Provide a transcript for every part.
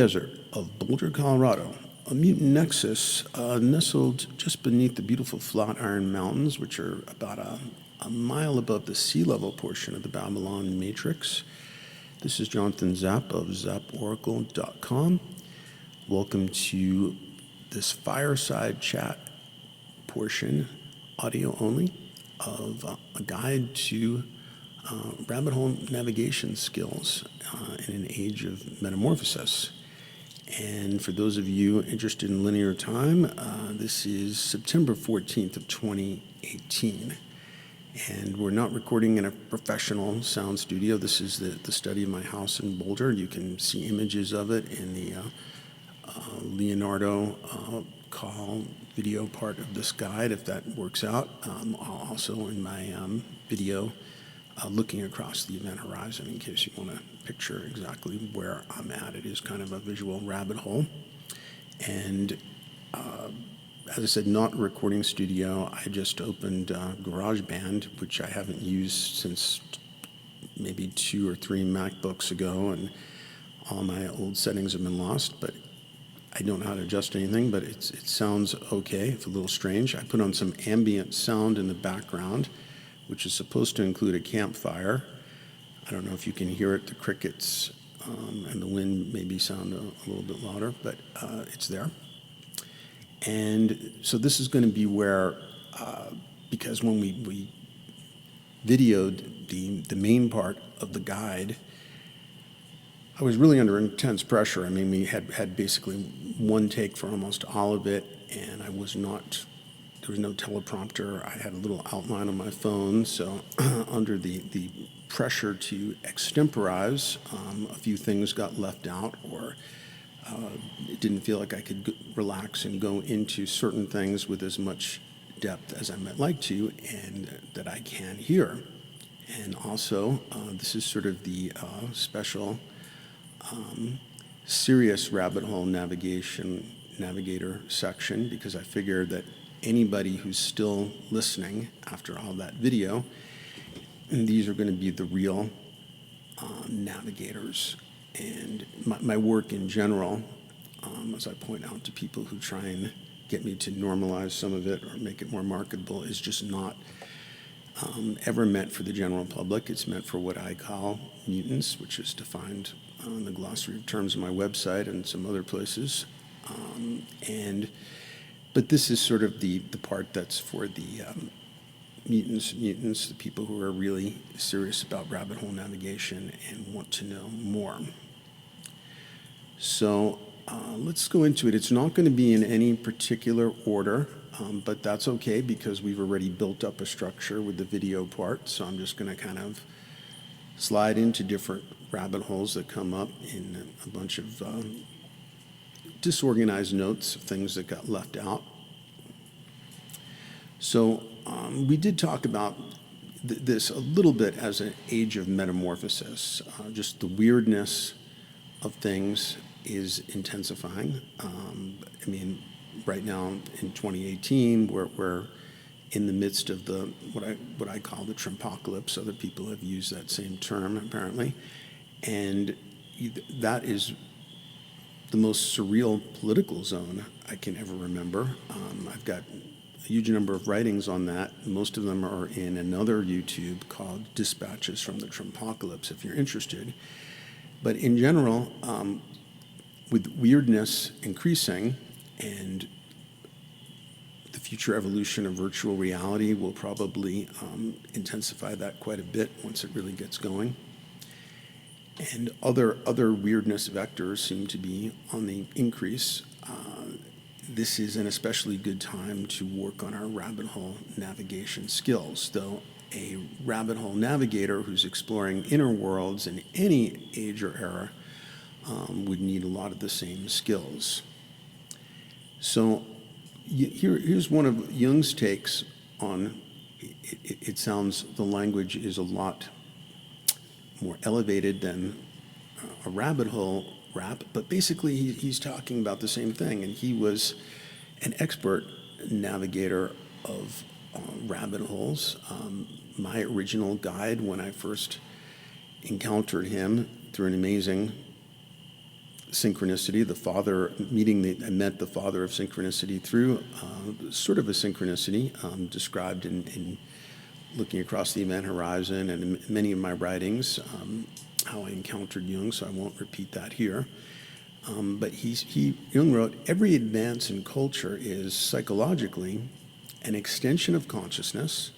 desert of Boulder, Colorado, a mutant nexus nestled just beneath the beautiful Flatiron Mountains, which are about a mile above the sea level portion of the Babylon Matrix. This is Jonathan Zap of zaporacle.com. Welcome to this Fireside chat portion, audio only, of a guide to rabbit hole navigation skills in an age of metamorphosis. And for those of you interested in linear time, this is September 14th of 2018. And we're not recording in a professional sound studio. This is the study of my house in Boulder. You can see images of it in the Leonardo call video part of this guide, if that works out. Also in my video looking across the event horizon, in case you want to picture exactly where I'm at. It is kind of a visual rabbit hole. And as I said, not a recording studio. I just opened GarageBand, which I haven't used since maybe 2 or 3 MacBooks ago, and all my old settings have been lost, but I don't know how to adjust anything, but it sounds okay. It's a little strange. I put on some ambient sound in the background, which is supposed to include a campfire. I don't know if you can hear it. The crickets and the wind maybe sound a little bit louder, but it's there. And so this is going to be where, because when we videoed the main part of the guide, I was really under intense pressure. I mean, we had basically one take for almost all of it, and there was no teleprompter. I had a little outline on my phone, so under the pressure to extemporize, a few things got left out, or it didn't feel like I could relax and go into certain things with as much depth as I might like to, and that I can here. And also, this is sort of the special serious rabbit hole navigator section, because I figure that anybody who's still listening after all that video, and these are going to be the real navigators. And my work in general, as I point out to people who try and get me to normalize some of it or make it more marketable, is just not ever meant for the general public. It's meant for what I call mutants, which is defined on the glossary of terms on my website and some other places. But this is sort of the part that's for the mutants, the people who are really serious about rabbit hole navigation and want to know more. So let's go into it. It's not going to be in any particular order, but that's okay because we've already built up a structure with the video part. So I'm just going to kind of slide into different rabbit holes that come up in a bunch of disorganized notes of things that got left out. So we did talk about this a little bit as an age of metamorphosis. Just the weirdness of things is intensifying. I mean, right now in 2018, we're in the midst of the what I call the Trumpocalypse. Other people have used that same term apparently, and that is the most surreal political zone I can ever remember. I've got a huge number of writings on that. Most of them are in another YouTube called Dispatches from the Trumpocalypse, if you're interested. But in general, with weirdness increasing and the future evolution of virtual reality will probably intensify that quite a bit once it really gets going. And other weirdness vectors seem to be on the increase. This is an especially good time to work on our rabbit hole navigation skills, though a rabbit hole navigator who's exploring inner worlds in any age or era would need a lot of the same skills. So here's one of Jung's takes on it. It sounds the language is a lot more elevated than a rabbit hole rap, but basically he's talking about the same thing, and he was an expert navigator of rabbit holes. My original guide, when I first encountered him through an amazing synchronicity. I met the father of synchronicity through sort of a synchronicity described in looking across the event horizon and in many of my writings, how I encountered Jung, so I won't repeat that here. But Jung wrote, every advance in culture is psychologically an extension of consciousness,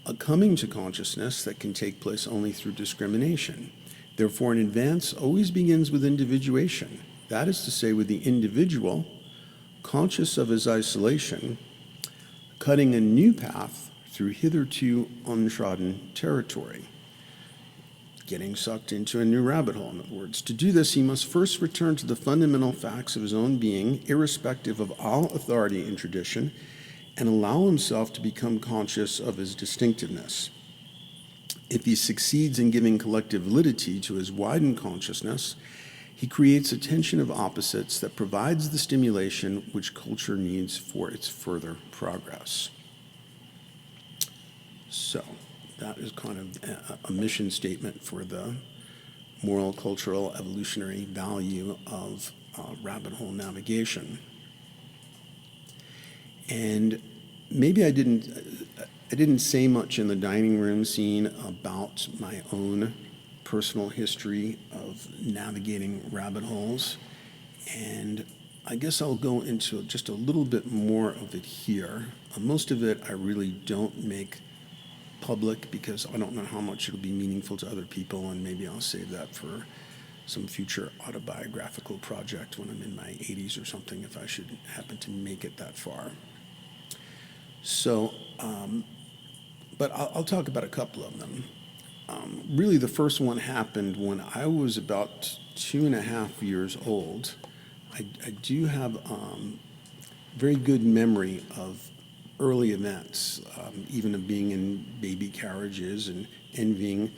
a coming to consciousness that can take place only through discrimination. Therefore, an advance always begins with individuation. That is to say, with the individual, conscious of his isolation, cutting a new path through hitherto untrodden territory, getting sucked into a new rabbit hole, in other words. To do this, he must first return to the fundamental facts of his own being, irrespective of all authority and tradition, and allow himself to become conscious of his distinctiveness. If he succeeds in giving collective validity to his widened consciousness, he creates a tension of opposites that provides the stimulation which culture needs for its further progress. So that is kind of a mission statement for the moral, cultural, evolutionary value of rabbit hole navigation. And maybe I didn't say much in the dining room scene about my own personal history of navigating rabbit holes. And I guess I'll go into just a little bit more of it here. Most of it I really don't make public because I don't know how much it'll be meaningful to other people, and maybe I'll save that for some future autobiographical project when I'm in my 80s or something, if I should happen to make it that far. So, but I'll talk about a couple of them. Really, the first one happened when I was about 2.5 years old. I do have very good memory of early events, even of being in baby carriages and envying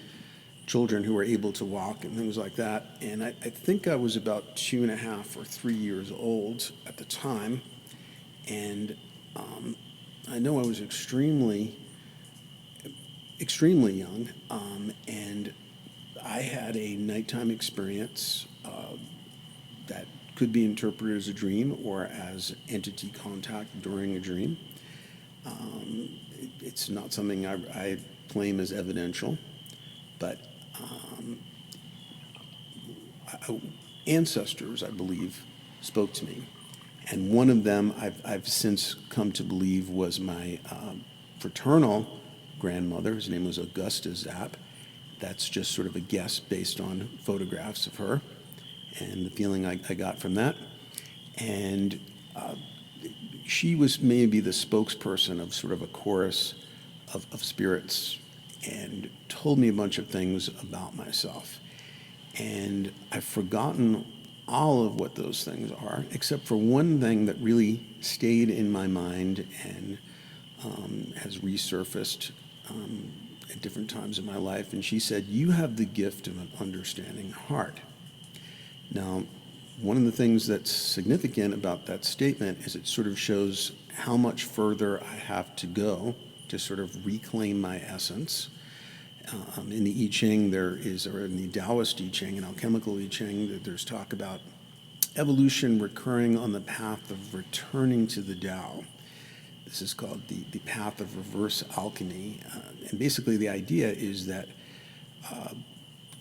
children who were able to walk and things like that. And I think I was about 2.5 or 3 years old at the time. And I know I was extremely young, and I had a nighttime experience that could be interpreted as a dream or as entity contact during a dream. It's not something I claim as evidential, but ancestors, I believe, spoke to me. And one of them I've since come to believe was my fraternal grandmother. His name was Augusta Zap. That's just sort of a guess based on photographs of her and the feeling I got from that. And she was maybe the spokesperson of sort of a chorus of spirits and told me a bunch of things about myself. And I've forgotten all of what those things are, except for one thing that really stayed in my mind and has resurfaced at different times in my life. And she said, "You have the gift of an understanding heart." Now, one of the things that's significant about that statement is it sort of shows how much further I have to go to sort of reclaim my essence. In the I Ching, or in the Taoist I Ching and alchemical I Ching, there's talk about evolution recurring on the path of returning to the Tao. This is called the path of reverse alchemy. And basically the idea is that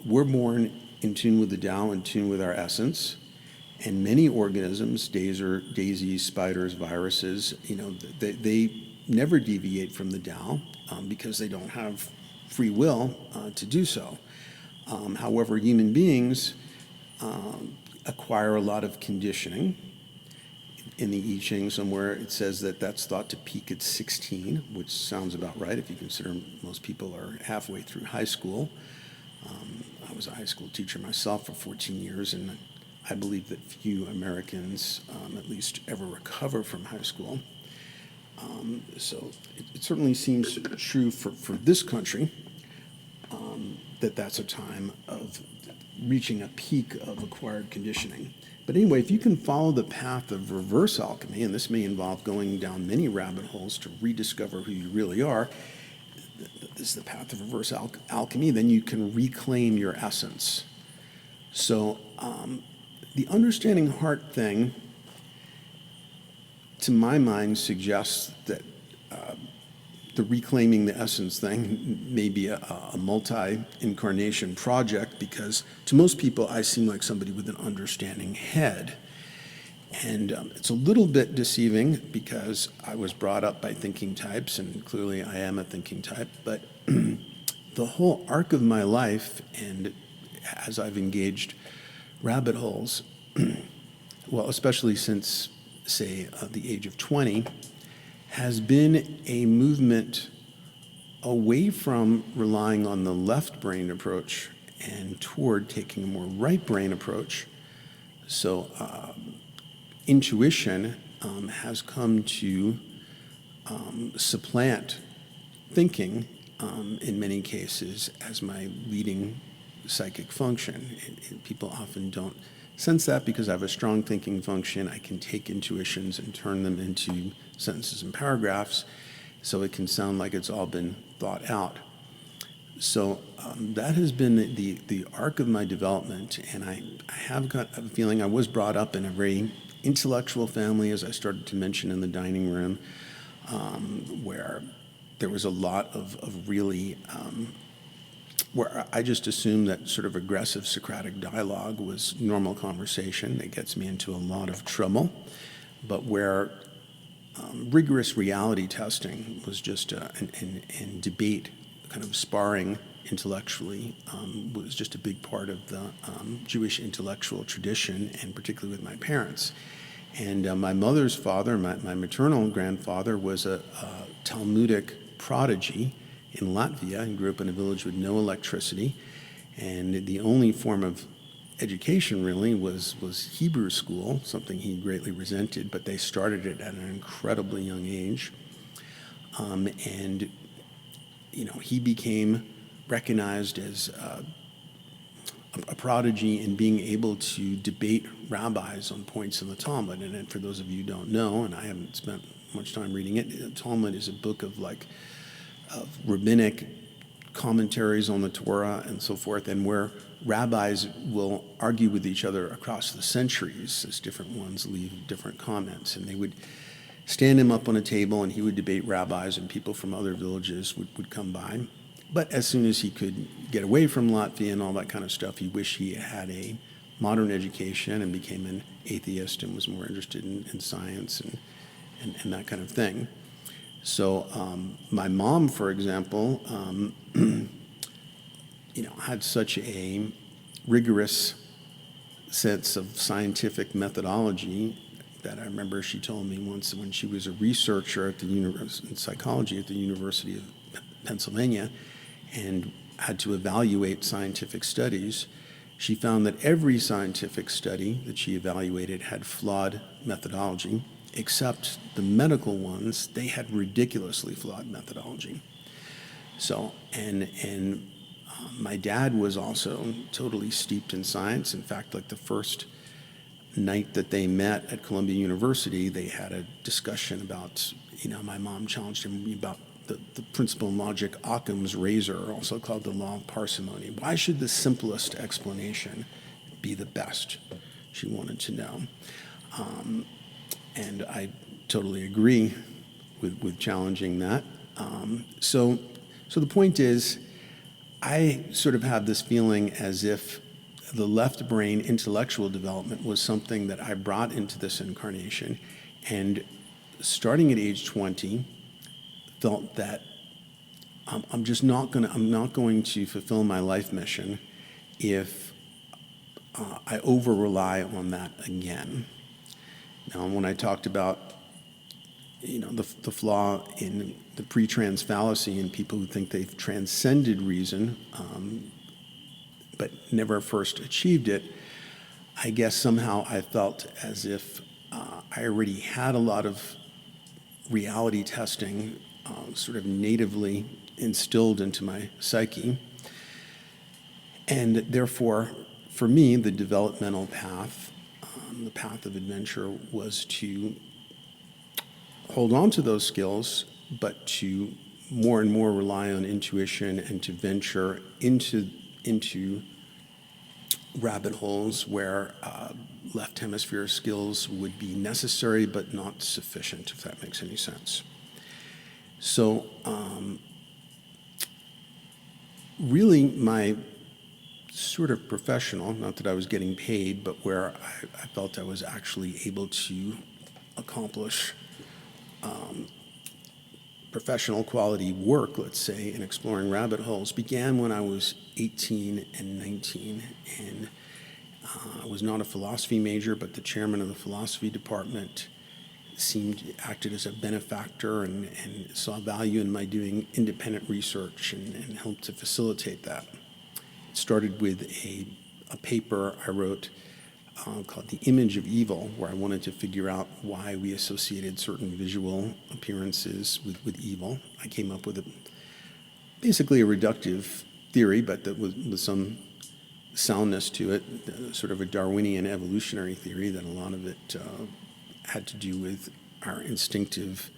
we're born in tune with the Tao, in tune with our essence. And many organisms, daisies, spiders, viruses, they never deviate from the Tao because they don't have free will to do so. However, human beings acquire a lot of conditioning. In the I Ching somewhere, it says that that's thought to peak at 16, which sounds about right if you consider most people are halfway through high school. I was a high school teacher myself for 14 years, and I believe that few Americans at least ever recover from high school. So it certainly seems true for this country that that's a time of reaching a peak of acquired conditioning. But anyway, if you can follow the path of reverse alchemy, and this may involve going down many rabbit holes to rediscover who you really are, this is the path of reverse alchemy, then you can reclaim your essence. So The understanding heart thing, to my mind, suggests that the reclaiming the essence thing may be a multi-incarnation project, because to most people I seem like somebody with an understanding head. And it's a little bit deceiving because I was brought up by thinking types, and clearly I am a thinking type, but the whole arc of my life, and as I've engaged rabbit holes, well, especially since, say, the age of 20, has been a movement away from relying on the left brain approach and toward taking a more right brain approach. So intuition has come to supplant thinking in many cases as my leading psychic function. And people often don't sense that because I have a strong thinking function. I can take intuitions and turn them into sentences and paragraphs, so it can sound like it's all been thought out. So that has been the arc of my development, and I have got a feeling I was brought up in a very intellectual family, as I started to mention in the dining room, where there was a lot of really where I just assumed that sort of aggressive Socratic dialogue was normal conversation that gets me into a lot of trouble, but where rigorous reality testing was just, and debate, kind of sparring intellectually, was just a big part of the Jewish intellectual tradition, and particularly with my parents. And my mother's father, my maternal grandfather, was a Talmudic prodigy in Latvia. He grew up in a village with no electricity, and the only form of education really was Hebrew school, something he greatly resented, but they started it at an incredibly young age. And he became recognized as a prodigy in being able to debate rabbis on points in the Talmud. And for those of you who don't know, and I haven't spent much time reading it, the Talmud is a book of rabbinic commentaries on the Torah and so forth, and where rabbis will argue with each other across the centuries as different ones leave different comments. And they would stand him up on a table, and he would debate rabbis, and people from other villages would come by. But as soon as he could get away from Latvia and all that kind of stuff, he wished he had a modern education and became an atheist and was more interested in science and that kind of thing. So my mom, for example, had such a rigorous sense of scientific methodology that I remember she told me once, when she was a researcher at in psychology at the University of Pennsylvania and had to evaluate scientific studies, she found that every scientific study that she evaluated had flawed methodology, except the medical ones. They had ridiculously flawed methodology. So, and my dad was also totally steeped in science. In fact, the first night that they met at Columbia University, they had a discussion about, my mom challenged him about the principle in logic, Occam's razor, also called the law of parsimony. Why should the simplest explanation be the best? She wanted to know. And I totally agree with challenging that. So the point is, I sort of have this feeling as if the left brain intellectual development was something that I brought into this incarnation, and starting at age 20, felt that I'm not going to fulfill my life mission if I over-rely on that again. Now, when I talked about the flaw in the pre-trans fallacy in people who think they've transcended reason, but never first achieved it, I guess somehow I felt as if I already had a lot of reality testing sort of natively instilled into my psyche. And therefore, for me, the developmental path, the path of adventure, was to hold on to those skills, but to more and more rely on intuition and to venture into rabbit holes where left hemisphere skills would be necessary but not sufficient, if that makes any sense. So really my sort of professional, not that I was getting paid, but where I felt I was actually able to accomplish professional quality work, let's say, in exploring rabbit holes, began when I was 18 and 19. And I was not a philosophy major, but the chairman of the philosophy department acted as a benefactor and saw value in my doing independent research and helped to facilitate that. It started with a paper I wrote called The Image of Evil, where I wanted to figure out why we associated certain visual appearances with evil. I came up with basically a reductive theory, but that with some soundness to it, sort of a Darwinian evolutionary theory, that a lot of it had to do with our instinctive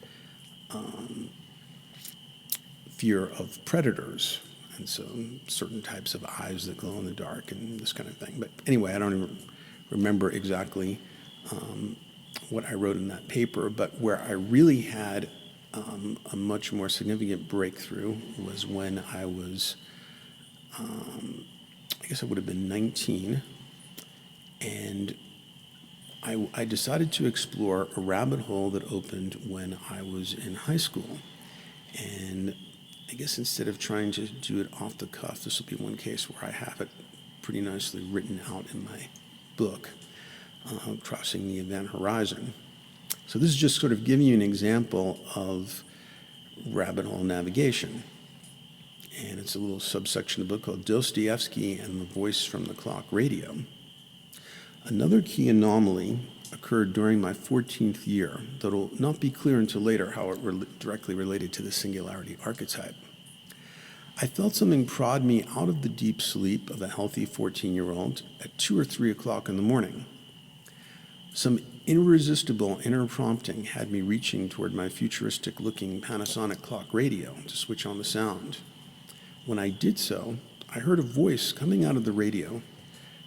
fear of predators, and so certain types of eyes that glow in the dark and this kind of thing. But anyway, I don't even remember exactly what I wrote in that paper, but where I really had a much more significant breakthrough was when I was, I guess I would have been 19, and I decided to explore a rabbit hole that opened when I was in high school. And I guess instead of trying to do it off the cuff, this will be one case where I have it pretty nicely written out in my book, Crossing the Event Horizon. So this is just sort of giving you an example of rabbit hole navigation. And it's a little subsection of the book called Dostoevsky and the Voice from the Clock Radio. Another key anomaly occurred during my 14th year, though it'll not be clear until later how it directly related to the singularity archetype. I felt something prod me out of the deep sleep of a healthy 14-year-old at 2 or 3 o'clock in the morning. Some irresistible inner prompting had me reaching toward my futuristic-looking Panasonic clock radio to switch on the sound. When I did so, I heard a voice coming out of the radio.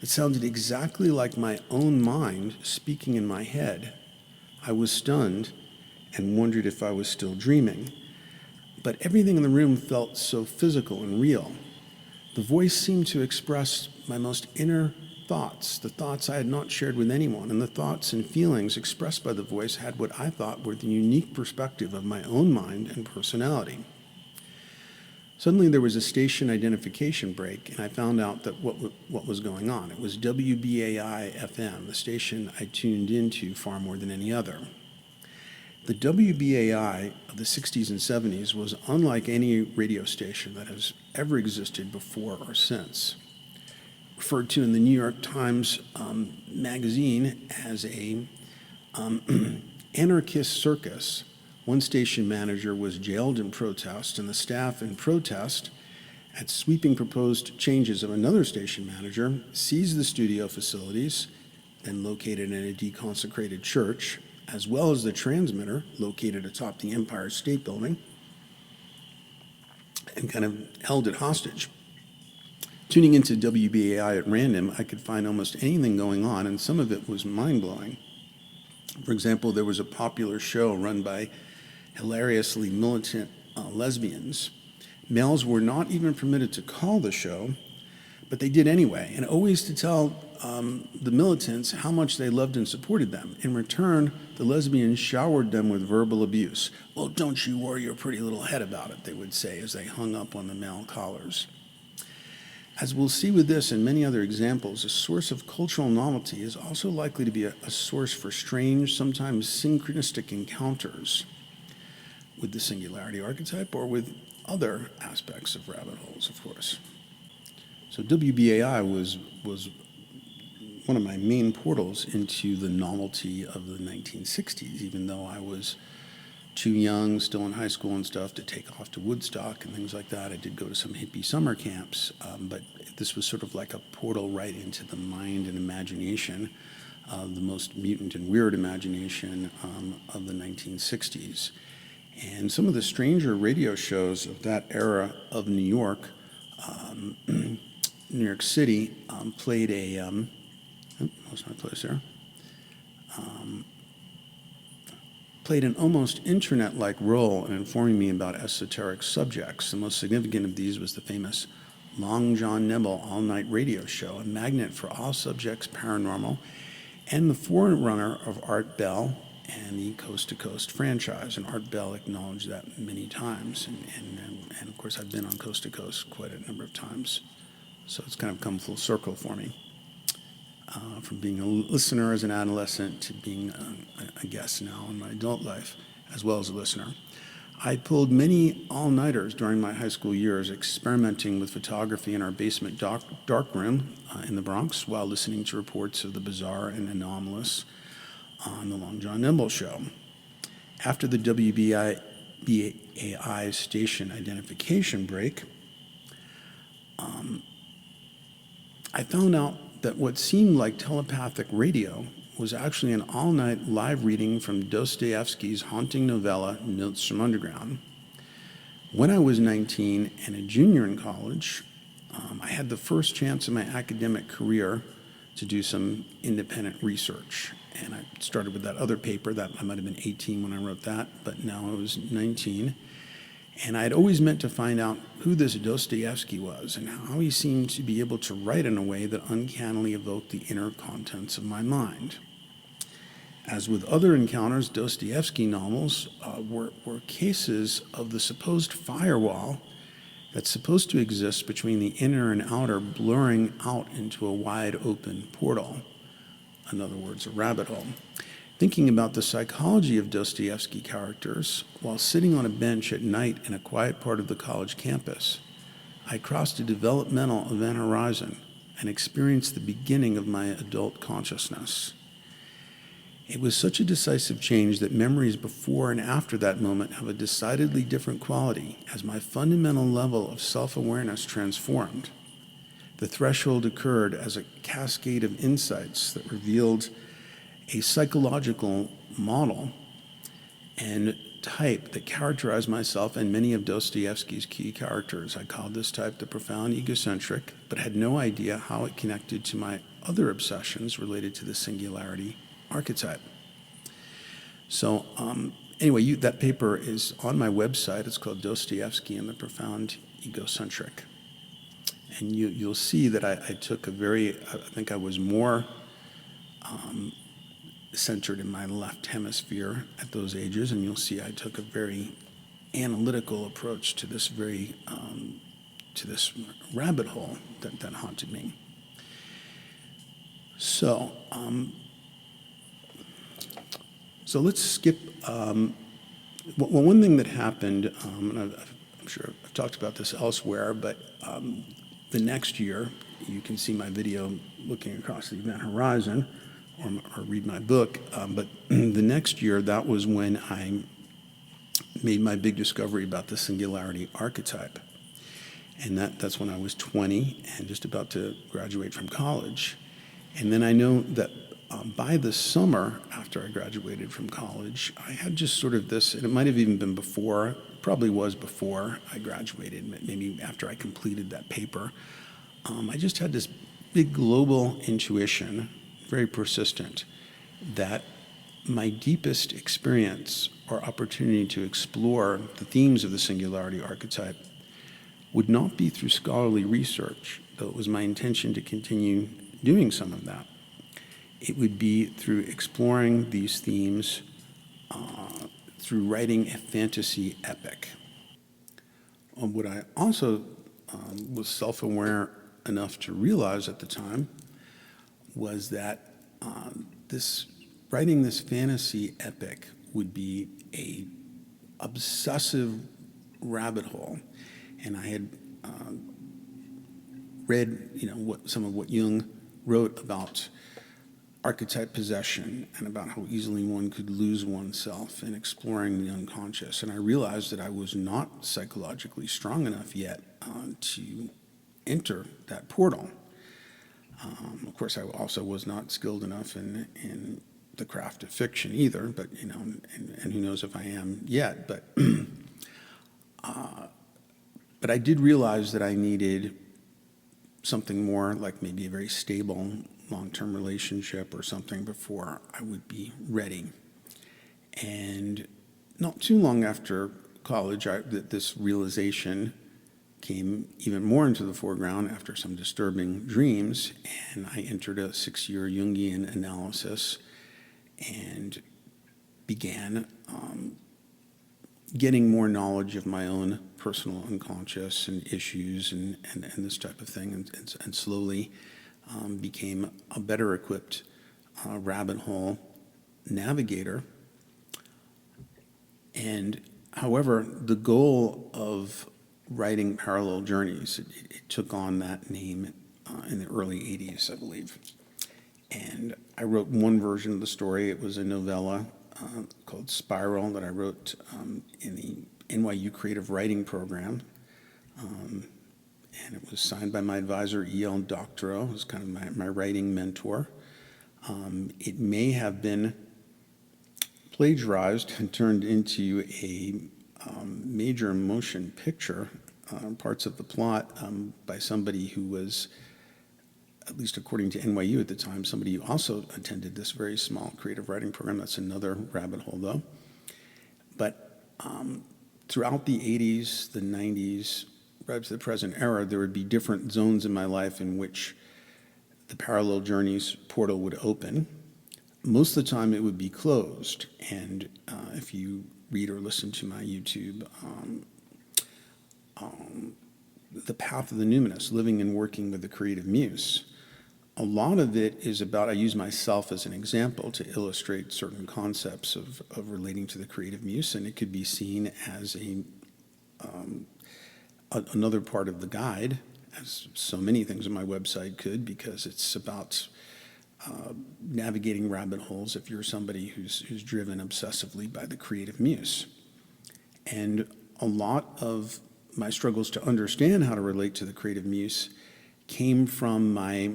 It sounded exactly like my own mind speaking in my head. I was stunned and wondered if I was still dreaming. But everything in the room felt so physical and real. The voice seemed to express my most inner thoughts, the thoughts I had not shared with anyone, and the thoughts and feelings expressed by the voice had what I thought were the unique perspective of my own mind and personality. Suddenly there was a station identification break, and I found out that what was going on. It was WBAI-FM, the station I tuned into far more than any other. The WBAI of the 60s and 70s was unlike any radio station that has ever existed before or since. Referred to in the New York Times magazine as a anarchist circus, one station manager was jailed in protest, and the staff, in protest at sweeping proposed changes of another station manager, seized the studio facilities, then located in a deconsecrated church, as well as the transmitter located atop the Empire State Building, and kind of held it hostage. Tuning into WBAI at random, I could find almost anything going on, and some of it was mind-blowing. For example, there was a popular show run by hilariously militant lesbians. Males were not even permitted to call the show, but they did anyway, and always to tell the militants how much they loved and supported them. In return, the lesbians showered them with verbal abuse. "Well, don't you worry your pretty little head about it," they would say as they hung up on the male collars. As we'll see with this and many other examples, a source of cultural novelty is also likely to be a source for strange, sometimes synchronistic encounters with the singularity archetype or with other aspects of rabbit holes, of course. So WBAI was one of my main portals into the novelty of the 1960s, even though I was too young, still in high school and stuff, to take off to Woodstock and things like that. I did go to some hippie summer camps, but this was sort of like a portal right into the mind and imagination, the most mutant and weird imagination of the 1960s. And some of the stranger radio shows of that era of New York New York City, played a, lost my place there, played an almost internet-like role in informing me about esoteric subjects. The most significant of these was the famous Long John Nebel all-night radio show, a magnet for all subjects paranormal, and the forerunner of Art Bell and the Coast to Coast franchise. And Art Bell acknowledged that many times. And of course, I've been on Coast to Coast quite a number of times. So it's kind of come full circle for me. From being a listener as an adolescent to being a guest now in my adult life, as well as a listener. I pulled many all-nighters during my high school years, experimenting with photography in our basement dark room in the Bronx while listening to reports of the bizarre and anomalous on the Long John Nebel show. After the WBAI station identification break, I found out that what seemed like telepathic radio was actually an all-night live reading from Dostoevsky's haunting novella, Notes from Underground. When I was 19 and a junior in college, I had the first chance in my academic career to do some independent research. And I started with that other paper. That I might have been 18 when I wrote that, but now I was 19. And I'd always meant to find out who this Dostoevsky was and how he seemed to be able to write in a way that uncannily evoked the inner contents of my mind. As with other encounters, Dostoevsky novels were cases of the supposed firewall that's supposed to exist between the inner and outer blurring out into a wide open portal. In other words, a rabbit hole. Thinking about the psychology of Dostoevsky characters while sitting on a bench at night in a quiet part of the college campus, I crossed a developmental event horizon and experienced the beginning of my adult consciousness. It was such a decisive change that memories before and after that moment have a decidedly different quality as my fundamental level of self-awareness transformed. The threshold occurred as a cascade of insights that revealed a psychological model and type that characterized myself and many of Dostoevsky's key characters. I called this type the profound egocentric, but had no idea how it connected to my other obsessions related to the singularity archetype. So anyway, that paper is on my website. It's called Dostoevsky and the Profound Egocentric. And you'll see that I took I think I was more centered in my left hemisphere at those ages, and you'll see I took a very analytical approach to this to this rabbit hole that haunted me. So let's skip. One thing that happened, and I'm sure I've talked about this elsewhere, but the next year, you can see my video looking across the event horizon, or read my book, but the next year, that was when I made my big discovery about the singularity archetype. And that's when I was 20 and just about to graduate from college. And then I know that by the summer after I graduated from college, I had just sort of this, and it might have even been before, probably was before I graduated, maybe after I completed that paper. I just had this big global intuition, very persistent, that my deepest experience or opportunity to explore the themes of the singularity archetype would not be through scholarly research, though it was my intention to continue doing some of that. It would be through exploring these themes through writing a fantasy epic. What I also was self-aware enough to realize at the time was that writing this fantasy epic would be a obsessive rabbit hole. And I had read, some of what Jung wrote about archetype possession and about how easily one could lose oneself in exploring the unconscious. And I realized that I was not psychologically strong enough yet to enter that portal. Of course, I also was not skilled enough in the craft of fiction either, but, and who knows if I am yet. But I did realize that I needed something more like maybe a very stable long-term relationship or something before I would be ready. And not too long after college, this realization came even more into the foreground after some disturbing dreams, and I entered a 6-year Jungian analysis and began getting more knowledge of my own personal unconscious and issues and this type of thing, and slowly became a better equipped rabbit hole navigator. And however, the goal of writing Parallel Journeys, it took on that name in the early 80s, I believe. And I wrote one version of the story. It was a novella called Spiral that I wrote in the NYU Creative Writing Program. And it was signed by my advisor, E.L. Doctorow, who's kind of my writing mentor. It may have been plagiarized and turned into a major motion picture, parts of the plot, by somebody who was, at least according to NYU at the time, somebody who also attended this very small creative writing program. That's another rabbit hole, though. But throughout the 80s, the 90s, right to the present era, there would be different zones in my life in which the Parallel Journeys portal would open. Most of the time, it would be closed. And if you read or listen to my YouTube, The Path of the Numinous, Living and Working with the Creative Muse, a lot of it is about, I use myself as an example to illustrate certain concepts of relating to the creative muse, and it could be seen as another part of the guide, as so many things on my website could, because it's about navigating rabbit holes if you're somebody who's driven obsessively by the creative muse. And a lot of my struggles to understand how to relate to the creative muse came from my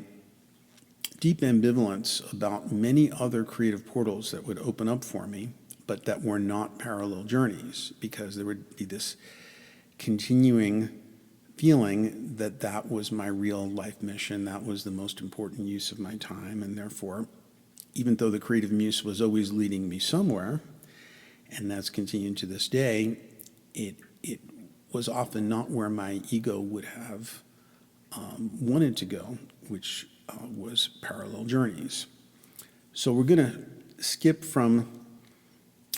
deep ambivalence about many other creative portals that would open up for me, but that were not parallel journeys, because there would be this continuing feeling that that was my real life mission, that was the most important use of my time, and therefore, even though the creative muse was always leading me somewhere, and that's continued to this day, it was often not where my ego would have wanted to go, which was parallel journeys. So we're going to skip from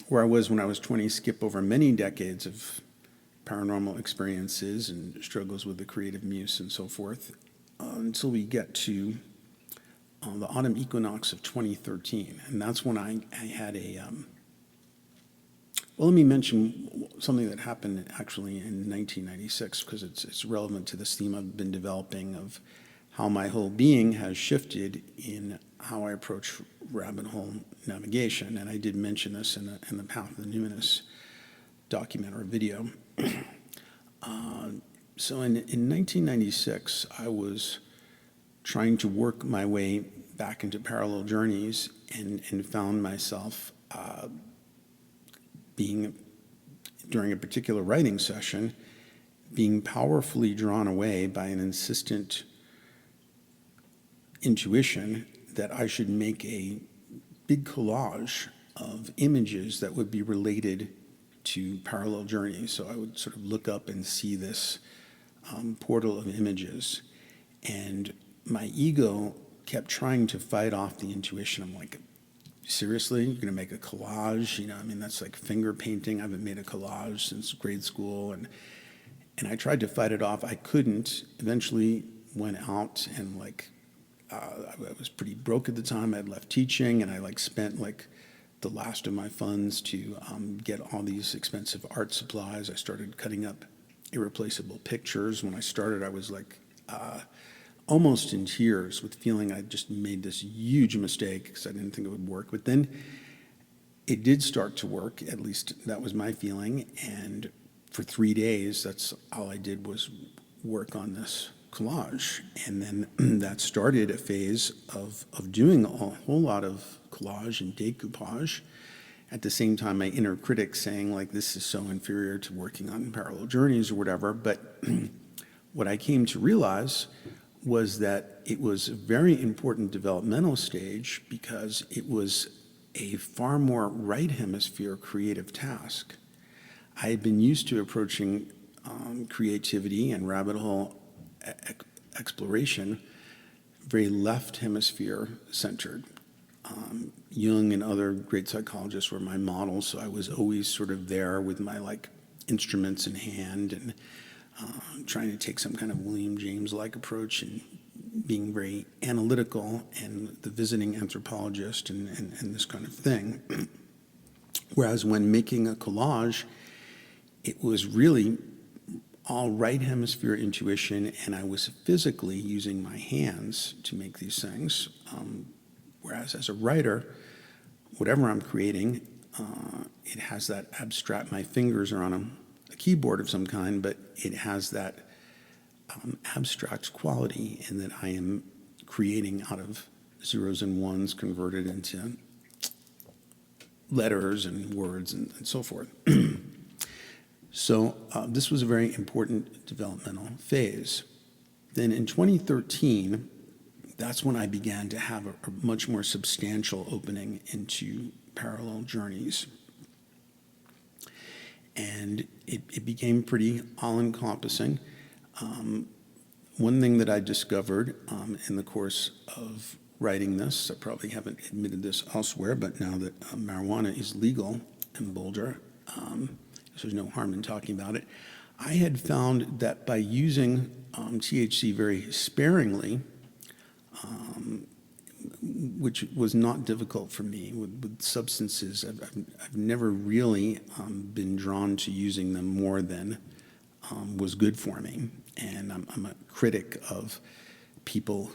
where I was when I was 20, skip over many decades of paranormal experiences and struggles with the creative muse and so forth, until we get to the autumn equinox of 2013. And that's when I had a, well, let me mention something that happened actually in 1996, because it's relevant to this theme I've been developing of how my whole being has shifted in how I approach rabbit hole navigation. And I did mention this in the Path of the Numinous document or video. So in 1996, I was trying to work my way back into parallel journeys and found myself being, during a particular writing session, being powerfully drawn away by an insistent intuition that I should make a big collage of images that would be related to parallel journeys. So I would sort of look up and see this portal of images. And my ego kept trying to fight off the intuition. I'm like, seriously? You're going to make a collage? You know, I mean, that's like finger painting. I haven't made a collage since grade school. And I tried to fight it off. I couldn't. Eventually went out and I was pretty broke at the time. I had left teaching, and I spent the last of my funds to get all these expensive art supplies. I started cutting up irreplaceable pictures. When I started, I was almost in tears with feeling I just made this huge mistake because I didn't think it would work. But then it did start to work, at least that was my feeling. And for 3 days, that's all I did was work on this collage. And then that started a phase of doing a whole lot of collage and decoupage. At the same time, my inner critic saying, this is so inferior to working on parallel journeys or whatever. But what I came to realize was that it was a very important developmental stage because it was a far more right hemisphere creative task. I had been used to approaching creativity and rabbit hole exploration very left hemisphere centered. Jung and other great psychologists were my models, so I was always sort of there with my instruments in hand and trying to take some kind of William James-like approach and being very analytical and the visiting anthropologist and this kind of thing. Whereas when making a collage, it was really all right hemisphere intuition, and I was physically using my hands to make these things. Whereas as a writer, whatever I'm creating, it has that abstract, my fingers are on a keyboard of some kind, but it has that abstract quality in that I am creating out of zeros and ones converted into letters and words and so forth. So this was a very important developmental phase. Then in 2013, that's when I began to have a much more substantial opening into parallel journeys. And it became pretty all-encompassing. One thing that I discovered in the course of writing this, I probably haven't admitted this elsewhere, but now that marijuana is legal in Boulder, so there's no harm in talking about it, I had found that by using THC very sparingly, which was not difficult for me with substances, I've never really been drawn to using them more than was good for me. And I'm a critic of people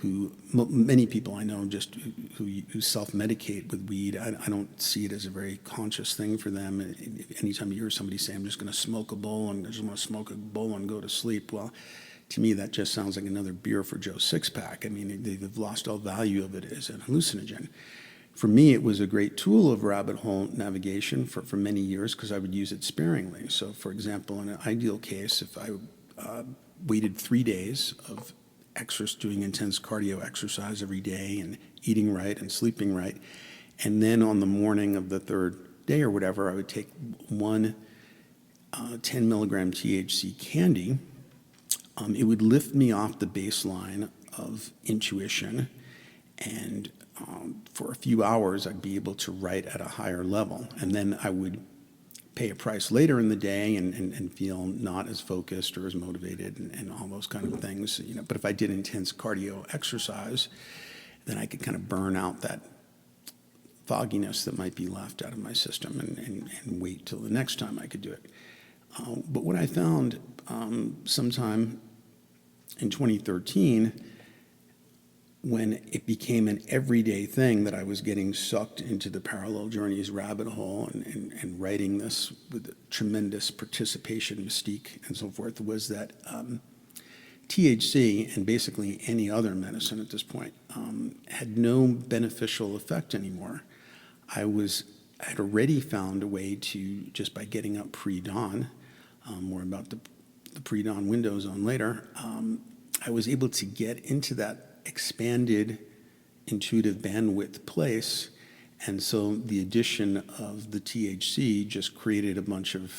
many people I know just who self-medicate with weed. I don't see it as a very conscious thing for them. Anytime you hear somebody say, I'm just going to smoke a bowl and I just want to smoke a bowl and go to sleep, well, to me that just sounds like another beer for Joe Sixpack. I mean, they've lost all value of it as an hallucinogen. For me, it was a great tool of rabbit hole navigation for many years because I would use it sparingly. So, for example, in an ideal case, if I waited 3 days of doing intense cardio exercise every day and eating right and sleeping right, and then on the morning of the third day or whatever, I would take one 10 milligram THC candy. It would lift me off the baseline of intuition, and for a few hours I'd be able to write at a higher level, and then I would pay a price later in the day and feel not as focused or as motivated and all those kind of things. But if I did intense cardio exercise, then I could kind of burn out that fogginess that might be left out of my system and wait till the next time I could do it. But what I found sometime in 2013, when it became an everyday thing that I was getting sucked into the parallel journeys rabbit hole and writing this with tremendous participation, mystique, and so forth, was that THC, and basically any other medicine at this point, had no beneficial effect anymore. I had already found a way to, just by getting up pre-dawn, more about the pre-dawn window zone later, I was able to get into that expanded intuitive bandwidth place, and so the addition of the THC just created a bunch of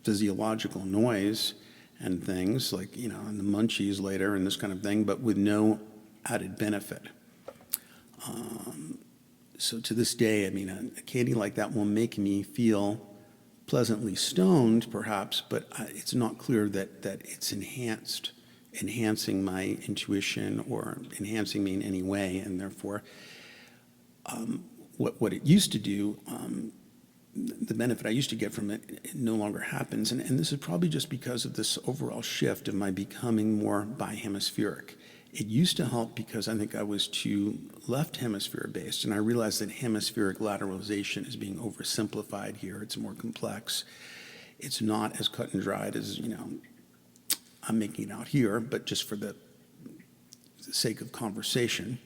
physiological noise and things like, and the munchies later and this kind of thing, but with no added benefit. So to this day, I mean, a candy like that will make me feel pleasantly stoned, perhaps, but it's not clear that it's enhancing my intuition or enhancing me in any way, and therefore what it used to do, the benefit I used to get from it no longer happens, and this is probably just because of this overall shift of my becoming more bihemispheric. It used to help because I think I was too left hemisphere based, and I realized that hemispheric lateralization is being oversimplified here. It's more complex. It's not as cut and dried as, I'm making it out here, but just for the sake of conversation.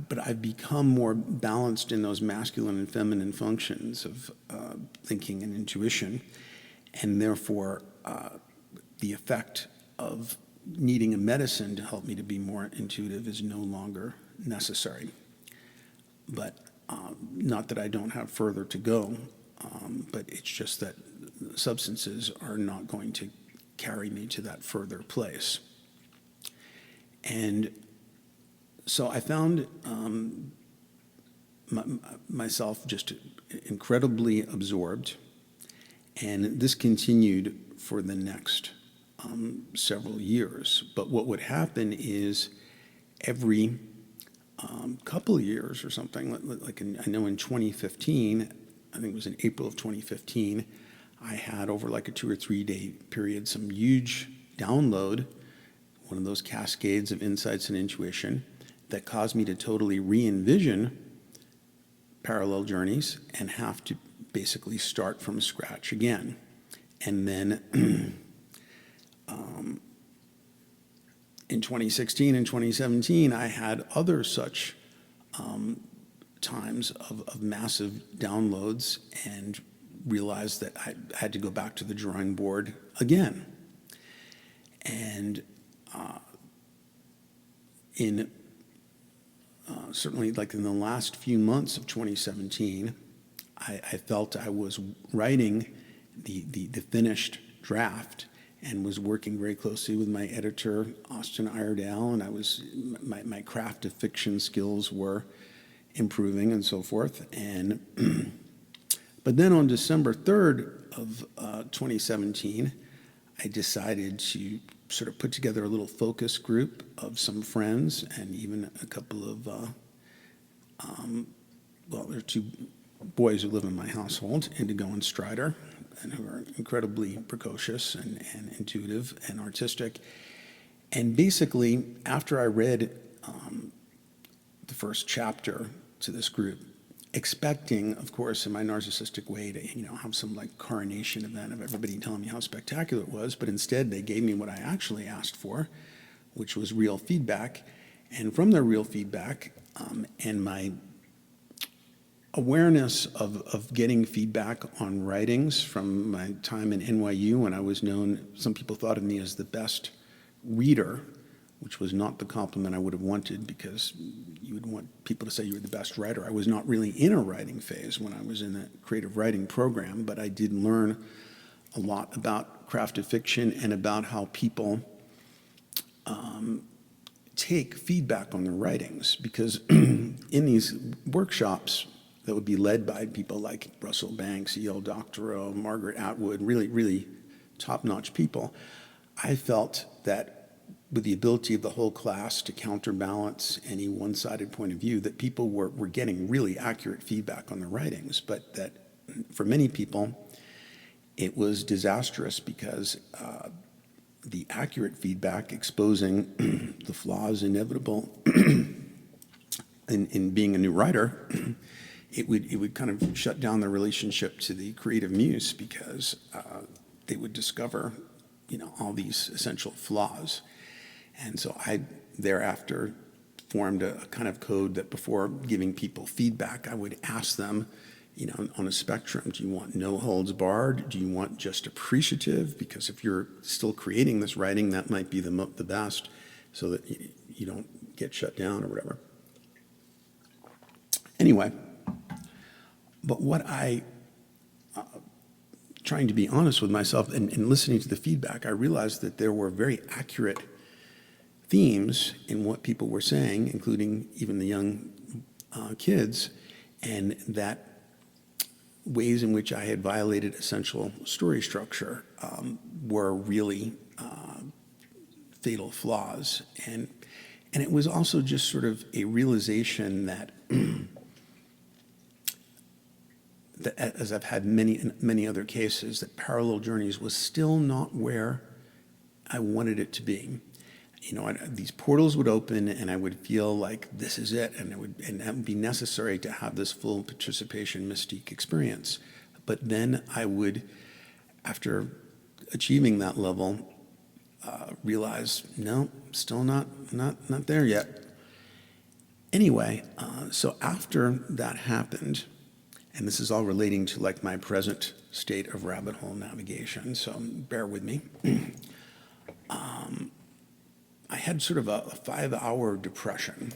But I've become more balanced in those masculine and feminine functions of thinking and intuition, and therefore the effect of needing a medicine to help me to be more intuitive is no longer necessary. But not that I don't have further to go, but it's just that substances are not going to carry me to that further place. And so I found myself just incredibly absorbed, and this continued for the next several years. But what would happen is every couple of years or something, I know in 2015, I think it was in April of 2015, I had over like a 2 or 3 day period some huge download, one of those cascades of insights and intuition that caused me to totally re-envision parallel journeys and have to basically start from scratch again. And then in 2016 and 2017, I had other such times of massive downloads and realized that I had to go back to the drawing board again. And certainly like in the last few months of 2017, I felt I was writing the finished draft and was working very closely with my editor, Austin Iredale, and my craft of fiction skills were improving and so forth. And but then on December 3rd of 2017, I decided to sort of put together a little focus group of some friends and even a couple of, there are 2 boys who live in my household, Indigo and Strider, and who are incredibly precocious and intuitive and artistic. And basically, after I read the first chapter to this group, expecting, of course, in my narcissistic way to, have some like coronation event of everybody telling me how spectacular it was, but instead they gave me what I actually asked for, which was real feedback. And from their real feedback and my awareness of getting feedback on writings from my time in NYU when I was known, some people thought of me as the best reader, which was not the compliment I would have wanted because you would want people to say you were the best writer. I was not really in a writing phase when I was in the creative writing program, but I did learn a lot about craft of fiction and about how people take feedback on their writings, because in these workshops that would be led by people like Russell Banks, E.L. Doctorow, Margaret Atwood, really, really top-notch people, I felt that with the ability of the whole class to counterbalance any one-sided point of view, that people were getting really accurate feedback on their writings, but that for many people, it was disastrous because the accurate feedback exposing the flaws inevitable in being a new writer, it would kind of shut down the relationship to the creative muse, because they would discover, all these essential flaws. And so I thereafter formed a kind of code that before giving people feedback, I would ask them, on a spectrum, do you want no holds barred? Do you want just appreciative? Because if you're still creating this writing, that might be the best, so that you don't get shut down or whatever. Anyway, but what trying to be honest with myself and listening to the feedback, I realized that there were very accurate themes in what people were saying, including even the young kids, and that ways in which I had violated essential story structure were really fatal flaws. And it was also just sort of a realization that that, as I've had many other cases, that parallel journeys was still not where I wanted it to be. These portals would open, and I would feel like this is it, and that would be necessary to have this full participation mystique experience. But then I would, after achieving that level, realize, no, still not there yet. Anyway, so after that happened, and this is all relating to like my present state of rabbit hole navigation, so bear with me. had sort of a 5-hour depression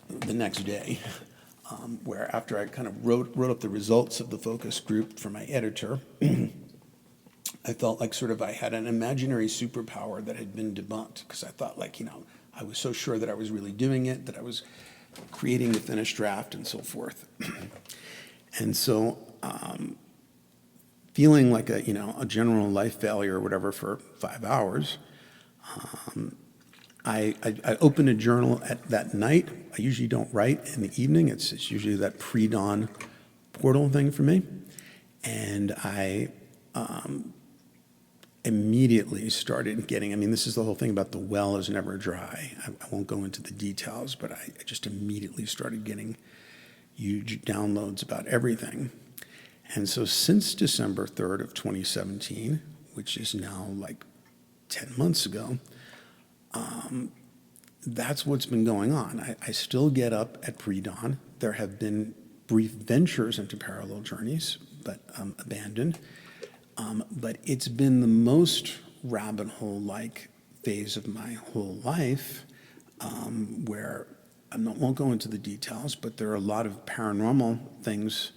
the next day, where after I kind of wrote up the results of the focus group for my editor, I felt like sort of I had an imaginary superpower that had been debunked, because I thought, like, I was so sure that I was really doing it, that I was creating the finished draft and so forth. And so feeling like a general life failure or whatever for 5 hours, I opened a journal at that night. I usually don't write in the evening. It's usually that pre-dawn portal thing for me. And I immediately started getting, this is the whole thing about the well is never dry. I won't go into the details, but I just immediately started getting huge downloads about everything. And so since December 3rd of 2017, which is now like 10 months ago, that's what's been going on. I still get up at pre-dawn. There have been brief ventures into parallel journeys, but abandoned. But it's been the most rabbit hole-like phase of my whole life, where won't go into the details, but there are a lot of paranormal things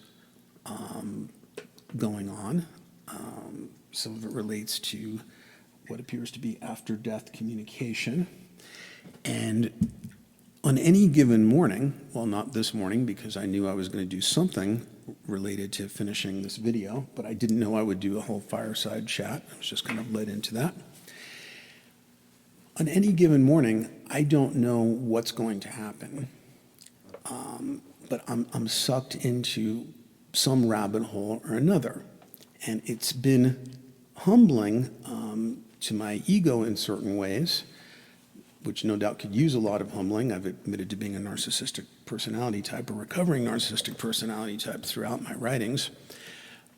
going on. Some of it relates to what appears to be after-death communication. And on any given morning, well, not this morning because I knew I was going to do something related to finishing this video, but I didn't know I would do a whole fireside chat. I was just kind of led into that. On any given morning, I don't know what's going to happen, but I'm sucked into some rabbit hole or another. And it's been humbling to my ego in certain ways, which no doubt could use a lot of humbling. I've admitted to being a narcissistic personality type, a recovering narcissistic personality type throughout my writings.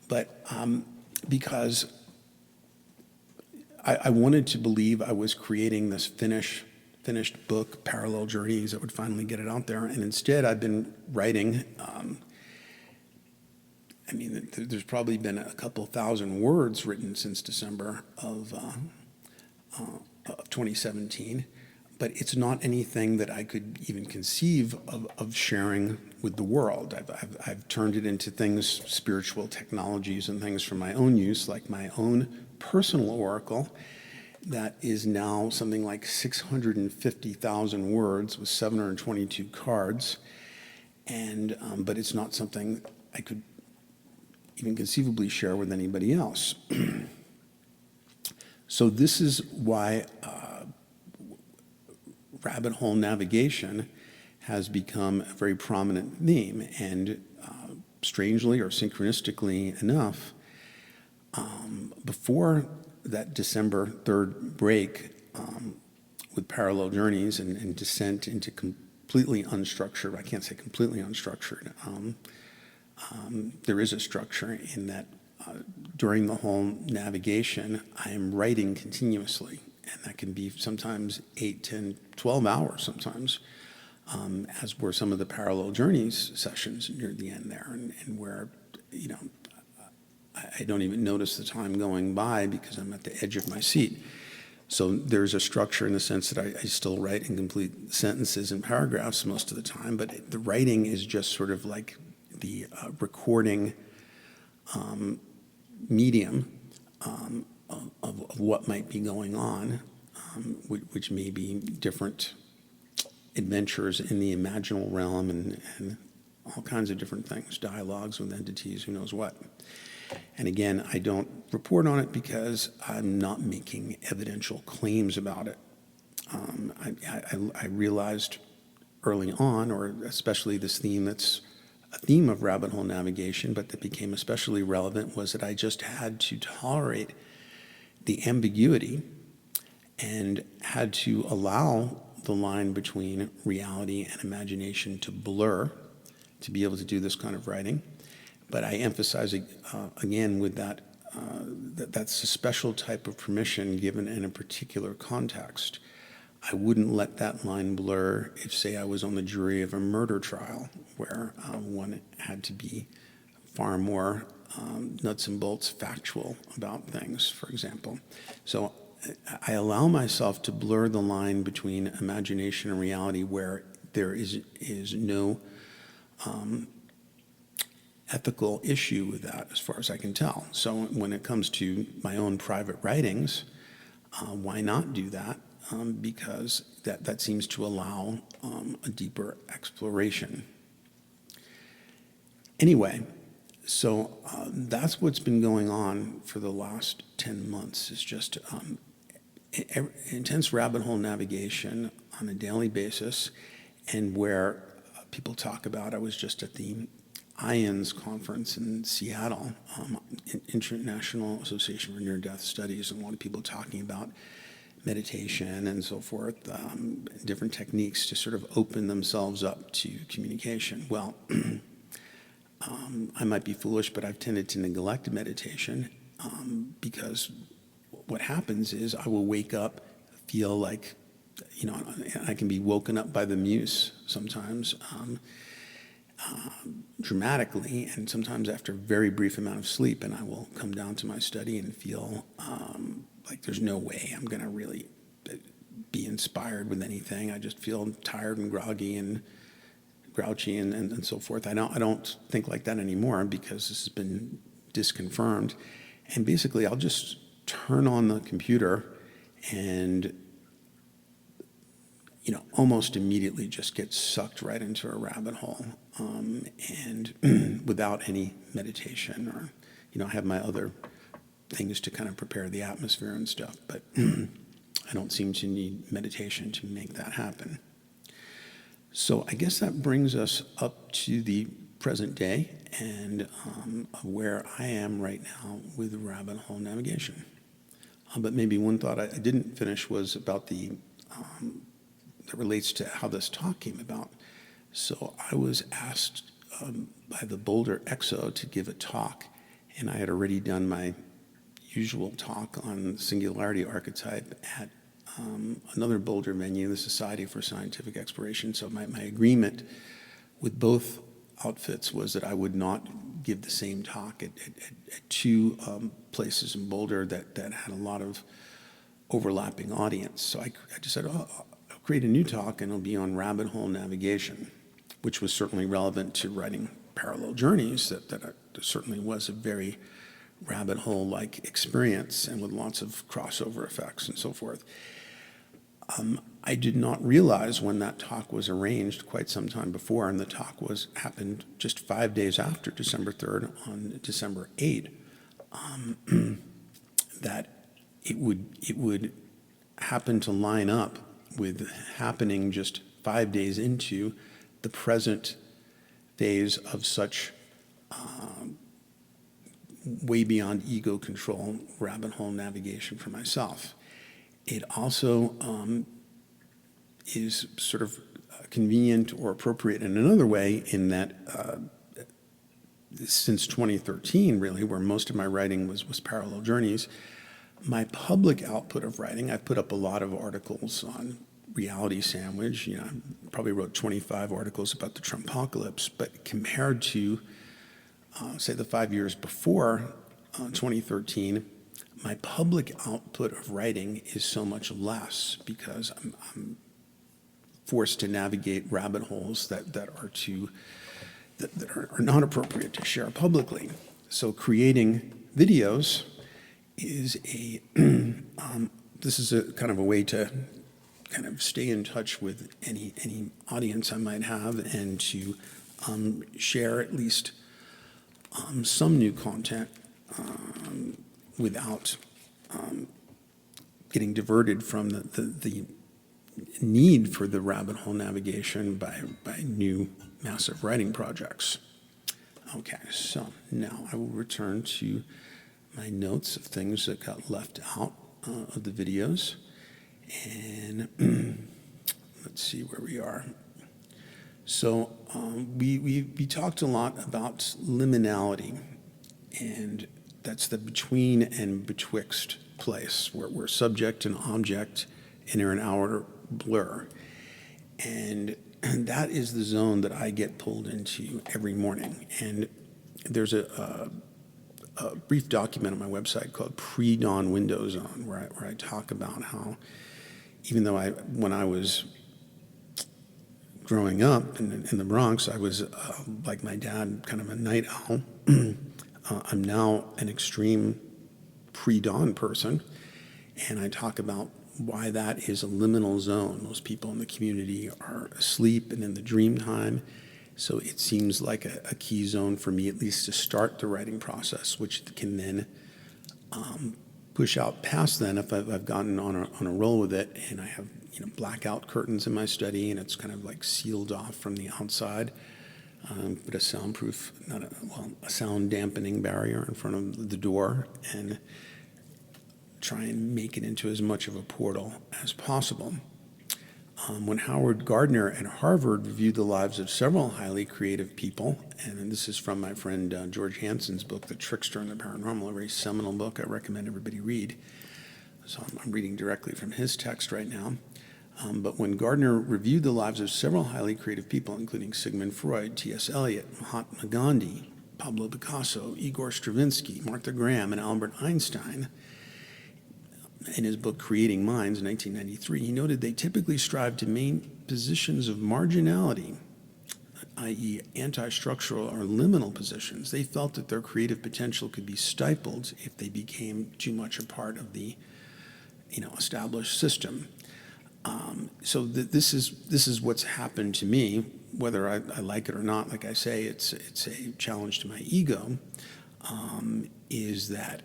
But because I wanted to believe I was creating this finished book, Parallel Journeys, that would finally get it out there. And instead, I've been writing, there's probably been a couple thousand words written since December of 2017. But it's not anything that I could even conceive of sharing with the world. I've turned it into things, spiritual technologies and things for my own use, like my own personal oracle that is now something like 650,000 words with 722 cards. And but it's not something I could even conceivably share with anybody else. So this is why rabbit hole navigation has become a very prominent theme. And strangely or synchronistically enough, before that December 3rd break with Parallel Journeys and descent into completely unstructured, I can't say completely unstructured, there is a structure in that during the whole navigation, I am writing continuously. And that can be sometimes 8, 10, 12 hours sometimes, as were some of the Parallel Journeys sessions near the end there, and where, I don't even notice the time going by because I'm at the edge of my seat. So there's a structure in the sense that I still write in complete sentences and paragraphs most of the time, but the writing is just sort of like the recording medium of what might be going on, which may be different adventures in the imaginal realm and all kinds of different things, dialogues with entities, who knows what. And again, I don't report on it because I'm not making evidential claims about it. I realized early on, or especially this theme that's a theme of rabbit hole navigation, but that became especially relevant, was that I just had to tolerate the ambiguity and had to allow the line between reality and imagination to blur to be able to do this kind of writing. But I emphasize again with that, that's a special type of permission given in a particular context. I wouldn't let that line blur if, say, I was on the jury of a murder trial where one had to be far more nuts and bolts factual about things, for example. So I allow myself to blur the line between imagination and reality where there is no ethical issue with that as far as I can tell. So when it comes to my own private writings, why not do that? Because that seems to allow a deeper exploration. Anyway, so that's what's been going on for the last 10 months is just intense rabbit hole navigation on a daily basis, and where people talk about, I was just at the IANS conference in Seattle, International Association for Near-Death Studies, and a lot of people talking about meditation and so forth, different techniques to sort of open themselves up to communication. Well, I might be foolish, but I've tended to neglect meditation because what happens is I will wake up, feel like, I can be woken up by the muse sometimes, dramatically, and sometimes after a very brief amount of sleep, and I will come down to my study and feel like there's no way I'm going to really be inspired with anything. I just feel tired and groggy and grouchy and so forth. I don't think like that anymore because this has been disconfirmed. And basically, I'll just turn on the computer and almost immediately just get sucked right into a rabbit hole, and without any meditation or, I have my other things to kind of prepare the atmosphere and stuff, but I don't seem to need meditation to make that happen. So I guess that brings us up to the present day and where I am right now with rabbit hole navigation. But maybe one thought I didn't finish was about that relates to how this talk came about. So I was asked by the Boulder EXO to give a talk, and I had already done my usual talk on singularity archetype at another Boulder venue, the Society for Scientific Exploration. So my agreement with both outfits was that I would not give the same talk at two places in Boulder that had a lot of overlapping audience. So I just said, I'll create a new talk, and it'll be on rabbit hole navigation, which was certainly relevant to writing Parallel Journeys, that certainly was a very rabbit hole-like experience and with lots of crossover effects and so forth. I did not realize when that talk was arranged quite some time before, and the talk happened just 5 days after December 3rd, on December 8th, that it would happen to line up with happening just 5 days into the present phase of such way beyond ego control rabbit hole navigation for myself. It also is sort of convenient or appropriate in another way in that since 2013, really, where most of my writing was Parallel Journeys, my public output of writing, I put up a lot of articles on Reality Sandwich. I probably wrote 25 articles about the Trumpocalypse, but compared to, say, the 5 years before 2013, my public output of writing is so much less because I'm forced to navigate rabbit holes that are not appropriate to share publicly. So creating videos is this is a kind of a way to kind of stay in touch with any audience I might have, and to share at least some new content without getting diverted from the need for the rabbit hole navigation by new massive writing projects. Okay, so now I will return to my notes of things that got left out of the videos, and let's see where we are. So we talked a lot about liminality, and that's the between and betwixt place where subject and object enter an outer blur. And that is the zone that I get pulled into every morning. And there's a a brief document on my website called Pre-Dawn Window Zone, where I talk about how even though when I was growing up in the Bronx, I was like my dad, kind of a night owl. I'm now an extreme pre-dawn person, and I talk about why that is a liminal zone. Most people in the community are asleep and in the dream time, so it seems like a key zone for me, at least to start the writing process, which can then push out past then if I've gotten on a roll with it, and I have blackout curtains in my study, and it's kind of like sealed off from the outside. Put a soundproof, a sound dampening barrier in front of the door, and try and make it into as much of a portal as possible. When Howard Gardner at Harvard reviewed the lives of several highly creative people, and this is from my friend George Hansen's book, The Trickster and the Paranormal, a very seminal book I recommend everybody read. So I'm reading directly from his text right now. But when Gardner reviewed the lives of several highly creative people, including Sigmund Freud, T.S. Eliot, Mahatma Gandhi, Pablo Picasso, Igor Stravinsky, Martha Graham, and Albert Einstein, in his book Creating Minds in 1993, he noted they typically strive to maintain positions of marginality, i.e. anti-structural or liminal positions. They felt that their creative potential could be stifled if they became too much a part of the established system. So this is what's happened to me, whether I like it or not. Like I say, it's a challenge to my ego, is that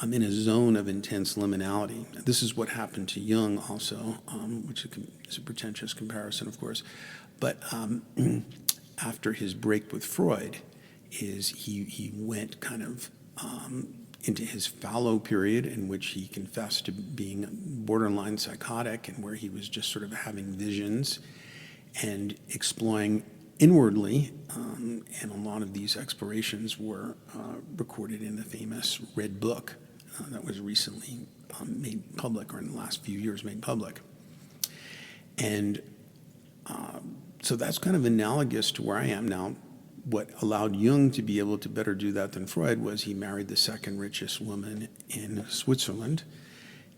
I'm in a zone of intense liminality. This is what happened to Jung also, which is a pretentious comparison, of course. But after his break with Freud, he went kind of into his fallow period, in which he confessed to being borderline psychotic, and where he was just sort of having visions and exploring inwardly, and a lot of these explorations were recorded in the famous Red Book that was recently made public, or in the last few years made public. And so that's kind of analogous to where I am now. What allowed Jung to be able to better do that than Freud was he married the second richest woman in Switzerland,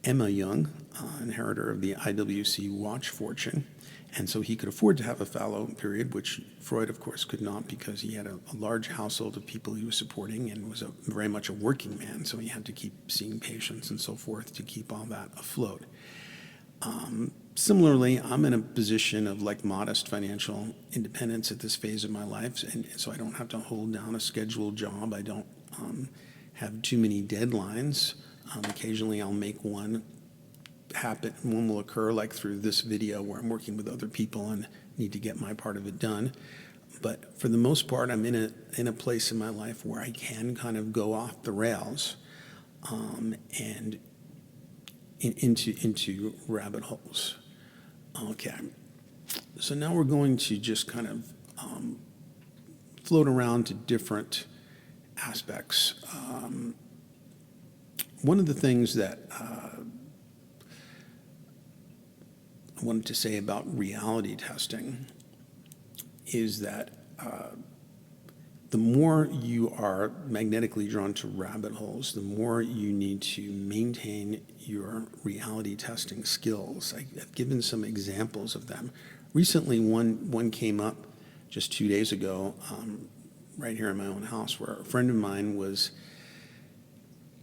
Emma Jung, inheritor of the IWC watch fortune. And so he could afford to have a fallow period, which Freud, of course, could not, because he had a large household of people he was supporting and was very much a working man. So he had to keep seeing patients and so forth to keep all that afloat. Similarly, I'm in a position of modest financial independence at this phase of my life, and so I don't have to hold down a scheduled job. I don't have too many deadlines. Occasionally I'll make one happen. One will occur, like through this video, where I'm working with other people and need to get my part of it done. But for the most part, I'm in a place in my life where I can kind of go off the rails and into rabbit holes. Okay, so now we're going to just kind of float around to different aspects. One of the things that I wanted to say about reality testing is that the more you are magnetically drawn to rabbit holes, the more you need to maintain your reality testing skills. I've given some examples of them. Recently, one came up just 2 days ago, right here in my own house, where a friend of mine was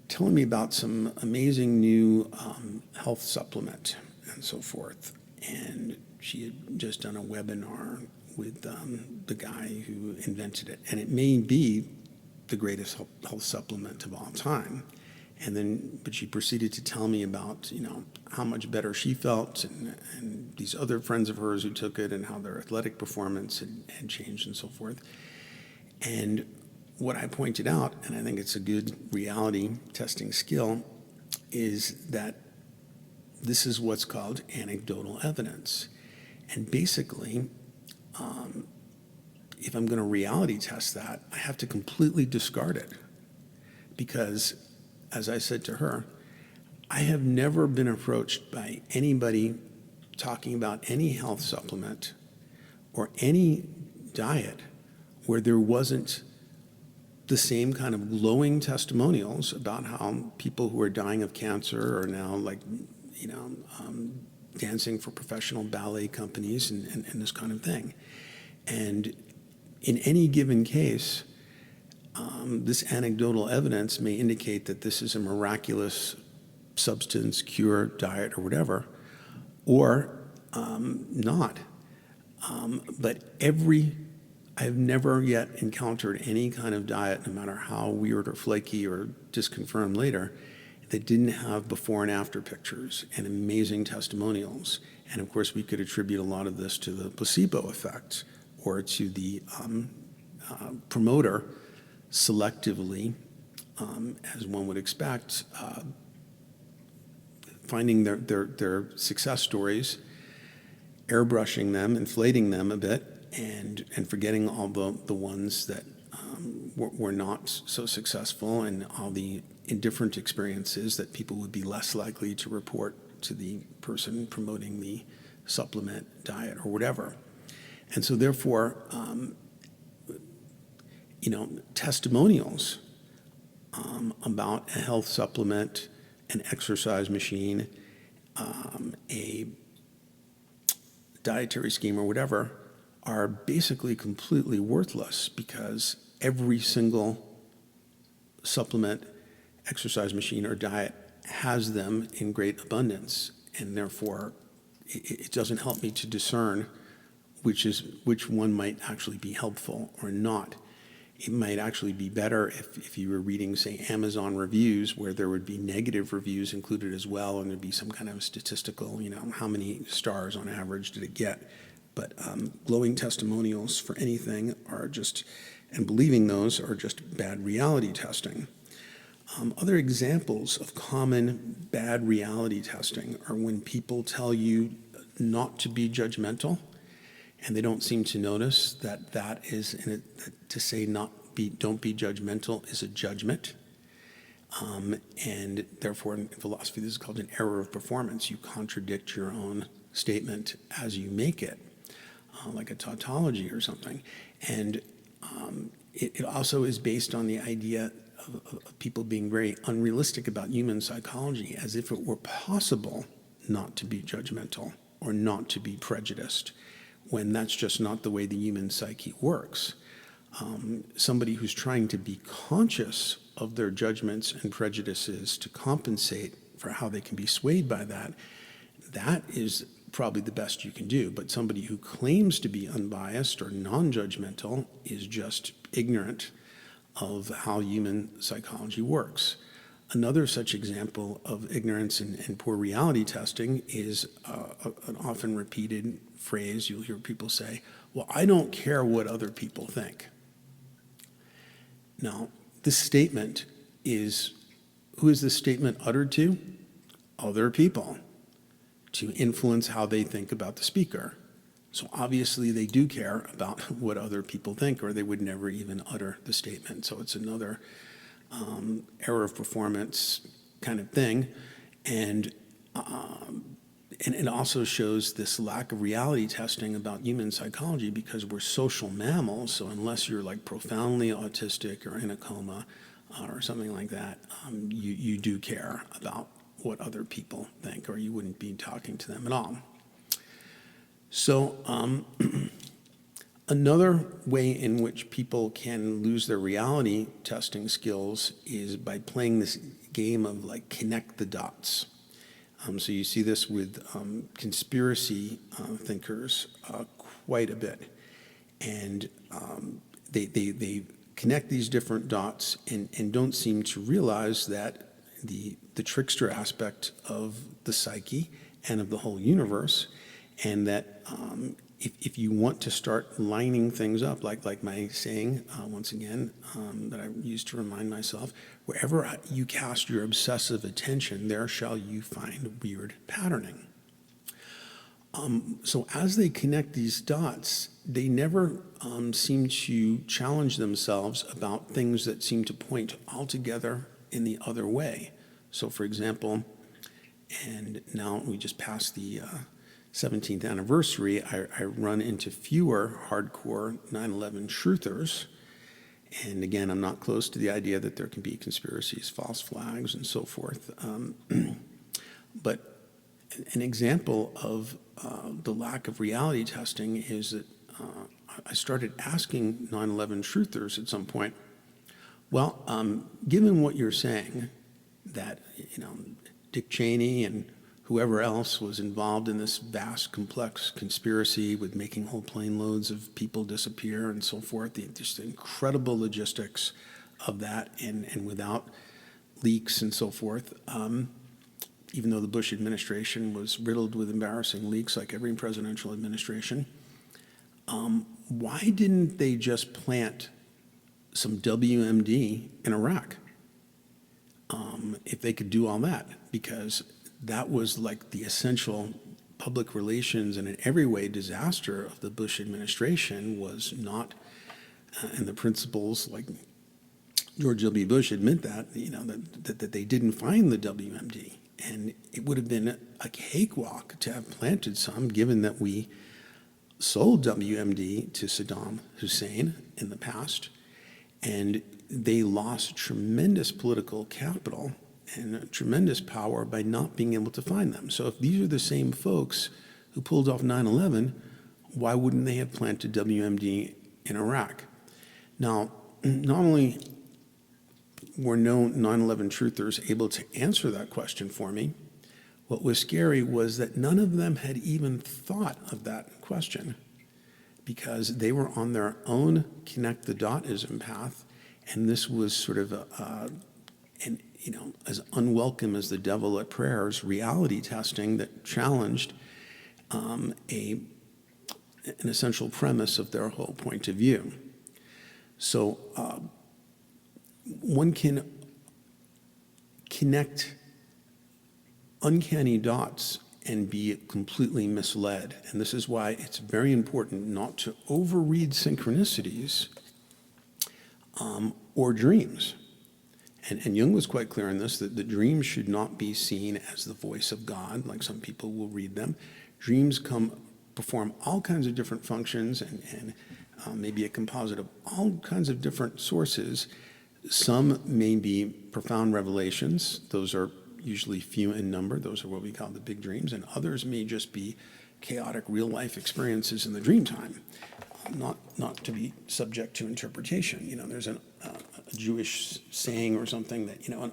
telling me about some amazing new health supplement and so forth. And she had just done a webinar with the guy who invented it. And it may be the greatest health supplement of all time. But she proceeded to tell me about, how much better she felt, and these other friends of hers who took it, and how their athletic performance had changed and so forth. And what I pointed out, and I think it's a good reality testing skill, is that this is what's called anecdotal evidence. And basically, if I'm going to reality test that, I have to completely discard it. Because, as I said to her, I have never been approached by anybody talking about any health supplement or any diet where there wasn't the same kind of glowing testimonials about how people who are dying of cancer are now dancing for professional ballet companies and this kind of thing. And in any given case, this anecdotal evidence may indicate that this is a miraculous substance, cure, diet, or whatever, or not. But I've never yet encountered any kind of diet, no matter how weird or flaky or disconfirmed later, that didn't have before and after pictures and amazing testimonials. And of course, we could attribute a lot of this to the placebo effect or to the promoter selectively, as one would expect, finding their success stories, airbrushing them, inflating them a bit, and forgetting all the ones that were not so successful, and all the indifferent experiences that people would be less likely to report to the person promoting the supplement, diet, or whatever. And so therefore, testimonials about a health supplement, an exercise machine, a dietary scheme, or whatever, are basically completely worthless, because every single supplement, exercise machine, or diet has them in great abundance, and therefore it doesn't help me to discern which one might actually be helpful or not. It might actually be better if you were reading, say, Amazon reviews, where there would be negative reviews included as well, and there'd be some kind of statistical, how many stars on average did it get. But glowing testimonials for anything are just, and believing those, are just bad reality testing. Other examples of common bad reality testing are when people tell you not to be judgmental, and they don't seem to notice that is to say don't be judgmental is a judgment, and therefore in philosophy this is called an error of performance. You contradict your own statement as you make it, like a tautology or something. And it also is based on the idea of people being very unrealistic about human psychology, as if it were possible not to be judgmental or not to be prejudiced, when that's just not the way the human psyche works. Somebody who's trying to be conscious of their judgments and prejudices to compensate for how they can be swayed by that is probably the best you can do. But somebody who claims to be unbiased or non-judgmental is just ignorant of how human psychology works. Another such example of ignorance and poor reality testing is an often repeated phrase you'll hear people say, well, I don't care what other people think. Now, this statement who is this statement uttered to? Other people, to influence how they think about the speaker. So obviously they do care about what other people think, or they would never even utter the statement. So it's another error of performance kind of thing. And it also shows this lack of reality testing about human psychology, because we're social mammals. So unless you're like profoundly autistic or in a coma or something like that, you do care about what other people think, or you wouldn't be talking to them at all. So another way in which people can lose their reality testing skills is by playing this game of like connect the dots. So you see this with conspiracy thinkers quite a bit. And they connect these different dots and don't seem to realize that the trickster aspect of the psyche and of the whole universe, and that if you want to start lining things up, like my saying, once again, that I use to remind myself, wherever you cast your obsessive attention, there shall you find weird patterning. So as they connect these dots, they never seem to challenge themselves about things that seem to point altogether in the other way. So for example, and now we just passed the 17th anniversary, I run into fewer hardcore 9/11 truthers, And again, I'm not close to the idea that there can be conspiracies, false flags, and so forth. But an example of the lack of reality testing is that I started asking 9/11 truthers at some point, well, given what you're saying, that Dick Cheney and whoever else was involved in this vast, complex conspiracy with making whole plane loads of people disappear and so forth, just the incredible logistics of that, and without leaks and so forth, even though the Bush administration was riddled with embarrassing leaks like every presidential administration, why didn't they just plant some WMD in Iraq if they could do all that? Because that was like the essential public relations and in every way disaster of the Bush administration was not, and the principals like George W. Bush admit that, that they didn't find the WMD. And it would have been a cakewalk to have planted some, given that we sold WMD to Saddam Hussein in the past, and they lost tremendous political capital and tremendous power by not being able to find them. So if these are the same folks who pulled off 9/11, why wouldn't they have planted WMD in Iraq? Now, not only were no 9/11 truthers able to answer that question for me, what was scary was that none of them had even thought of that question, because they were on their own connect the dotism path, and this was sort of as unwelcome as the devil at prayers, reality testing that challenged an essential premise of their whole point of view. So one can connect uncanny dots and be completely misled. And this is why it's very important not to overread synchronicities or dreams. And Jung was quite clear on this, that the dreams should not be seen as the voice of God, like some people will read them. Dreams perform all kinds of different functions and maybe a composite of all kinds of different sources. Some may be profound revelations. Those are usually few in number. Those are what we call the big dreams. And others may just be chaotic real-life experiences in the dream time, not to be subject to interpretation. There's a Jewish saying or something that, an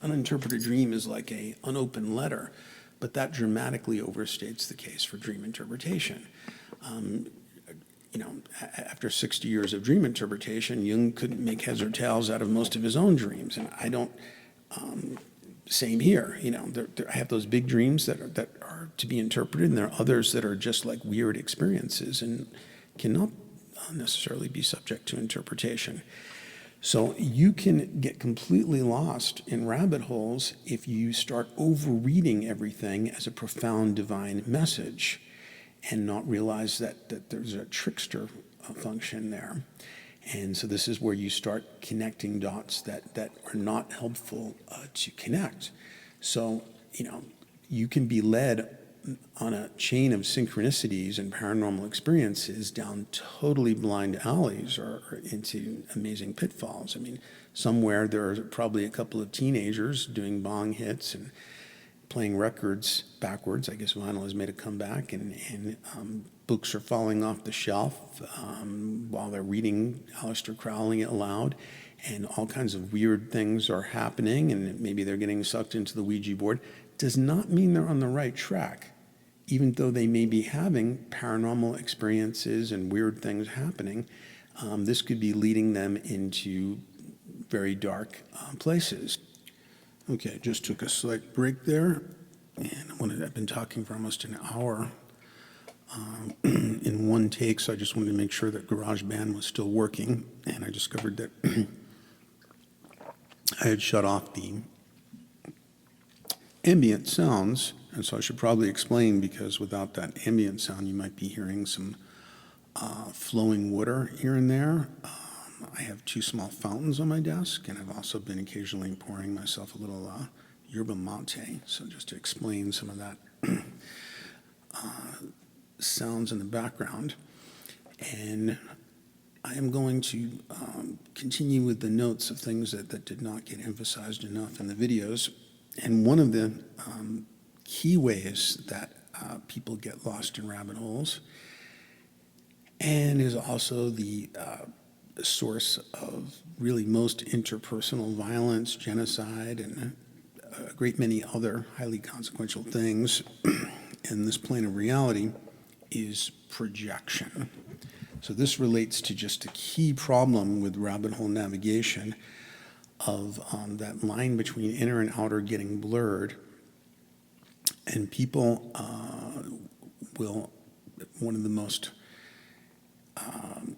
uninterpreted dream is like an unopened letter, but that dramatically overstates the case for dream interpretation. After 60 years of dream interpretation, Jung couldn't make heads or tails out of most of his own dreams, and I don't. Same here. I have those big dreams that are to be interpreted, and there are others that are just like weird experiences and cannot necessarily be subject to interpretation. So you can get completely lost in rabbit holes if you start overreading everything as a profound divine message and not realize that there's a trickster function there. And so this is where you start connecting dots that are not helpful to connect. So, you can be led on a chain of synchronicities and paranormal experiences down totally blind alleys or into amazing pitfalls. I mean, somewhere there are probably a couple of teenagers doing bong hits and playing records backwards. I guess vinyl has made a comeback, and books are falling off the shelf while they're reading Aleister Crowley aloud, and all kinds of weird things are happening, and maybe they're getting sucked into the Ouija board. Does not mean they're on the right track, even though they may be having paranormal experiences and weird things happening. This could be leading them into very dark places. Okay, just took a slight break there, and I've been talking for almost an hour in one take, so I just wanted to make sure that GarageBand was still working, and I discovered that I had shut off the ambient sounds, and so I should probably explain, because without that ambient sound, you might be hearing some flowing water here and there. I have 2 small fountains on my desk, and I've also been occasionally pouring myself a little yerba mate, so just to explain some of that sounds in the background. And I am going to continue with the notes of things that did not get emphasized enough in the videos. And one of the key ways that people get lost in rabbit holes, and is also the source of really most interpersonal violence, genocide, and a great many other highly consequential things in this plane of reality, is projection. So this relates to just a key problem with rabbit hole navigation of that line between inner and outer getting blurred. And people will, one of the most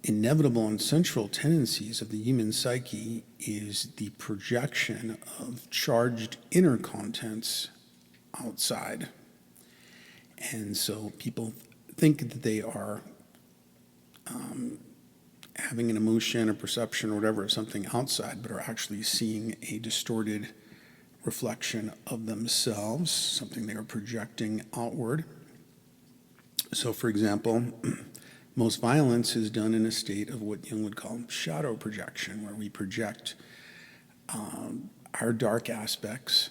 inevitable and central tendencies of the human psyche is the projection of charged inner contents outside. And so people think that they are having an emotion or perception or whatever of something outside, but are actually seeing a distorted reflection of themselves, something they are projecting outward. So, for example, most violence is done in a state of what Jung would call shadow projection, where we project our dark aspects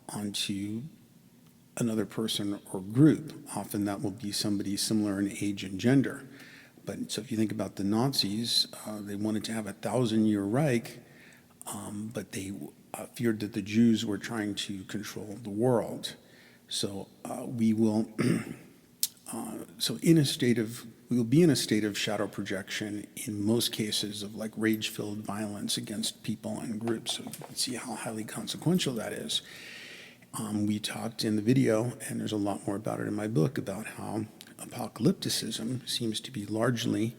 onto another person or group. Often that will be somebody similar in age and gender. But so if you think about the Nazis, they wanted to have a 1,000-year Reich, but they feared that the Jews were trying to control the world. So we will be in a state of shadow projection in most cases of like rage-filled violence against people and groups. So you can see how highly consequential that is. We talked in the video, and there's a lot more about it in my book, about how apocalypticism seems to be largely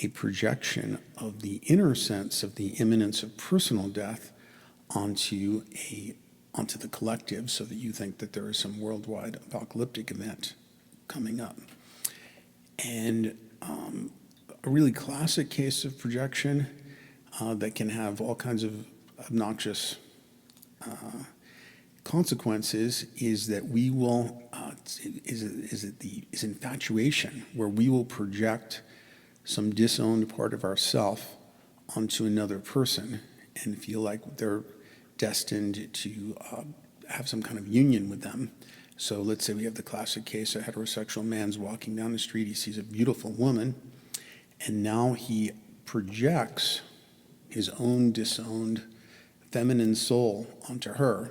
a projection of the inner sense of the imminence of personal death onto the collective, so that you think that there is some worldwide apocalyptic event coming up. And a really classic case of projection that can have all kinds of obnoxious consequences is that we will is infatuation, where we will project some disowned part of ourself onto another person and feel like they're destined to have some kind of union with them. So let's say we have the classic case: a heterosexual man's walking down the street, he sees a beautiful woman, and now he projects his own disowned feminine soul onto her.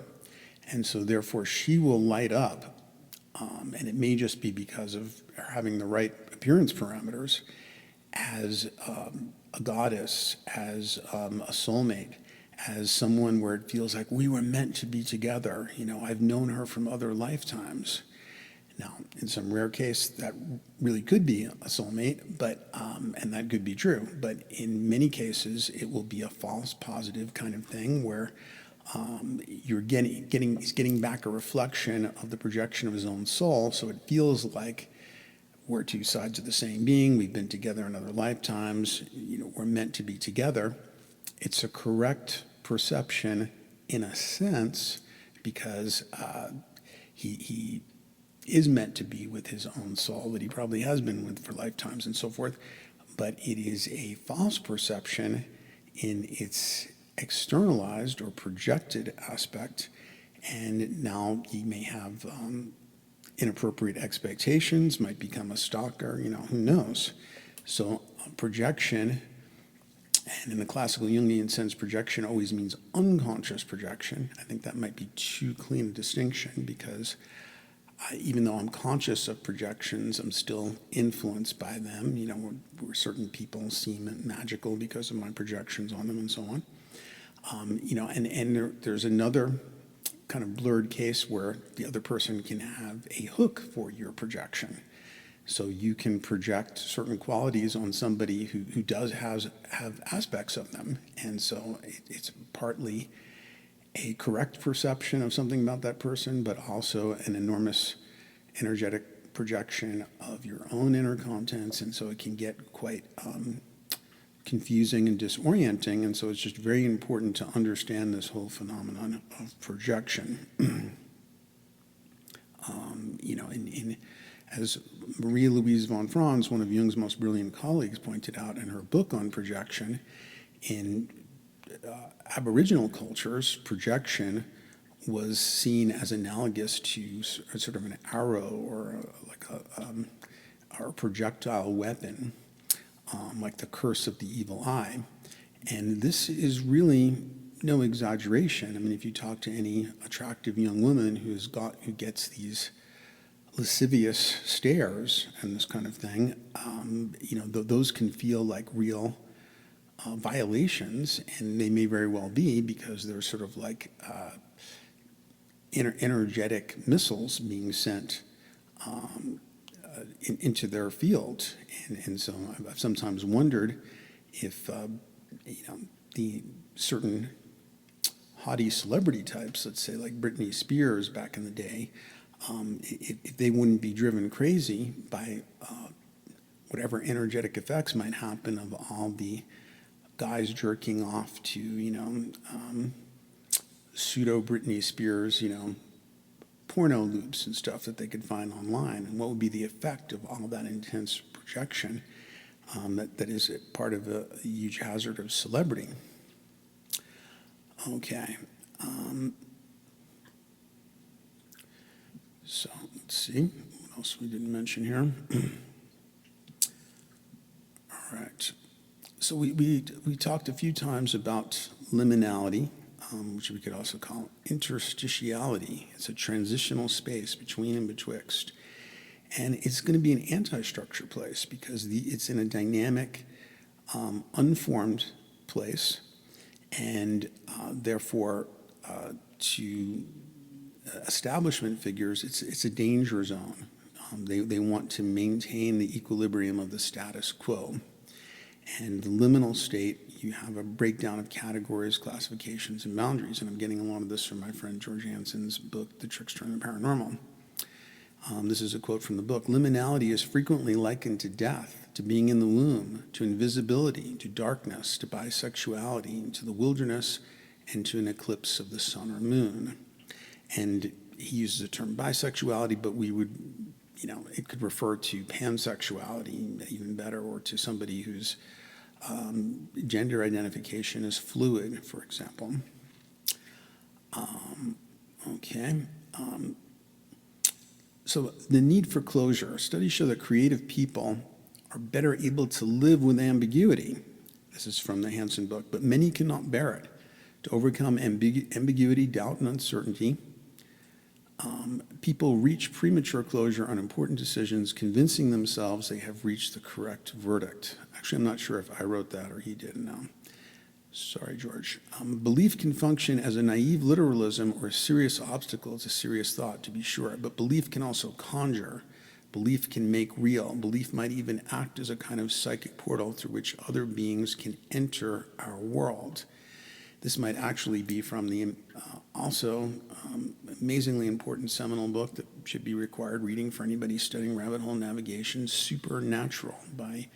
And so therefore she will light up, and it may just be because of her having the right appearance parameters, as a goddess, as a soulmate, as someone where it feels like we were meant to be together. You know, I've known her from other lifetimes. Now, in some rare case, that really could be a soulmate, but and that could be true. But in many cases, it will be a false positive kind of thing where he's getting back a reflection of the projection of his own soul, so it feels like we're two sides of the same being. We've been together in other lifetimes. You know, we're meant to be together. It's a correct perception in a sense, because he is meant to be with his own soul that he probably has been with for lifetimes and so forth. But it is a false perception in its externalized or projected aspect, and now he may have inappropriate expectations, might become a stalker, you know, who knows. So projection, and in the classical Jungian sense, projection always means unconscious projection. I think that might be too clean a distinction, because even though I'm conscious of projections, I'm still influenced by them. You know, where certain people seem magical because of my projections on them and so on. You know, and there's another kind of blurred case where the other person can have a hook for your projection. So you can project certain qualities on somebody who does have aspects of them. And so it's partly a correct perception of something about that person, but also an enormous energetic projection of your own inner contents. And so it can get quite confusing and disorienting. And so it's just very important to understand this whole phenomenon of projection. You know, As Maria Louise von Franz, one of Jung's most brilliant colleagues, pointed out in her book on projection, in Aboriginal cultures, projection was seen as analogous to sort of an arrow or a projectile weapon, like the curse of the evil eye. And this is really no exaggeration. I mean, if you talk to any attractive young woman who gets these lascivious stares and this kind of thing, those can feel like real violations, and they may very well be, because they're sort of like energetic missiles being sent into their field. And so I've sometimes wondered if the certain haughty celebrity types, let's say like Britney Spears back in the day, if they wouldn't be driven crazy by whatever energetic effects might happen of all the guys jerking off to, pseudo Britney Spears, porno loops and stuff that they could find online, and what would be the effect of all that intense projection that is part of a huge hazard of celebrity. Okay. So let's see what else we didn't mention here. All right. So we talked a few times about liminality, which we could also call interstitiality. It's a transitional space between and betwixt. And it's going to be an anti-structure place, because it's in a dynamic, unformed place, and therefore to establishment figures, it's a danger zone. They want to maintain the equilibrium of the status quo. And the liminal state, you have a breakdown of categories, classifications, and boundaries. And I'm getting a lot of this from my friend George Hansen's book, The Trickster and the Paranormal. This is a quote from the book. Liminality is frequently likened to death, to being in the womb, to invisibility, to darkness, to bisexuality, to the wilderness, and to an eclipse of the sun or moon. And he uses the term bisexuality, but we would, it could refer to pansexuality even better, or to somebody whose gender identification is fluid, for example. Okay. So the need for closure. Studies show that creative people are better able to live with ambiguity. This is from the Hansen book, but many cannot bear it. To overcome ambiguity, doubt, and uncertainty, people reach premature closure on important decisions, convincing themselves they have reached the correct verdict. Actually, I'm not sure if I wrote that or he did. No. Sorry, George. Belief can function as a naive literalism or a serious obstacle to serious thought, to be sure, but belief can also conjure. Belief can make real. Belief might even act as a kind of psychic portal through which other beings can enter our world. This might actually be from the amazingly important seminal book that should be required reading for anybody studying rabbit hole navigation, Supernatural, by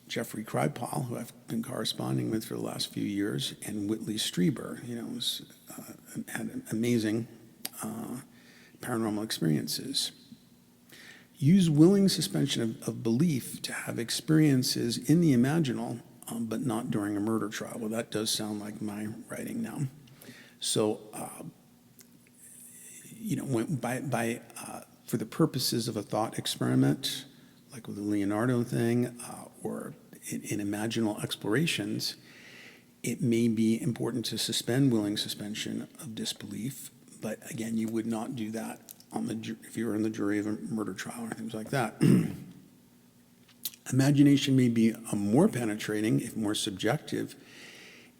Jeffrey Kripal, who I've been corresponding with for the last few years, and Whitley Strieber. Had amazing paranormal experiences. Use willing suspension of belief to have experiences in the imaginal, but not during a murder trial. Well, that does sound like my writing now. So, for the purposes of a thought experiment, like with the Leonardo thing, or in imaginal explorations, it may be important to suspend willing suspension of disbelief. But again, you would not do that if you were in the jury of a murder trial or things like that. Imagination may be a more penetrating, if more subjective,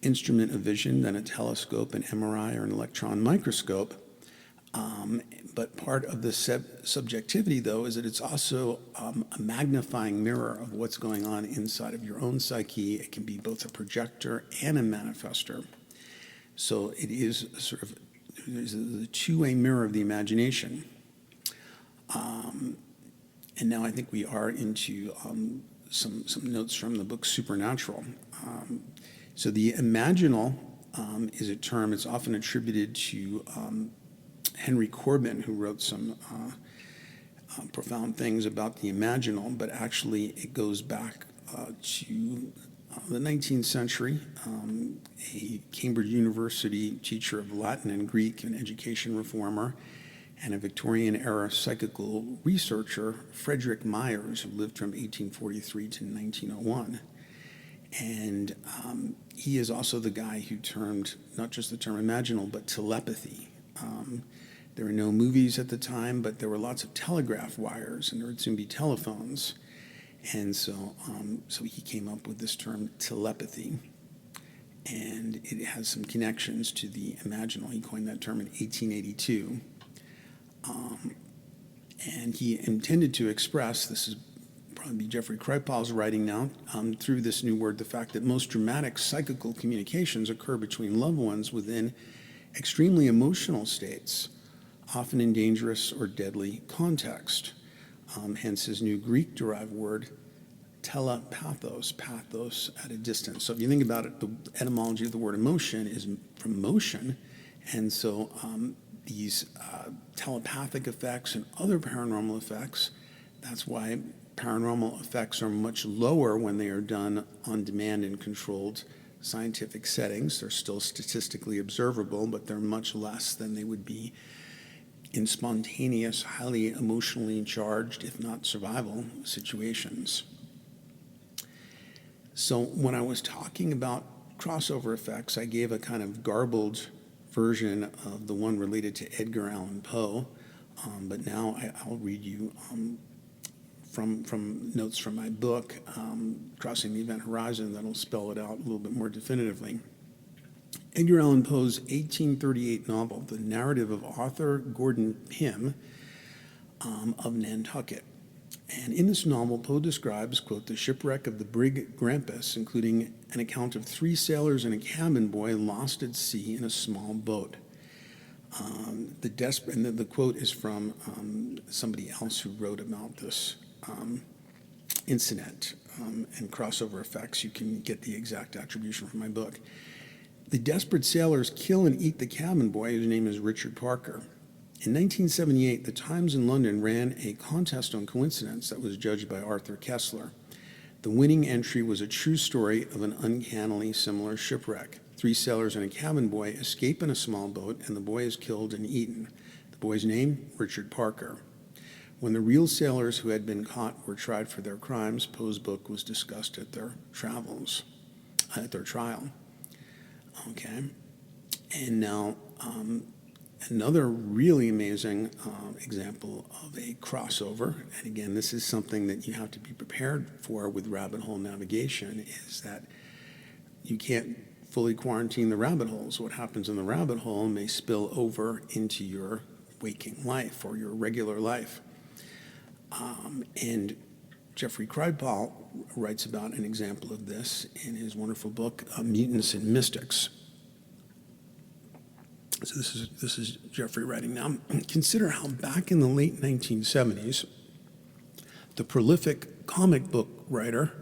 instrument of vision than a telescope, an MRI, or an electron microscope. But part of the subjectivity, though, is that it's also a magnifying mirror of what's going on inside of your own psyche. It can be both a projector and a manifester. So it is sort of the two-way mirror of the imagination. And now I think we are into some notes from the book Supernatural. So the imaginal is a term. It's often attributed to Henry Corbin, who wrote some profound things about the imaginal, but actually it goes back to the 19th century. A Cambridge University teacher of Latin and Greek, an education reformer, and a Victorian-era psychical researcher, Frederick Myers, who lived from 1843 to 1901. And he is also the guy who termed not just the term imaginal, but telepathy. There were no movies at the time, but there were lots of telegraph wires, and there would soon be telephones. And so he came up with this term telepathy. And it has some connections to the imaginal. He coined that term in 1882. And he intended to express, this is probably Jeffrey Kripal's writing now, through this new word, the fact that most dramatic psychical communications occur between loved ones within extremely emotional states, often in dangerous or deadly context. Hence his new Greek-derived word, telepathos, pathos at a distance. So if you think about it, the etymology of the word emotion is from motion, and so these telepathic effects and other paranormal effects, that's why paranormal effects are much lower when they are done on demand in controlled scientific settings. They're still statistically observable, but they're much less than they would be in spontaneous, highly emotionally charged, if not survival, situations. So when I was talking about crossover effects, I gave a kind of garbled version of the one related to Edgar Allan Poe, but now I'll read you from notes from my book, Crossing the Event Horizon, that'll spell it out a little bit more definitively. Edgar Allan Poe's 1838 novel, the narrative of Arthur Gordon Pym of Nantucket. And in this novel, Poe describes, quote, the shipwreck of the brig Grampus, including an account of 3 sailors and a cabin boy lost at sea in a small boat. The quote is from somebody else who wrote about this incident and crossover effects. You can get the exact attribution from my book. The desperate sailors kill and eat the cabin boy, whose name is Richard Parker. In 1978, the Times in London ran a contest on coincidence that was judged by Arthur Kessler. The winning entry was a true story of an uncannily similar shipwreck. 3 sailors and a cabin boy escape in a small boat, and the boy is killed and eaten. The boy's name, Richard Parker. When the real sailors who had been caught were tried for their crimes, Poe's book was discussed at their trial. Okay, and now another really amazing example of a crossover, and again, this is something that you have to be prepared for with rabbit hole navigation, is that you can't fully quarantine the rabbit holes. What happens in the rabbit hole may spill over into your waking life or your regular life. And Jeffrey Kripal writes about an example of this in his wonderful book, Mutants and Mystics. So this is Jeffrey writing now. Consider how back in the late 1970s, the prolific comic book writer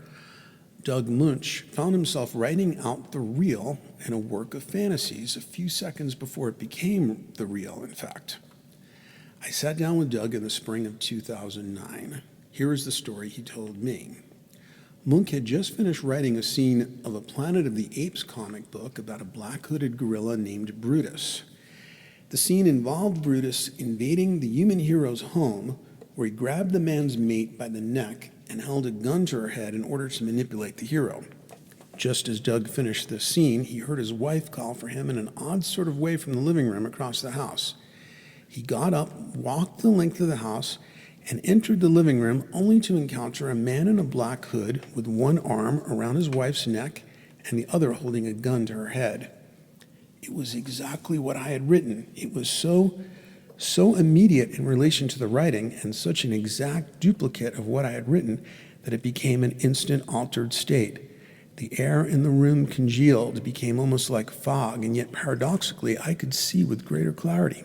Doug Munch found himself writing out the real in a work of fantasies a few seconds before it became the real, in fact. I sat down with Doug in the spring of 2009. Here is the story he told me. Munch had just finished writing a scene of a Planet of the Apes comic book about a black-hooded gorilla named Brutus. The scene involved Brutus invading the human hero's home, where he grabbed the man's mate by the neck and held a gun to her head in order to manipulate the hero. Just as Doug finished this scene, he heard his wife call for him in an odd sort of way from the living room across the house. He got up, walked the length of the house, and entered the living room only to encounter a man in a black hood with one arm around his wife's neck and the other holding a gun to her head. It was exactly what I had written. It was so immediate in relation to the writing and such an exact duplicate of what I had written that it became an instant altered state. The air in the room congealed, became almost like fog, and yet paradoxically I could see with greater clarity.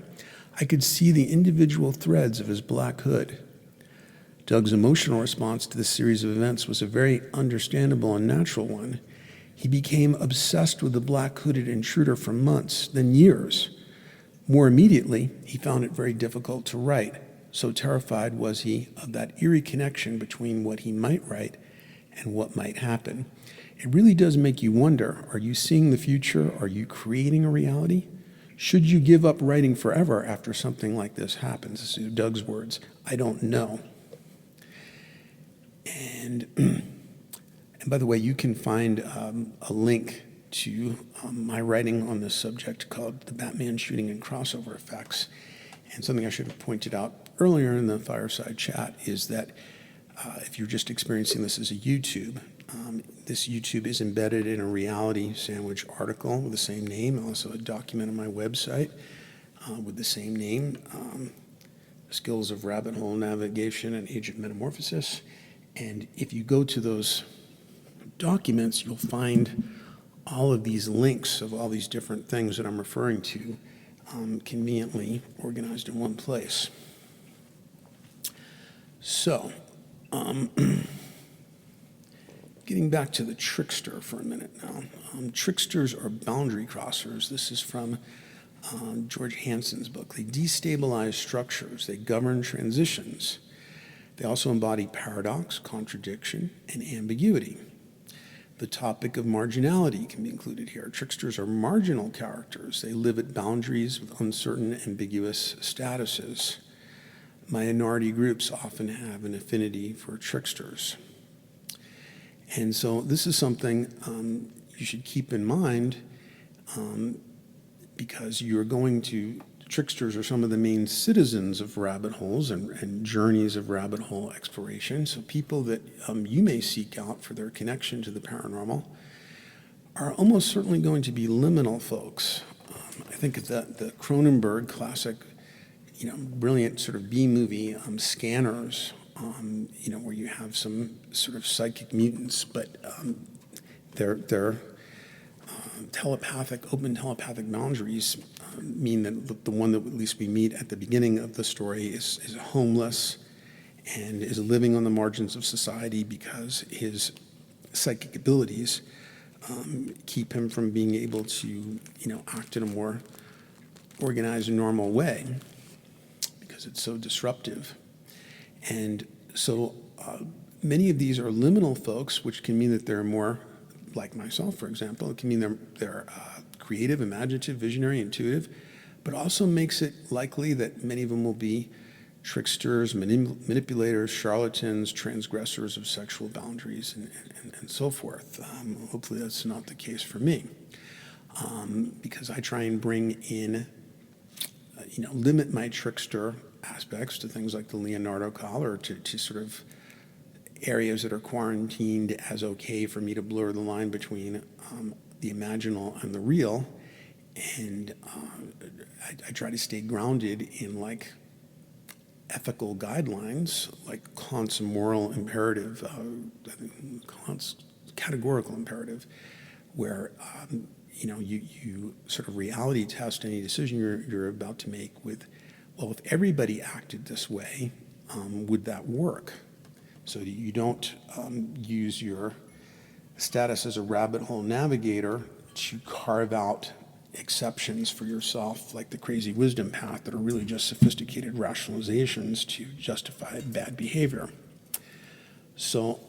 I could see the individual threads of his black hood. Doug's emotional response to this series of events was a very understandable and natural one. He became obsessed with the black-hooded intruder for months, then years. More immediately, he found it very difficult to write. So terrified was he of that eerie connection between what he might write and what might happen. It really does make you wonder, are you seeing the future? Are you creating a reality? Should you give up writing forever after something like this happens? This is Doug's words. I don't know. And, and by the way, you can find a link to my writing on this subject called The Batman Shooting and Crossover Effects. And something I should have pointed out earlier in the Fireside chat is that if you're just experiencing this as a YouTube, this YouTube is embedded in a reality sandwich article with the same name, also a document on my website with the same name, Skills of Rabbit Hole Navigation and Age of Metamorphosis. And if you go to those documents, you'll find all of these links of all these different things that I'm referring to conveniently organized in one place. So, getting back to the trickster for a minute now. Tricksters are boundary crossers. This is from George Hansen's book. They destabilize structures. They govern transitions. They also embody paradox, contradiction, and ambiguity. The topic of marginality can be included here. Tricksters are marginal characters. They live at boundaries with uncertain, ambiguous statuses. Minority groups often have an affinity for tricksters. And so this is something you should keep in mind because you're going to, tricksters are some of the main citizens of rabbit holes and journeys of rabbit hole exploration. So people that you may seek out for their connection to the paranormal are almost certainly going to be liminal folks. I think of the Cronenberg classic, brilliant sort of B-movie Scanners, where you have some sort of psychic mutants, but they're telepathic, open telepathic boundaries mean that the one that at least we meet at the beginning of the story is homeless and is living on the margins of society because his psychic abilities keep him from being able to, act in a more organized and normal way because it's so disruptive. And so many of these are liminal folks, which can mean that they're more like myself, for example. It can mean they're creative, imaginative, visionary, intuitive, but also makes it likely that many of them will be tricksters, manipulators, charlatans, transgressors of sexual boundaries, and so forth. Hopefully that's not the case for me, because I try and bring in, limit my trickster aspects to things like the Leonardo collar, to sort of areas that are quarantined as okay for me to blur the line between the imaginal and the real. And I try to stay grounded in ethical guidelines, like Kant's moral imperative, Kant's categorical imperative, where you sort of reality test any decision you're about to make with, well, if everybody acted this way, would that work? So that you don't use your status as a rabbit hole navigator to carve out exceptions for yourself, like the crazy wisdom path, that are really just sophisticated rationalizations to justify bad behavior. So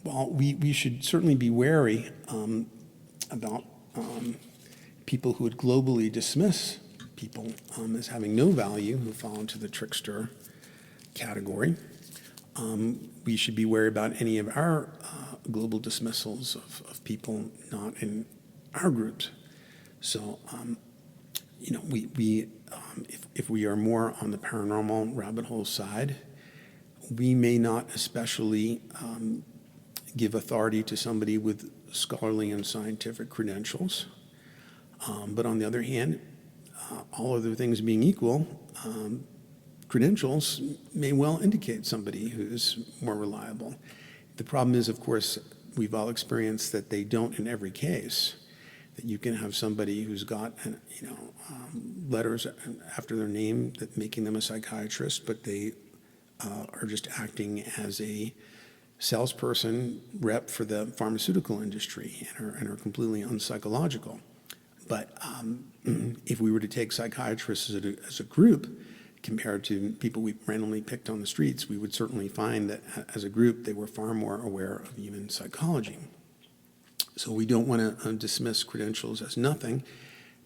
while we should certainly be wary about people who would globally dismiss people as having no value who fall into the trickster category, we should be wary about any of our global dismissals of people not in our groups. So, if we are more on the paranormal rabbit hole side, we may not especially give authority to somebody with scholarly and scientific credentials. But on the other hand, all other things being equal, credentials may well indicate somebody who's more reliable. The problem is, of course, we've all experienced that they don't in every case. That you can have somebody who's got, letters after their name that making them a psychiatrist, but they are just acting as a salesperson rep for the pharmaceutical industry and are completely unpsychological. But if we were to take psychiatrists as a group, compared to people we randomly picked on the streets, we would certainly find that as a group, they were far more aware of human psychology. So we don't want to dismiss credentials as nothing,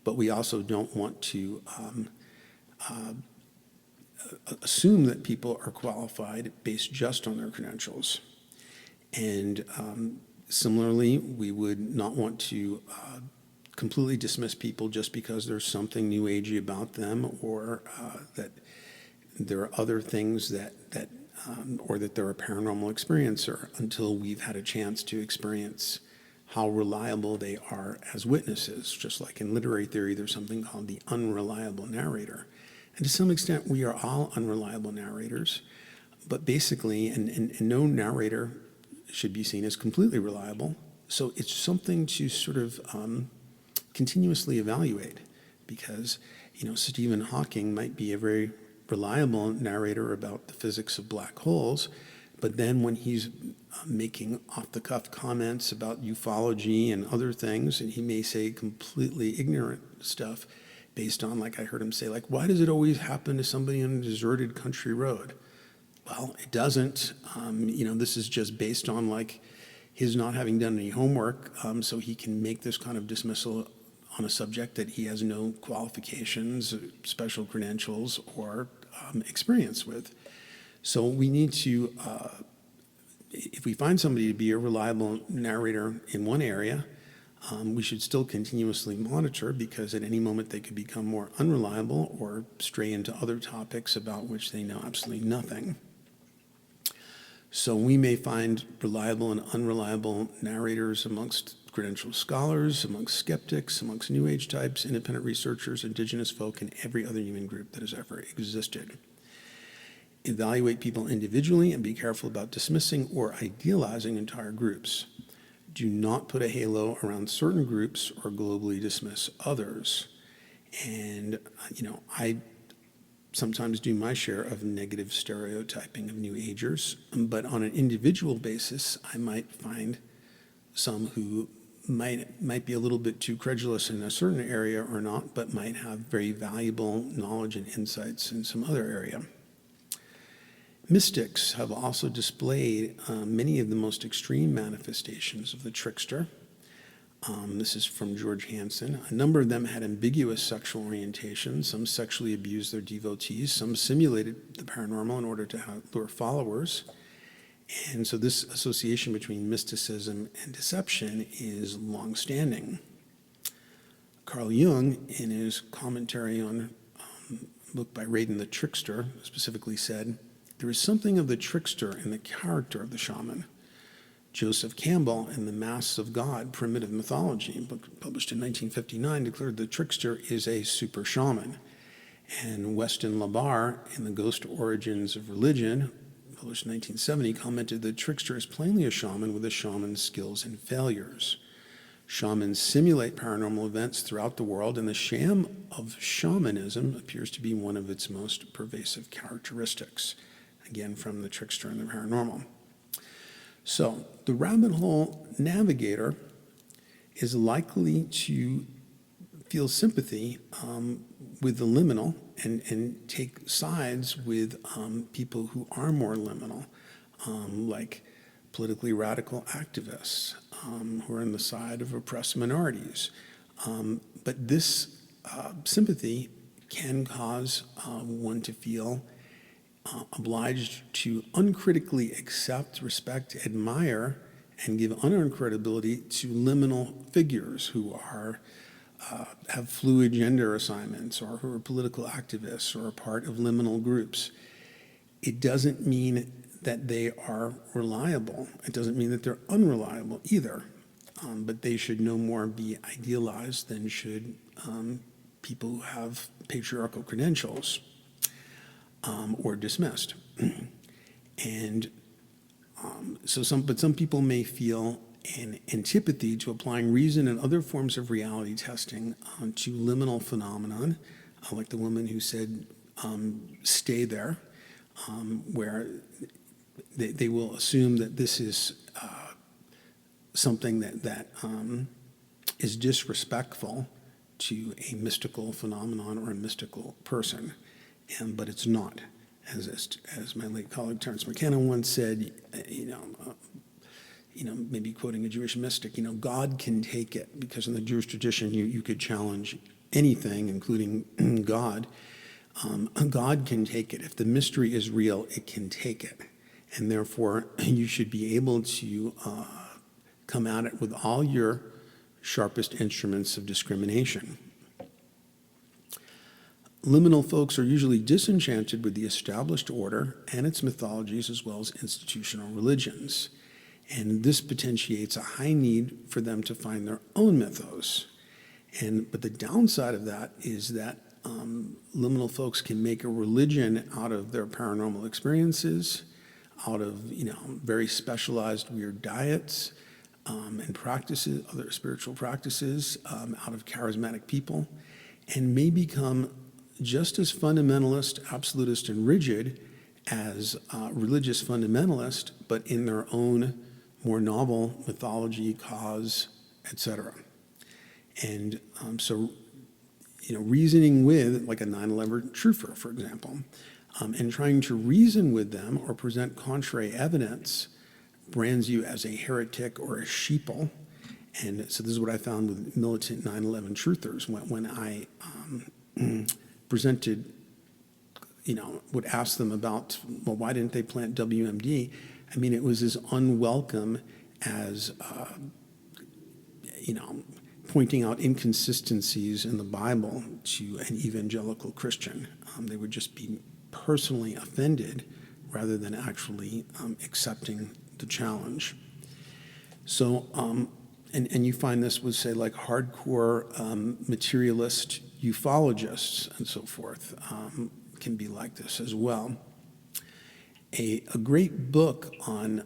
but we also don't want to assume that people are qualified based just on their credentials. And similarly, we would not want to completely dismiss people just because there's something new agey about them, or that there are other things or that they're a paranormal experiencer, until we've had a chance to experience how reliable they are as witnesses. Just like in literary theory, there's something called the unreliable narrator. And to some extent, we are all unreliable narrators, but basically, and no narrator should be seen as completely reliable. So it's something to sort of continuously evaluate, because, Stephen Hawking might be a very reliable narrator about the physics of black holes, but then when he's making off-the-cuff comments about ufology and other things, and he may say completely ignorant stuff based on, like I heard him say, like, why does it always happen to somebody on a deserted country road? Well, it doesn't. This is just based on, like, his not having done any homework, so he can make this kind of dismissal on a subject that he has no qualifications, special credentials, or experience with. So we need to, if we find somebody to be a reliable narrator in one area, we should still continuously monitor, because at any moment they could become more unreliable or stray into other topics about which they know absolutely nothing. So we may find reliable and unreliable narrators amongst credentialed scholars, amongst skeptics, amongst New Age types, independent researchers, indigenous folk, and every other human group that has ever existed. Evaluate people individually and be careful about dismissing or idealizing entire groups. Do not put a halo around certain groups or globally dismiss others. And, I sometimes do my share of negative stereotyping of New Agers, but on an individual basis, I might find some who might be a little bit too credulous in a certain area or not, but might have very valuable knowledge and insights in some other area. Mystics have also displayed many of the most extreme manifestations of the trickster. This is from George Hansen. A number of them had ambiguous sexual orientation. Some sexually abused their devotees. Some simulated the paranormal in order to lure followers. And so this association between mysticism and deception is long-standing. Carl Jung, in his commentary on a book by Radin the Trickster, specifically said, "There is something of the trickster in the character of the shaman." Joseph Campbell, in The Masks of God, Primitive Mythology, a book published in 1959, declared the trickster is a super shaman. And Weston Labarre, in The Ghost Origins of Religion, published in 1970, commented the trickster is plainly a shaman with a shaman's skills and failures. Shamans simulate paranormal events throughout the world, and the sham of shamanism appears to be one of its most pervasive characteristics. Again, from The Trickster and the Paranormal. So the rabbit hole navigator is likely to feel sympathy with the liminal and take sides with people who are more liminal, like politically radical activists who are on the side of oppressed minorities. But this sympathy can cause one to feel obliged to uncritically accept, respect, admire, and give unearned credibility to liminal figures who are have fluid gender assignments, or who are political activists, or are part of liminal groups. It doesn't mean that they are reliable. It doesn't mean that they're unreliable either. But they should no more be idealized than should people who have patriarchal credentials. Or dismissed. And some people may feel an antipathy to applying reason and other forms of reality testing to liminal phenomenon, like the woman who said, stay there, where they will assume that this is something that is disrespectful to a mystical phenomenon or a mystical person, but it's not. As my late colleague Terence McKenna once said, maybe quoting a Jewish mystic, God can take it, because in the Jewish tradition you could challenge anything, including God. God can take it. If the mystery is real, it can take it. And therefore, you should be able to come at it with all your sharpest instruments of discrimination. Liminal folks are usually disenchanted with the established order and its mythologies, as well as institutional religions. And this potentiates a high need for them to find their own mythos. But the downside of that is that liminal folks can make a religion out of their paranormal experiences, out of very specialized weird diets and practices, other spiritual practices, out of charismatic people, and may become just as fundamentalist, absolutist, and rigid as religious fundamentalist, but in their own more novel mythology, cause, etc. And so reasoning with, like a 9/11 truther, for example, and trying to reason with them or present contrary evidence brands you as a heretic or a sheeple. And so this is what I found with militant 9/11 truthers. When I presented, would ask them about, well, why didn't they plant WMD? I mean, it was as unwelcome as, pointing out inconsistencies in the Bible to an evangelical Christian. They would just be personally offended rather than actually accepting the challenge. So, and you find this with, say, like hardcore materialist ufologists and so forth can be like this as well. A great book on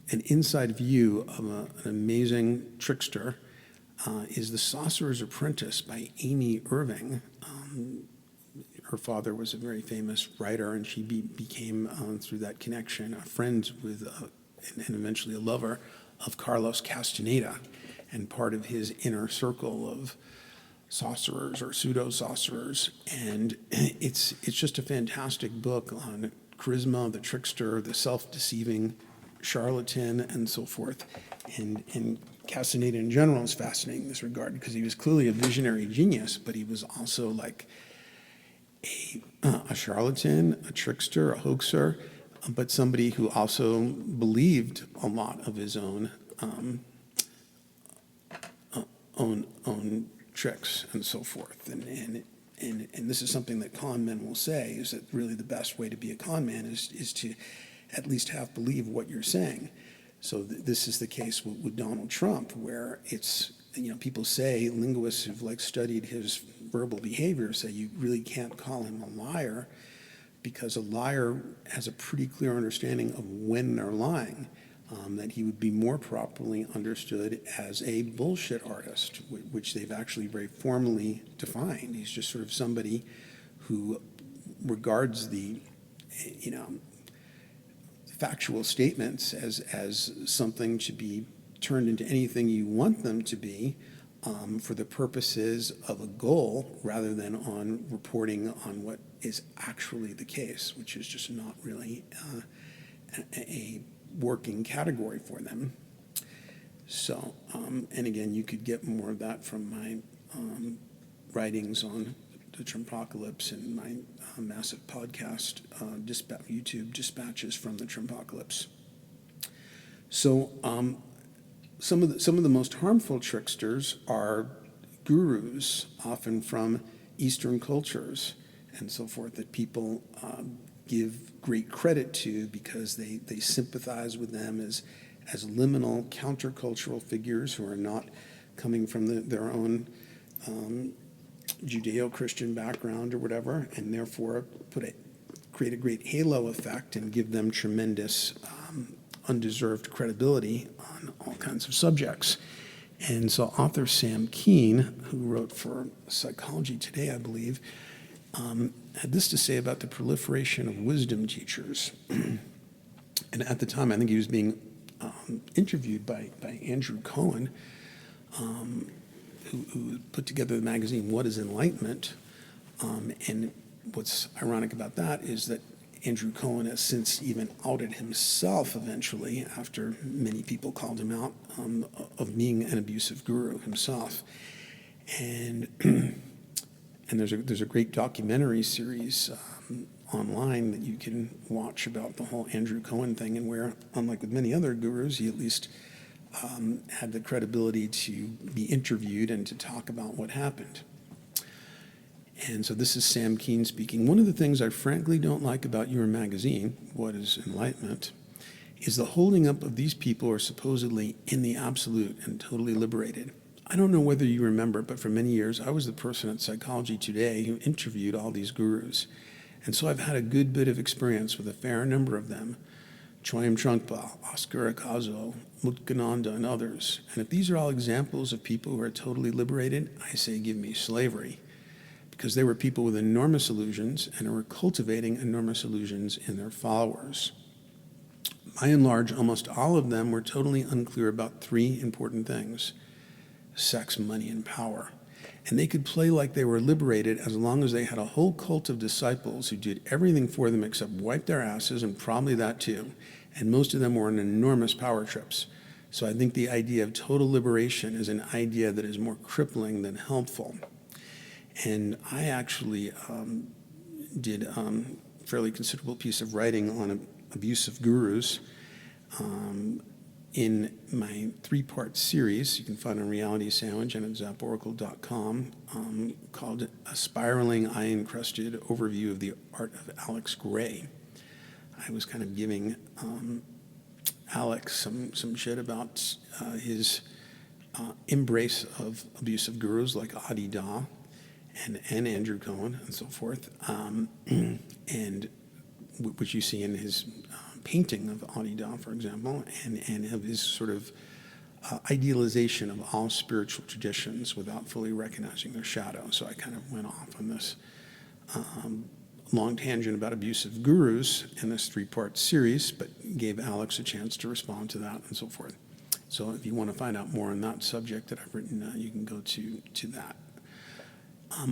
an inside view of an amazing trickster is The Sorcerer's Apprentice by Amy Irving. Her father was a very famous writer, and she became, through that connection, a friend with, and eventually a lover of Carlos Castaneda, and part of his inner circle of sorcerers or pseudo-sorcerers. And it's just a fantastic book on charisma, the trickster, the self-deceiving charlatan, and so forth. And Castaneda in general is fascinating in this regard, because he was clearly a visionary genius, but he was also like a charlatan, a trickster, a hoaxer, but somebody who also believed a lot of his own tricks and so forth. And this is something that con men will say, is that really the best way to be a con man is to at least half believe what you're saying. So this is the case with Donald Trump, where it's, people say, linguists who've studied his verbal behavior say you really can't call him a liar, because a liar has a pretty clear understanding of when they're lying, that he would be more properly understood as a bullshit artist, which they've actually very formally defined. He's just sort of somebody who regards the, factual statements as something to be turned into anything you want them to be, for the purposes of a goal, rather than on reporting on what is actually the case, which is just not really a working category for them. So, and again, you could get more of that from my writings on the Trumpocalypse and my massive podcast, YouTube dispatches from the Trumpocalypse. So, some of the most harmful tricksters are gurus, often from Eastern cultures and so forth, that people give great credit to because they sympathize with them as liminal countercultural figures who are not coming from their own Judeo-Christian background or whatever, and therefore create a great halo effect and give them tremendous undeserved credibility on all kinds of subjects. And so author Sam Keen, who wrote for Psychology Today, I believe, had this to say about the proliferation of wisdom teachers. And at the time, I think he was being interviewed by Andrew Cohen, who put together the magazine What is Enlightenment? And what's ironic about that is that Andrew Cohen has since even outed himself eventually, after many people called him out, of being an abusive guru himself. And and there's a great documentary series online that you can watch about the whole Andrew Cohen thing, and where, unlike with many other gurus, he at least had the credibility to be interviewed and to talk about what happened. And so this is Sam Keen speaking. One of the things I frankly don't like about your magazine, What is Enlightenment, is the holding up of these people who are supposedly in the absolute and totally liberated. I don't know whether you remember, but for many years I was the person at Psychology Today who interviewed all these gurus. And so I've had a good bit of experience with a fair number of them: Choyam Trungpa, Oscar Akazo, Mutgananda, and others. And if these are all examples of people who are totally liberated, I say give me slavery. Because they were people with enormous illusions and were cultivating enormous illusions in their followers. By and large, almost all of them were totally unclear about three important things: sex, money, and power. And they could play like they were liberated as long as they had a whole cult of disciples who did everything for them except wipe their asses, and probably that too. And most of them were on enormous power trips. So I think the idea of total liberation is an idea that is more crippling than helpful. And I actually did a fairly considerable piece of writing on abusive gurus in my three-part series you can find on Reality Sandwich and at zaporacle.com, called A Spiraling Eye-Encrusted Overview of the Art of Alex Gray. I was kind of giving Alex some shit about his embrace of abusive gurus like Adi Da and Andrew Cohen and so forth, and which you see in his painting of Adi Da, for example, and of his sort of idealization of all spiritual traditions without fully recognizing their shadow. So I kind of went off on this long tangent about abusive gurus in this three-part series, but gave Alex a chance to respond to that and so forth. So if you want to find out more on that subject that I've written, you can go to that.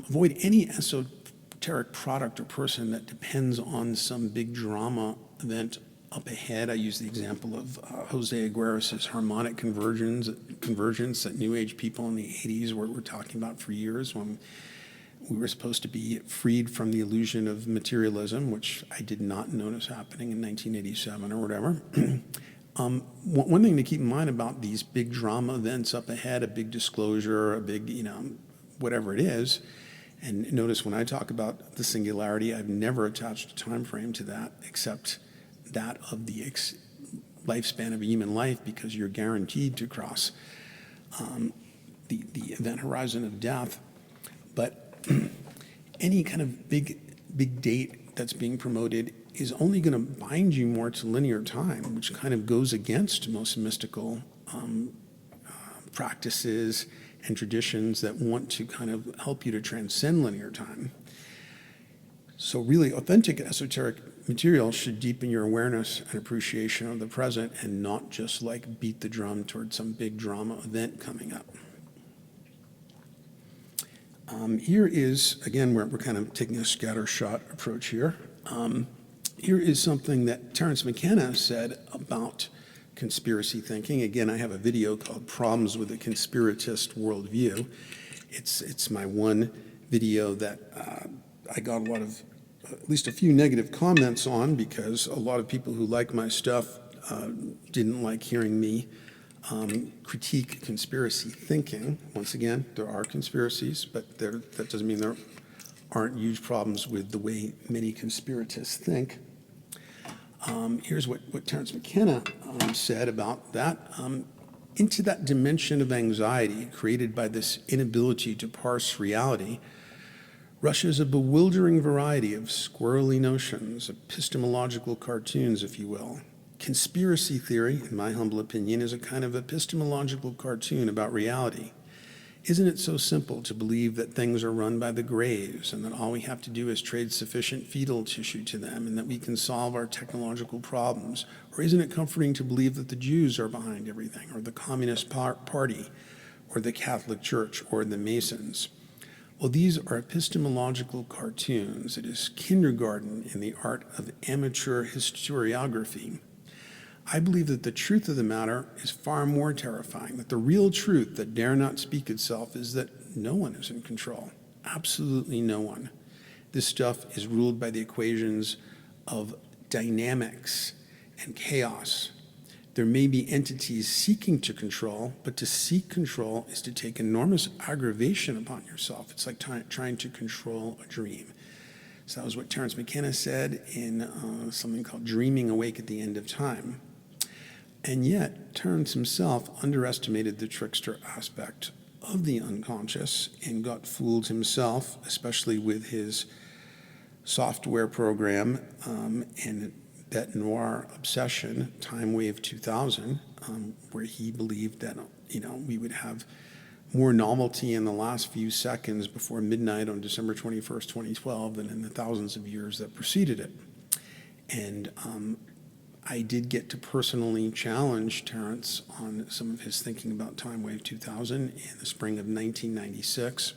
Avoid any esoteric product or person that depends on some big drama event up ahead. I use the example of Jose Aguirre's harmonic convergence that New Age people in the 80s were talking about for years, when we were supposed to be freed from the illusion of materialism, which I did not notice happening in 1987 or whatever. One thing to keep in mind about these big drama events up ahead, a big disclosure, a big, whatever it is, and notice when I talk about the singularity, I've never attached a time frame to that except that of the lifespan of a human life, because you're guaranteed to cross the event horizon of death. But any kind of big date that's being promoted is only going to bind you more to linear time, which kind of goes against most mystical practices and traditions that want to kind of help you to transcend linear time. So really, authentic esoteric material should deepen your awareness and appreciation of the present, and not just like beat the drum towards some big drama event coming up. Here is, again, we're kind of taking a scattershot approach here. Here is something that Terence McKenna said about conspiracy thinking. Again, I have a video called Problems with a Conspiratist Worldview. It's my one video that I got a lot of, at least a few negative comments on, because a lot of people who like my stuff didn't like hearing me critique conspiracy thinking. Once again, there are conspiracies, but that doesn't mean there aren't huge problems with the way many conspiratists think. Here's what Terence McKenna said about that. Into that dimension of anxiety created by this inability to parse reality rushes a bewildering variety of squirrely notions, epistemological cartoons, if you will. Conspiracy theory, in my humble opinion, is a kind of epistemological cartoon about reality. Isn't it so simple to believe that things are run by the graves, and that all we have to do is trade sufficient fetal tissue to them, and that we can solve our technological problems? Or isn't it comforting to believe that the Jews are behind everything, or the Communist Party, or the Catholic Church, or the Masons. Well, these are epistemological cartoons. It is kindergarten in the art of amateur historiography. I believe that the truth of the matter is far more terrifying, that the real truth that dare not speak itself is that no one is in control. Absolutely no one. This stuff is ruled by the equations of dynamics and chaos. There may be entities seeking to control, but to seek control is to take enormous aggravation upon yourself. It's like trying to control a dream. So that was what Terence McKenna said in something called Dreaming Awake at the End of Time. And yet, Terence himself underestimated the trickster aspect of the unconscious and got fooled himself, especially with his software program and that noir obsession, Time Wave 2000, where he believed that we would have more novelty in the last few seconds before midnight on December 21st, 2012 than in the thousands of years that preceded it. And I did get to personally challenge Terence on some of his thinking about Time Wave 2000 in the spring of 1996,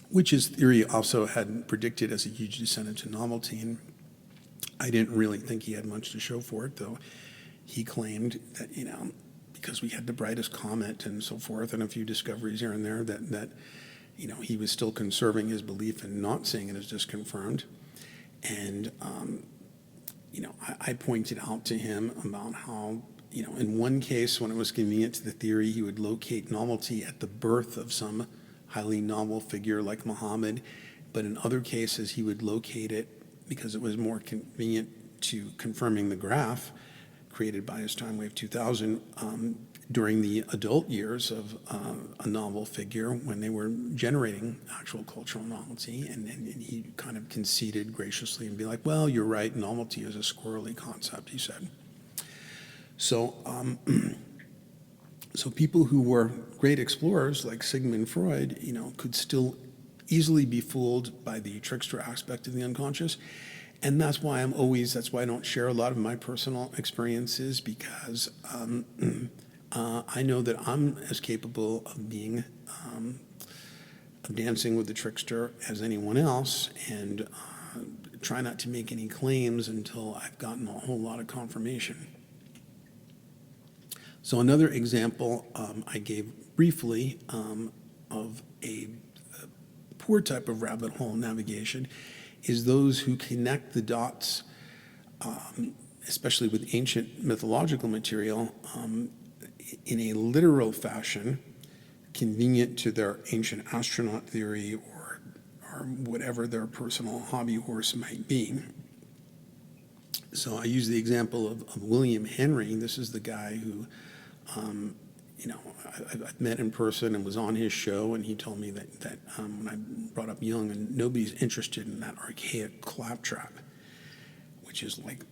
which his theory also had predicted as a huge descent into novelty. And I didn't really think he had much to show for it, though he claimed that, because we had the brightest comet and so forth and a few discoveries here and there, that he was still conserving his belief and not seeing it as disconfirmed. And I pointed out to him about how, in one case, when it was convenient to the theory, he would locate novelty at the birth of some highly novel figure like Muhammad, but in other cases, he would locate it because it was more convenient to confirming the graph created by his Time Wave 2000 during the adult years of a novel figure when they were generating actual cultural novelty. And he kind of conceded graciously and be like, well, you're right, novelty is a squirrely concept, he said. So, so people who were great explorers like Sigmund Freud, could still easily be fooled by the trickster aspect of the unconscious. And that's why I don't share a lot of my personal experiences, because I know that I'm as capable of being, of dancing with the trickster as anyone else, and try not to make any claims until I've gotten a whole lot of confirmation. So another example I gave briefly of a poor type of rabbit hole navigation is those who connect the dots, especially with ancient mythological material, in a literal fashion, convenient to their ancient astronaut theory or whatever their personal hobby horse might be. So I use the example of William Henry. This is the guy who I've met in person and was on his show, and he told me that when I brought up Jung, and nobody's interested in that archaic claptrap, which is like,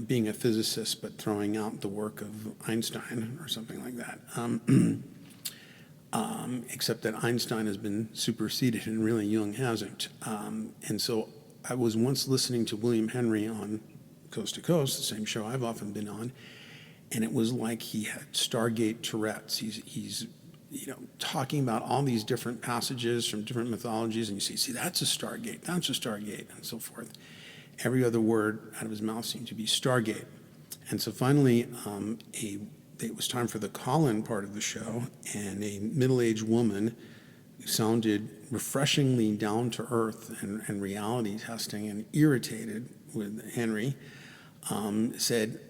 being a physicist but throwing out the work of Einstein or something like that. Except that Einstein has been superseded and really Jung hasn't. And so I was once listening to William Henry on Coast to Coast, the same show I've often been on, and it was like he had Stargate Tourette's. He's talking about all these different passages from different mythologies, and you see, that's a Stargate, that's a Stargate, and so forth. Every other word out of his mouth seemed to be Stargate. And so finally, it was time for the call-in part of the show, and a middle-aged woman who sounded refreshingly down to earth and reality testing and irritated with Henry said,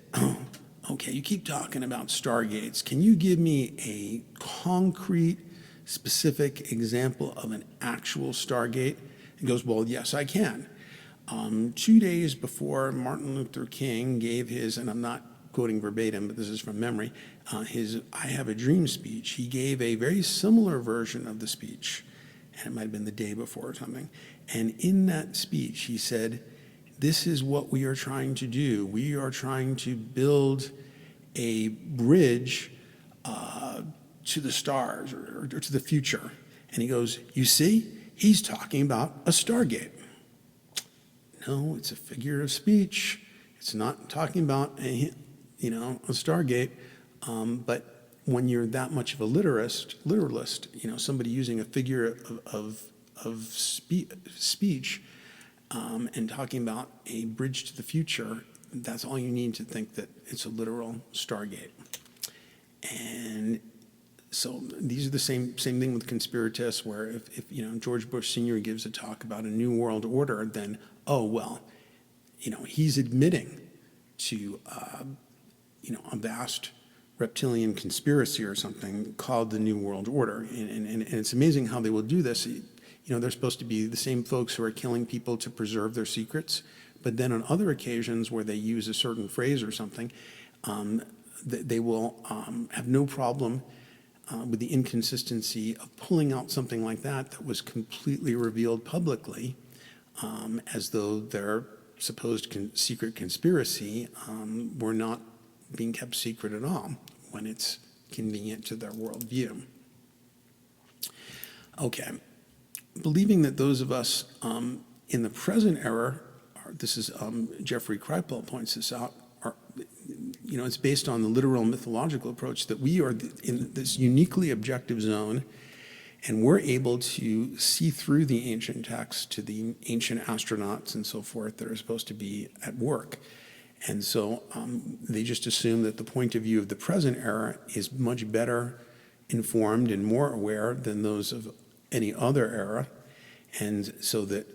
okay, you keep talking about Stargates. Can you give me a concrete, specific example of an actual Stargate? He goes, well, yes, I can. 2 days before Martin Luther King gave his, and I'm not quoting verbatim, but this is from memory, his I Have a Dream speech, he gave a very similar version of the speech, and it might have been the day before or something. And in that speech, he said, this is what we are trying to do. We are trying to build a bridge to the stars or to the future. And he goes, you see, he's talking about a Stargate. No, it's a figure of speech. It's not talking about a Stargate. But when you're that much of a literalist, somebody using a figure of speech and talking about a bridge to the future, that's all you need to think that it's a literal Stargate. And so these are the same thing with conspiratists, where if George Bush Sr. gives a talk about a new world order, then he's admitting to a vast reptilian conspiracy or something called the New World Order. And it's amazing how they will do this. They're supposed to be the same folks who are killing people to preserve their secrets, but then on other occasions where they use a certain phrase or something, they will have no problem with the inconsistency of pulling out something like that was completely revealed publicly, as though their supposed secret conspiracy were not being kept secret at all when it's convenient to their worldview. Okay, believing that those of us in the present era, this is Jeffrey Kripal points this out, it's based on the literal mythological approach that we are in this uniquely objective zone, and we're able to see through the ancient texts to the ancient astronauts and so forth that are supposed to be at work. And so they just assume that the point of view of the present era is much better informed and more aware than those of any other era. And so that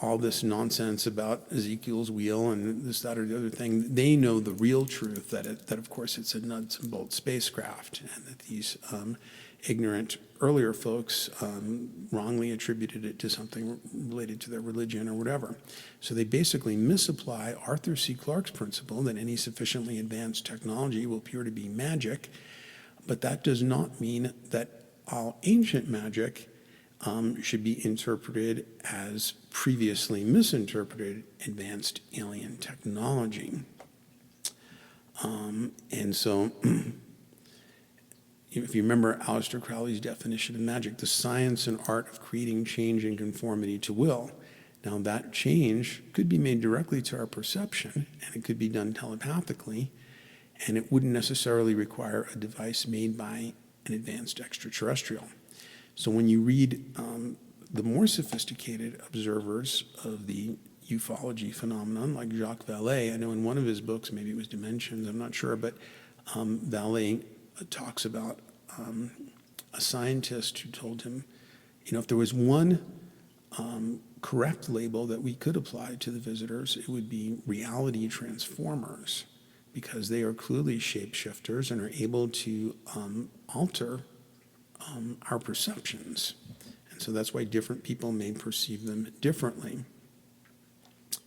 all this nonsense about Ezekiel's wheel and this, that, or the other thing, they know the real truth, that of course it's a nuts and bolts spacecraft, and that these ignorant earlier folks wrongly attributed it to something related to their religion or whatever. So they basically misapply Arthur C. Clarke's principle that any sufficiently advanced technology will appear to be magic, but that does not mean that all ancient magic should be interpreted as previously misinterpreted advanced alien technology. And so if you remember Aleister Crowley's definition of magic, the science and art of creating change in conformity to will. Now that change could be made directly to our perception, and it could be done telepathically, and it wouldn't necessarily require a device made by an advanced extraterrestrial. So when you read the more sophisticated observers of the ufology phenomenon, like Jacques Vallée, I know in one of his books, maybe it was Dimensions, I'm not sure, but Vallée talks about a scientist who told him, if there was one correct label that we could apply to the visitors, it would be reality transformers, because they are clearly shapeshifters and are able to alter our perceptions. And so that's why different people may perceive them differently,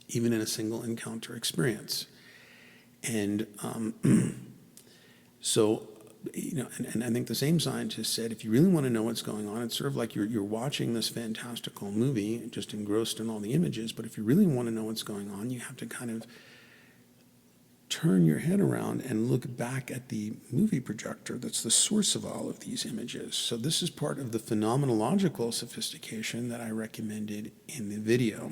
even in a single encounter experience. And so, and I think the same scientist said, if you really want to know what's going on, it's sort of like you're watching this fantastical movie, just engrossed in all the images, but if you really want to know what's going on, you have to kind of turn your head around and look back at the movie projector that's the source of all of these images. So this is part of the phenomenological sophistication that I recommended in the video.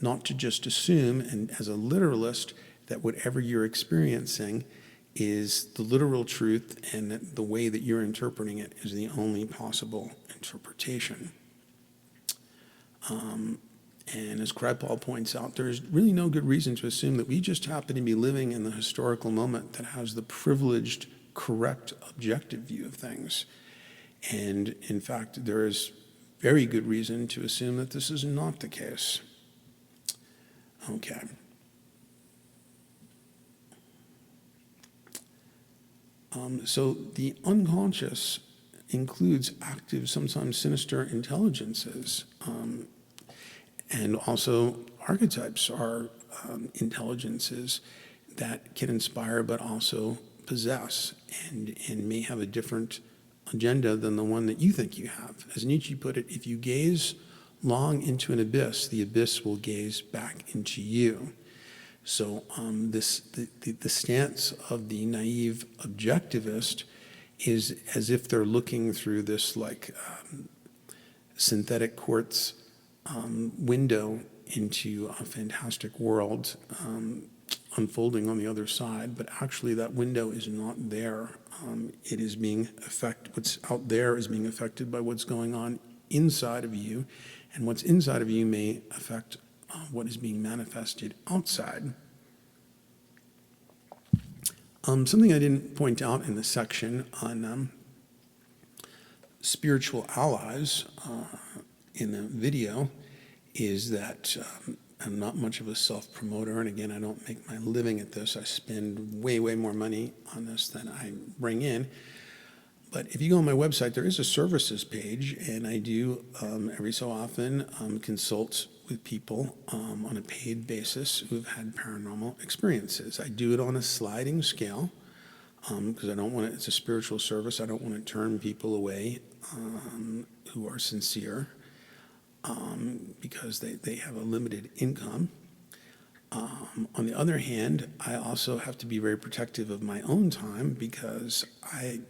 Not to just assume, and as a literalist, that whatever you're experiencing is the literal truth, and that the way that you're interpreting it is the only possible interpretation. And as Kripal points out, there's really no good reason to assume that we just happen to be living in the historical moment that has the privileged, correct, objective view of things. And in fact, there is very good reason to assume that this is not the case. Okay. So the unconscious includes active, sometimes sinister intelligences. And also archetypes are intelligences that can inspire but also possess and may have a different agenda than the one that you think you have. As Nietzsche put it, if you gaze long into an abyss, the abyss will gaze back into you. So the stance of the naive objectivist is as if they're looking through this synthetic quartz window into a fantastic world unfolding on the other side, but actually that window is not there. It is being what's out there is being affected by what's going on inside of you, and what's inside of you may affect what is being manifested outside. Something I didn't point out in the section on spiritual allies in the video is that I'm not much of a self-promoter, and again, I don't make my living at this. I spend way, way more money on this than I bring in. But if you go on my website, there is a services page, and I do every so often consult with people on a paid basis who've had paranormal experiences. I do it on a sliding scale because I don't want it. It's a spiritual service. I don't want to turn people away who are sincere. Because they have a limited income. On the other hand, I also have to be very protective of my own time because I,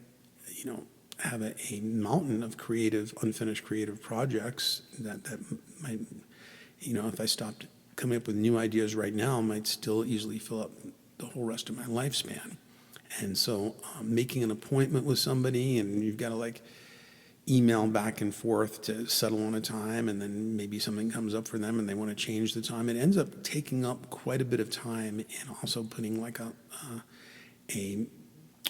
have a mountain of unfinished creative projects that might, if I stopped coming up with new ideas right now, might still easily fill up the whole rest of my lifespan. And so making an appointment with somebody, and you've got to email back and forth to settle on a time, and then maybe something comes up for them and they want to change the time. It ends up taking up quite a bit of time and also putting a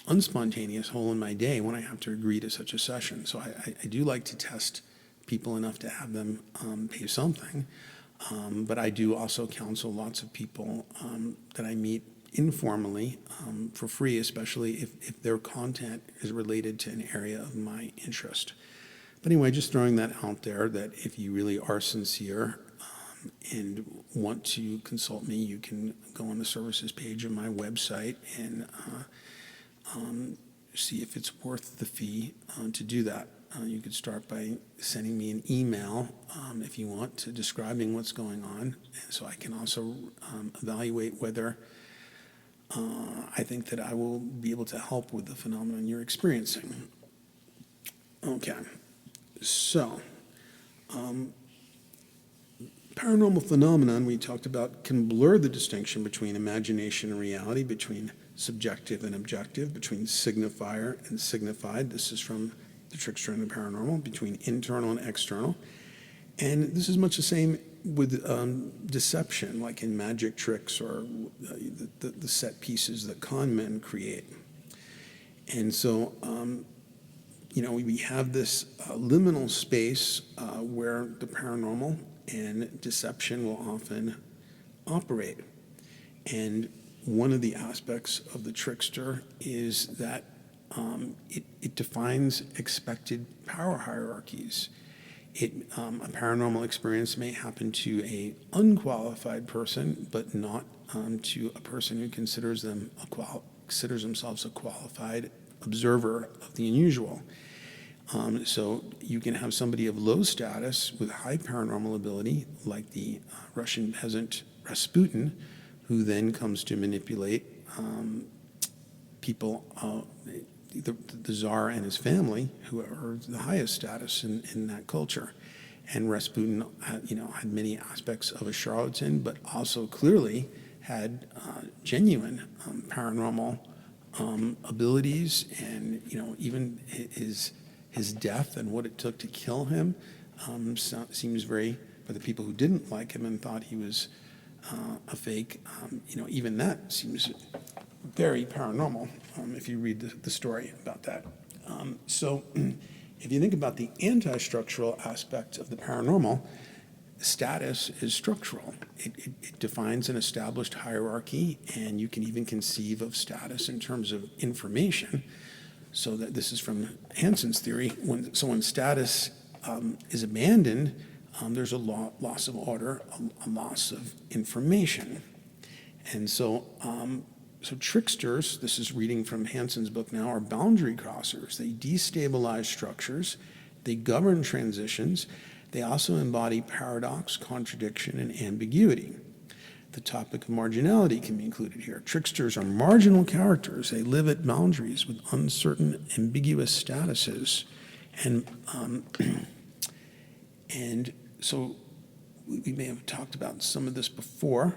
unspontaneous hole in my day when I have to agree to such a session. So I do like to test people enough to have them pay something. But I do also counsel lots of people that I meet informally for free, especially if their content is related to an area of my interest. But anyway, just throwing that out there, that if you really are sincere and want to consult me, you can go on the services page of my website and see if it's worth the fee to do that. You could start by sending me an email if you want, to describing what's going on, and so I can also evaluate whether I think that I will be able to help with the phenomenon you're experiencing. Okay, so paranormal phenomenon we talked about can blur the distinction between imagination and reality, between subjective and objective, between signifier and signified. This is from The Trickster and the Paranormal, between internal and external. And this is much the same with deception, like in magic tricks or the set pieces that con men create. And so, we have this liminal space where the paranormal and deception will often operate. And one of the aspects of the trickster is that it defines expected power hierarchies. A paranormal experience may happen to an unqualified person, but not to a person who considers themselves a qualified observer of the unusual. So you can have somebody of low status with high paranormal ability, like the Russian peasant Rasputin, who then comes to manipulate people, the Tsar and his family, who are the highest status in that culture. And Rasputin, had many aspects of a charlatan, but also clearly had genuine paranormal abilities, and even his death and what it took to kill him seems very, for the people who didn't like him and thought he was a fake, even that seems very paranormal if you read the story about that. So if you think about the anti-structural aspect of the paranormal, status is structural. It defines an established hierarchy, and you can even conceive of status in terms of information. So that this is from Hansen's theory. When status is abandoned, there's a loss of order, a loss of information. And so tricksters, this is reading from Hansen's book now, are boundary crossers. They destabilize structures, they govern transitions, they also embody paradox, contradiction, and ambiguity. The topic of marginality can be included here. Tricksters are marginal characters. They live at boundaries with uncertain, ambiguous statuses. And so we may have talked about some of this before.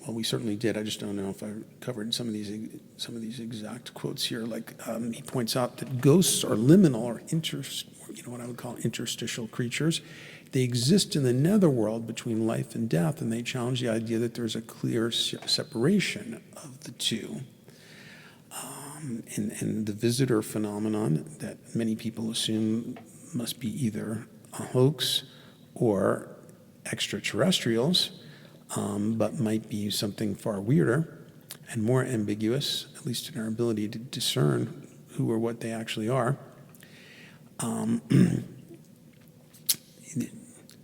well, we certainly did. I just don't know if I covered some of these exact quotes here. Like he points out that ghosts are liminal or what I would call interstitial creatures. They exist in the netherworld between life and death, and they challenge the idea that there's a clear separation of the two. And the visitor phenomenon that many people assume must be either a hoax or extraterrestrials, but might be something far weirder and more ambiguous, at least in our ability to discern who or what they actually are.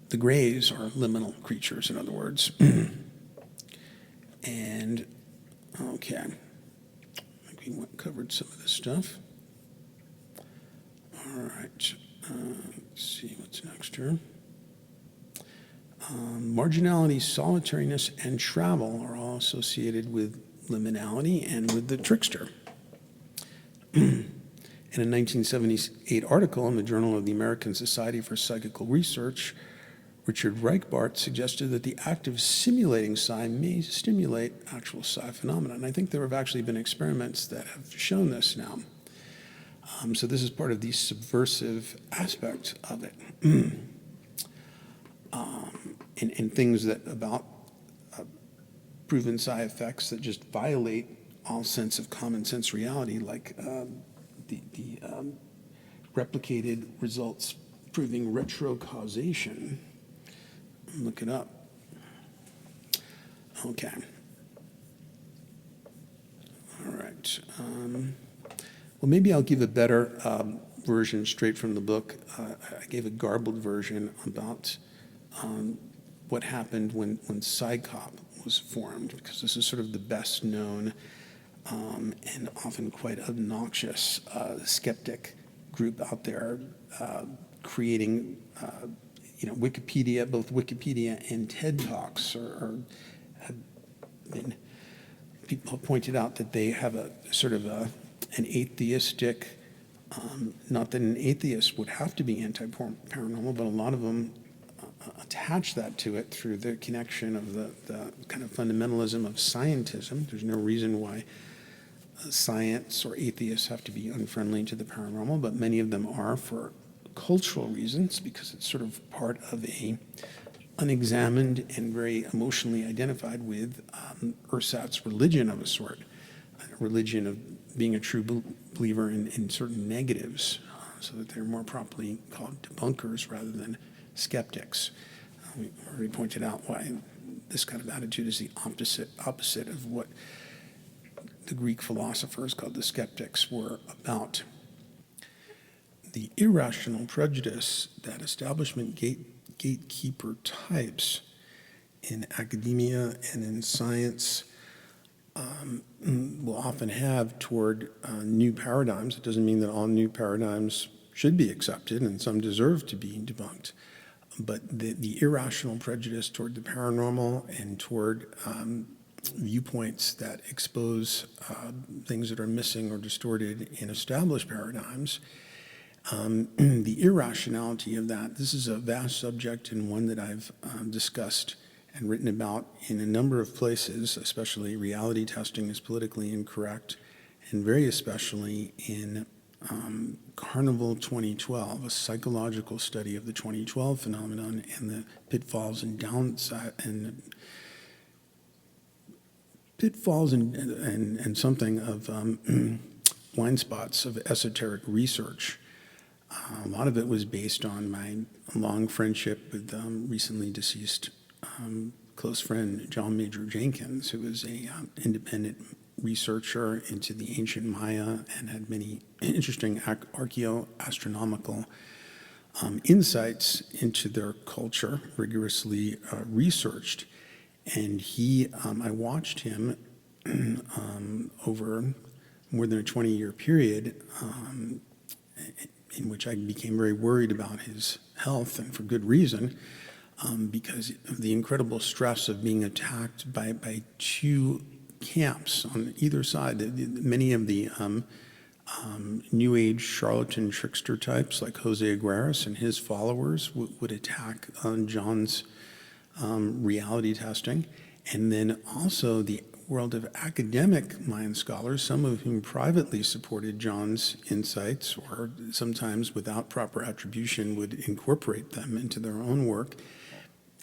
The grays are liminal creatures, in other words. And, okay, I think we covered some of this stuff. All right, let's see what's next here. Marginality, solitariness, and travel are all associated with liminality and with the trickster. In a 1978 article in the Journal of the American Society for Psychical Research, Richard Reichbart suggested that the act of simulating psi may stimulate actual psi phenomena. And I think there have actually been experiments that have shown this now. So this is part of the subversive aspect of it. And things that about proven psi effects that just violate all sense of common sense reality, like the replicated results proving retrocausation. Look it up. Okay. All right. Well, maybe I'll give a better version straight from the book. I gave a garbled version about what happened when PsyCop was formed, because this is sort of the best known and often quite obnoxious skeptic group out there, creating Wikipedia, both Wikipedia and TED Talks have been, people have pointed out that they have a sort of an atheistic, not that an atheist would have to be anti-paranormal, but a lot of them attach that to it through the connection of the kind of fundamentalism of scientism. There's no reason why science or atheists have to be unfriendly to the paranormal, but many of them are for cultural reasons, because it's sort of part of a unexamined and very emotionally identified with Ersatz religion of a sort, a religion of being a true believer in certain negatives, so that they're more properly called debunkers rather than skeptics. We already pointed out why this kind of attitude is the opposite of what the Greek philosophers called the skeptics were about. The irrational prejudice that establishment gatekeeper types in academia and in science will often have toward new paradigms. It doesn't mean that all new paradigms should be accepted, and some deserve to be debunked. But the irrational prejudice toward the paranormal and toward viewpoints that expose things that are missing or distorted in established paradigms, the irrationality of that, this is a vast subject and one that I've discussed and written about in a number of places, especially Reality Testing is Politically Incorrect, and very especially in Carnival 2012, a psychological study of the 2012 phenomenon and the pitfalls and downside and something of blind spots of esoteric research. A lot of it was based on my long friendship with recently deceased close friend John Major Jenkins, who was a independent researcher into the ancient Maya and had many interesting archaeoastronomical insights into their culture, rigorously researched. And I watched him over more than a 20-year period in which I became very worried about his health, and for good reason, because of the incredible stress of being attacked by two camps on either side. Many of the New Age charlatan trickster types, like Jose Aguirres and his followers, would attack John's reality testing. And then also the world of academic Mayan scholars, some of whom privately supported John's insights or sometimes without proper attribution would incorporate them into their own work.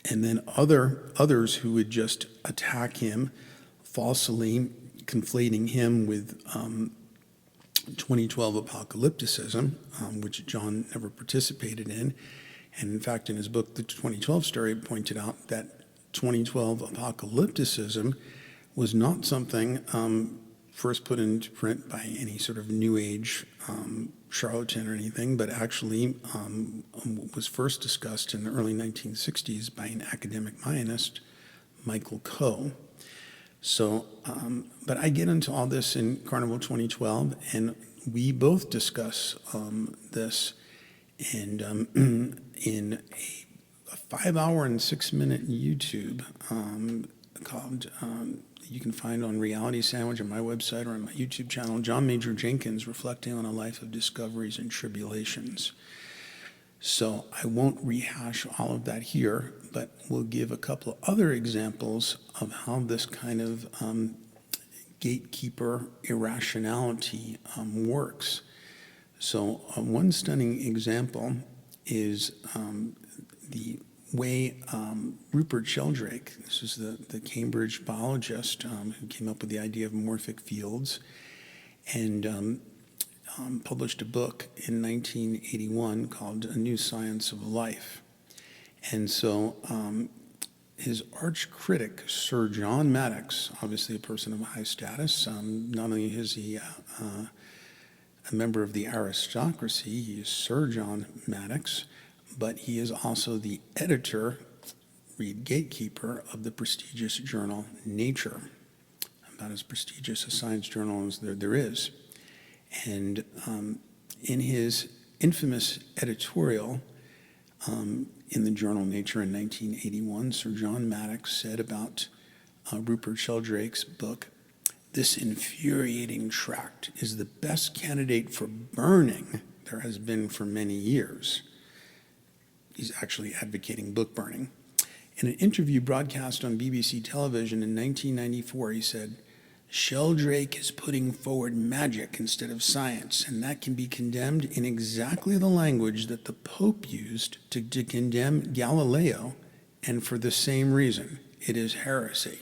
And then others who would just attack him, falsely conflating him with 2012 apocalypticism, which John never participated in. And in fact, in his book, The 2012 Story, pointed out that 2012 apocalypticism was not something first put into print by any sort of New Age charlatan or anything, but actually was first discussed in the early 1960s by an academic Mayanist, Michael Coe. So, but I get into all this in Carnival 2012, and we both discuss this, and in a 5-hour and 6-minute YouTube called, you can find on Reality Sandwich on my website or on my YouTube channel, John Major Jenkins, reflecting on a life of discoveries and tribulations. So I won't rehash all of that here, but we'll give a couple of other examples of how this kind of gatekeeper irrationality works. So one stunning example is the way Rupert Sheldrake, this is the Cambridge biologist who came up with the idea of morphic fields, and published a book in 1981 called A New Science of Life. And so his arch critic, Sir John Maddox, obviously a person of high status, not only is he a member of the aristocracy, he is Sir John Maddox, but he is also the editor, read gatekeeper, of the prestigious journal Nature, about as prestigious a science journal as there is. And in his infamous editorial in the journal Nature in 1981, Sir John Maddox said about Rupert Sheldrake's book, "This infuriating tract is the best candidate for burning there has been for many years." He's actually advocating book burning. In an interview broadcast on BBC television in 1994, he said, "Sheldrake is putting forward magic instead of science, and that can be condemned in exactly the language that the Pope used to condemn Galileo, and for the same reason. It is heresy."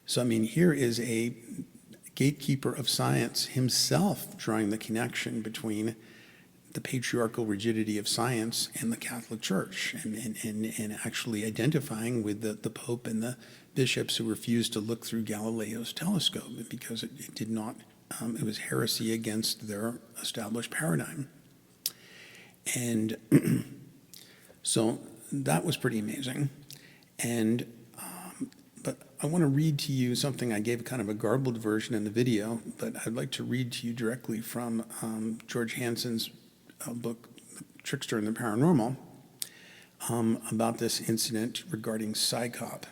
So, I mean, here is a gatekeeper of science himself drawing the connection between the patriarchal rigidity of science and the Catholic Church, and actually identifying with the Pope and the bishops who refused to look through Galileo's telescope because it did not, it was heresy against their established paradigm. And so that was pretty amazing. And but I want to read to you something. I gave kind of a garbled version in the video, but I'd like to read to you directly from George Hansen's book, Trickster and the Paranormal, about this incident regarding PSYCOP.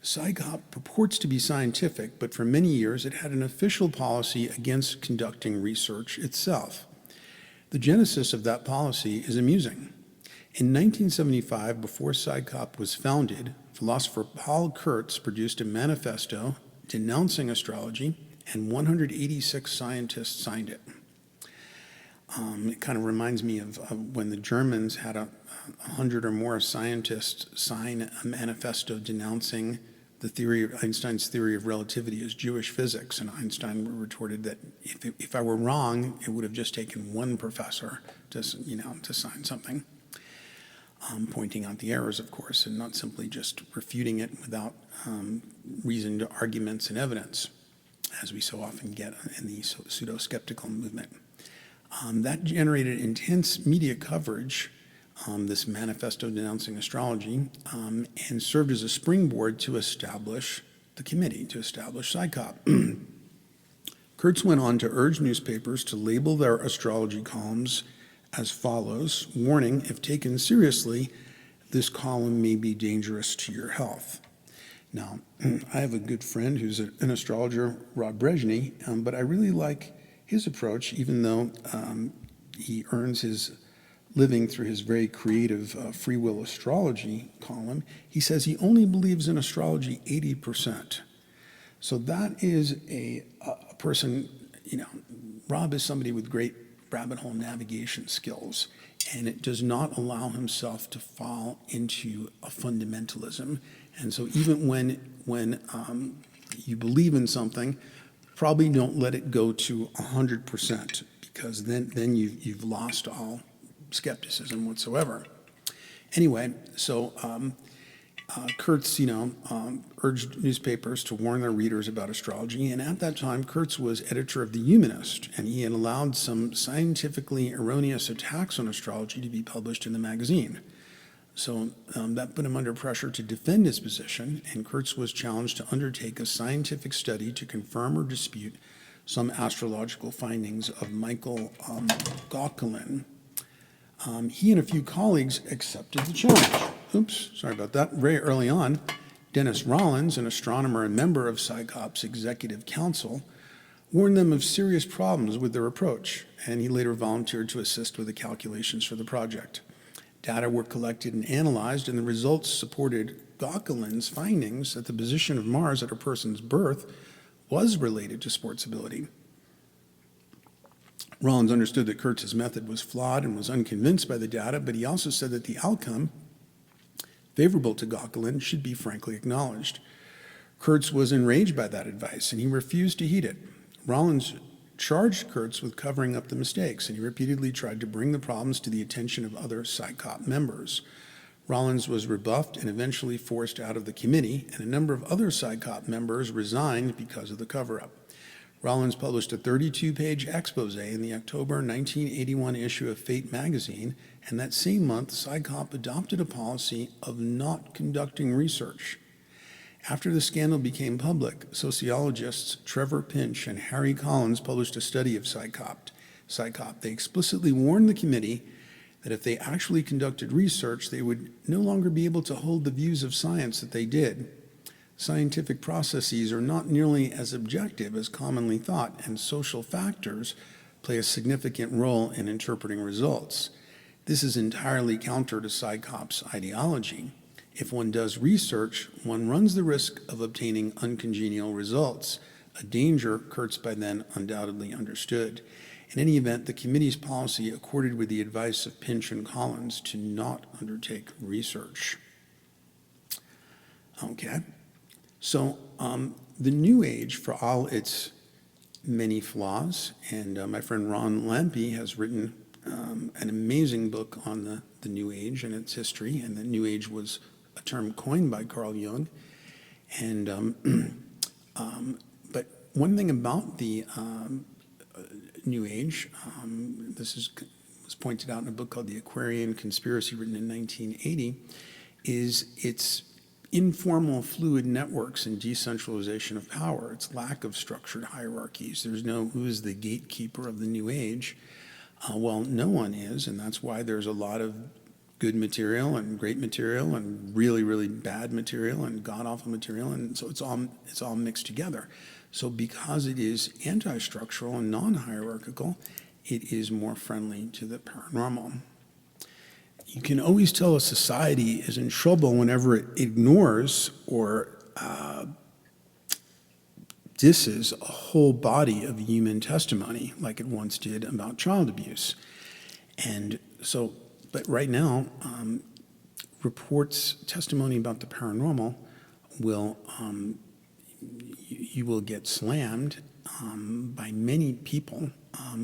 PSYCOP purports to be scientific, but for many years it had an official policy against conducting research itself. The genesis of that policy is amusing. In 1975, before PSYCOP was founded, philosopher Paul Kurtz produced a manifesto denouncing astrology, and 186 scientists signed it. It kind of reminds me of when the Germans had 100 or more scientists sign a manifesto denouncing the theory of Einstein's theory of relativity as Jewish physics, and Einstein retorted that if I were wrong, it would have just taken one professor to sign something, pointing out the errors, of course, and not simply just refuting it without reasoned arguments and evidence, as we so often get in the pseudo-skeptical movement. That generated intense media coverage, this manifesto denouncing astrology, and served as a springboard to establish the committee, to establish PSYCOP. Kurtz went on to urge newspapers to label their astrology columns as follows: warning, if taken seriously, this column may be dangerous to your health. Now, I have a good friend who's an astrologer, Rob Brezhny, but I really like his approach, even though he earns his living through his very creative free will astrology column, he says he only believes in astrology 80%. So that is a person, Rob is somebody with great rabbit hole navigation skills, and it does not allow himself to fall into a fundamentalism. And so even when you believe in something, probably don't let it go to 100%, because then you've lost all skepticism whatsoever. Anyway, so Kurtz, urged newspapers to warn their readers about astrology, and at that time, Kurtz was editor of The Humanist, and he had allowed some scientifically erroneous attacks on astrology to be published in the magazine. So that put him under pressure to defend his position, and Kurtz was challenged to undertake a scientific study to confirm or dispute some astrological findings of Michael Gauquelin. He and a few colleagues accepted the challenge. Oops, sorry about that. Very early on, Dennis Rollins, an astronomer and member of SciCop's executive council, warned them of serious problems with their approach, and he later volunteered to assist with the calculations for the project. Data were collected and analyzed, and the results supported Gauquelin's findings that the position of Mars at a person's birth was related to sports ability. Rollins understood that Kurtz's method was flawed and was unconvinced by the data, but he also said that the outcome, favorable to Gauquelin, should be frankly acknowledged. Kurtz was enraged by that advice, and he refused to heed it. Rollins charged Kurtz with covering up the mistakes, and he repeatedly tried to bring the problems to the attention of other SciCop members. Rollins was rebuffed and eventually forced out of the committee, and a number of other SciCop members resigned because of the cover-up. Rollins published a 32-page expose in the October 1981 issue of Fate magazine, and that same month, SciCop adopted a policy of not conducting research. After the scandal became public, sociologists Trevor Pinch and Harry Collins published a study of SciCop. They explicitly warned the committee that if they actually conducted research, they would no longer be able to hold the views of science that they did. Scientific processes are not nearly as objective as commonly thought, and social factors play a significant role in interpreting results. This is entirely counter to SciCop's ideology. If one does research, one runs the risk of obtaining uncongenial results, a danger Kurtz by then undoubtedly understood. In any event, the committee's policy accorded with the advice of Pinch and Collins to not undertake research. Okay, so the New Age, for all its many flaws, and my friend Ron Lampe has written an amazing book on the New Age and its history, and the New Age was a term coined by Carl Jung. And but one thing about the New Age, was pointed out in a book called The Aquarian Conspiracy, written in 1980, is its informal fluid networks and decentralization of power, its lack of structured hierarchies. There's no who is the gatekeeper of the New Age. Well, no one is, and that's why there's a lot of good material and great material and really, really bad material and god-awful material, and so it's all mixed together. So because it is anti-structural and non-hierarchical, it is more friendly to the paranormal. You can always tell a society is in trouble whenever it ignores or disses a whole body of human testimony, like it once did about child abuse. And so, but right now, testimony about the paranormal will, you will get slammed by many people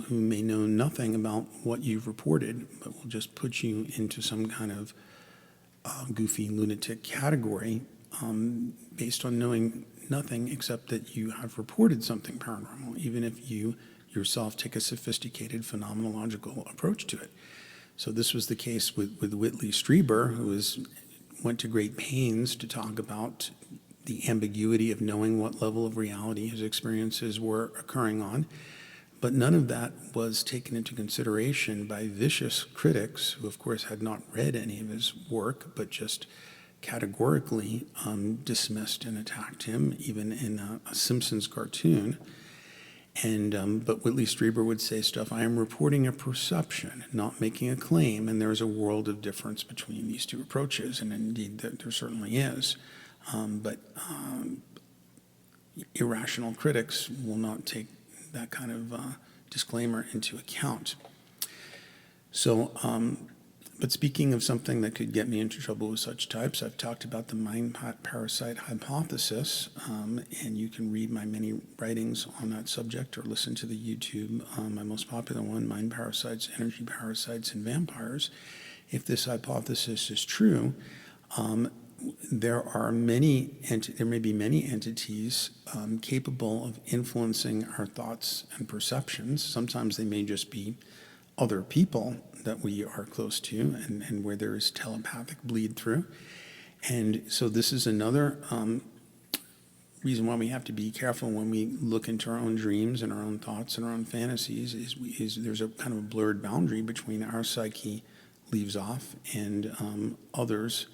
who may know nothing about what you've reported, but will just put you into some kind of goofy lunatic category based on knowing nothing except that you have reported something paranormal, even if you yourself take a sophisticated phenomenological approach to it. So this was the case with Whitley Strieber, who went to great pains to talk about the ambiguity of knowing what level of reality his experiences were occurring on. But none of that was taken into consideration by vicious critics who, of course, had not read any of his work, but just categorically dismissed and attacked him, even in a Simpsons cartoon. But Whitley Strieber would say stuff, I am reporting a perception, not making a claim, and there's a world of difference between these two approaches, and indeed there certainly is. But irrational critics will not take that kind of disclaimer into account. So, but speaking of something that could get me into trouble with such types, I've talked about the mind-parasite hypothesis, and you can read my many writings on that subject or listen to the YouTube, my most popular one, Mind Parasites, Energy Parasites, and Vampires. If this hypothesis is true, there may be many entities capable of influencing our thoughts and perceptions. Sometimes they may just be other people that we are close to and where there is telepathic bleed through. And so this is another reason why we have to be careful when we look into our own dreams and our own thoughts and our own fantasies is there's a kind of a blurred boundary between our psyche leaves off and others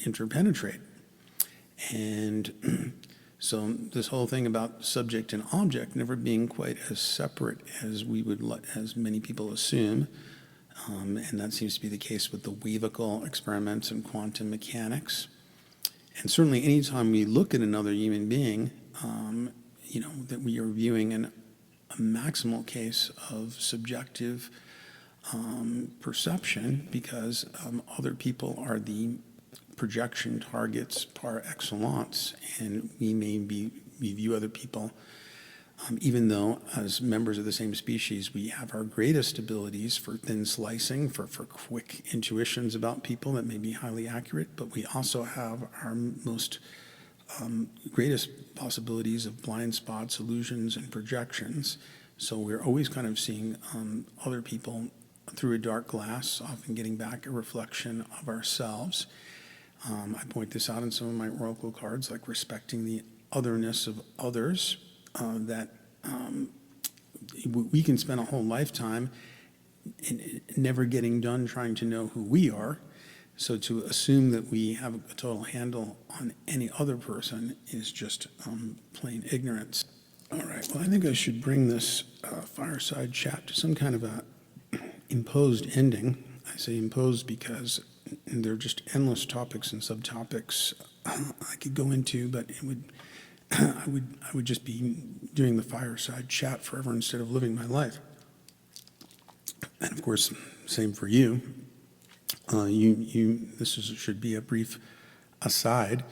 interpenetrate. And so this whole thing about subject and object never being quite as separate as as many people assume, and that seems to be the case with the Weavicle experiments and quantum mechanics. And certainly anytime we look at another human being, that we are viewing a maximal case of subjective perception because other people are the projection targets par excellence, and we view other people, even though as members of the same species we have our greatest abilities for thin slicing, for quick intuitions about people that may be highly accurate, but we also have our most greatest possibilities of blind spots, illusions, and projections. So we're always kind of seeing other people through a dark glass, often getting back a reflection of ourselves. I point this out in some of my oracle cards, like respecting the otherness of others, that we can spend a whole lifetime never getting done trying to know who we are. So to assume that we have a total handle on any other person is just plain ignorance. All right, well, I think I should bring this fireside chat to some kind of a imposed ending. I say imposed because there are just endless topics and subtopics I could go into, but I would just be doing the fireside chat forever instead of living my life. And of course, same for you. Should be a brief aside,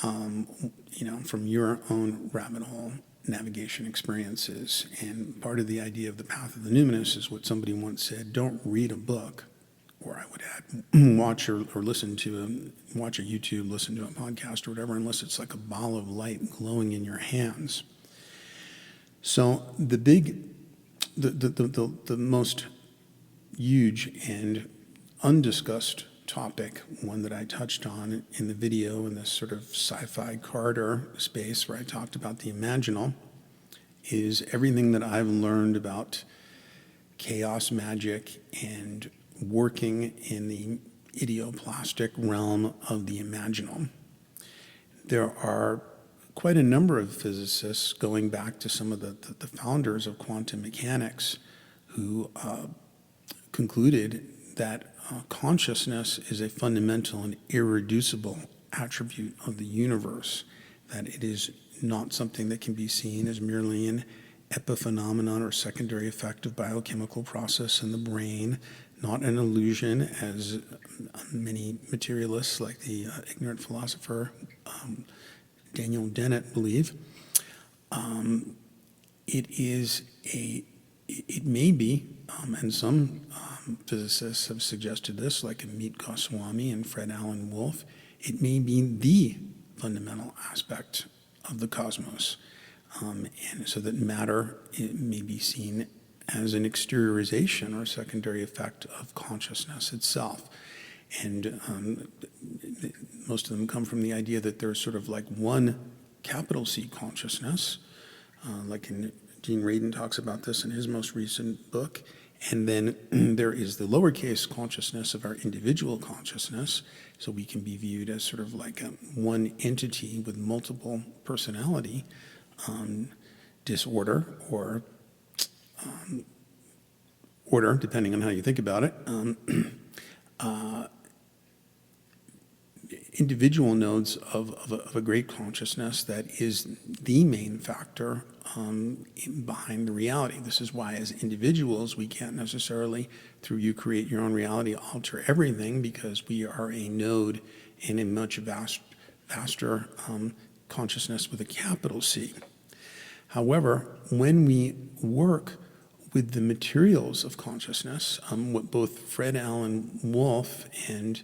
from your own rabbit hole navigation experiences. And part of the idea of the path of the numinous is what somebody once said: don't read a book, or I would add, watch a YouTube, listen to a podcast or whatever, unless it's like a ball of light glowing in your hands. So the most huge and undiscussed topic, one that I touched on in the video in this sort of sci-fi corridor space where I talked about the imaginal, is everything that I've learned about chaos magic and working in the idioplastic realm of the imaginal. There are quite a number of physicists, going back to some of the founders of quantum mechanics, who concluded that consciousness is a fundamental and irreducible attribute of the universe, that it is not something that can be seen as merely an epiphenomenon or secondary effect of biochemical process in the brain, not an illusion, as many materialists like the ignorant philosopher Daniel Dennett believe. It may be, and some physicists have suggested this, like Amit Goswami and Fred Alan Wolf, it may be the fundamental aspect of the cosmos. And so that matter, it may be seen as an exteriorization or secondary effect of consciousness itself. And most of them come from the idea that there's sort of like one capital C consciousness, like Gene Radin talks about this in his most recent book. And then there is the lowercase consciousness of our individual consciousness. So we can be viewed as sort of like one entity with multiple personality, disorder or order, depending on how you think about it. Individual nodes of a great consciousness that is the main factor behind the reality. This is why, as individuals, we can't necessarily, through you create your own reality, alter everything, because we are a node in a much vaster consciousness with a capital C. However, when we work with the materials of consciousness, what both Fred Alan Wolf and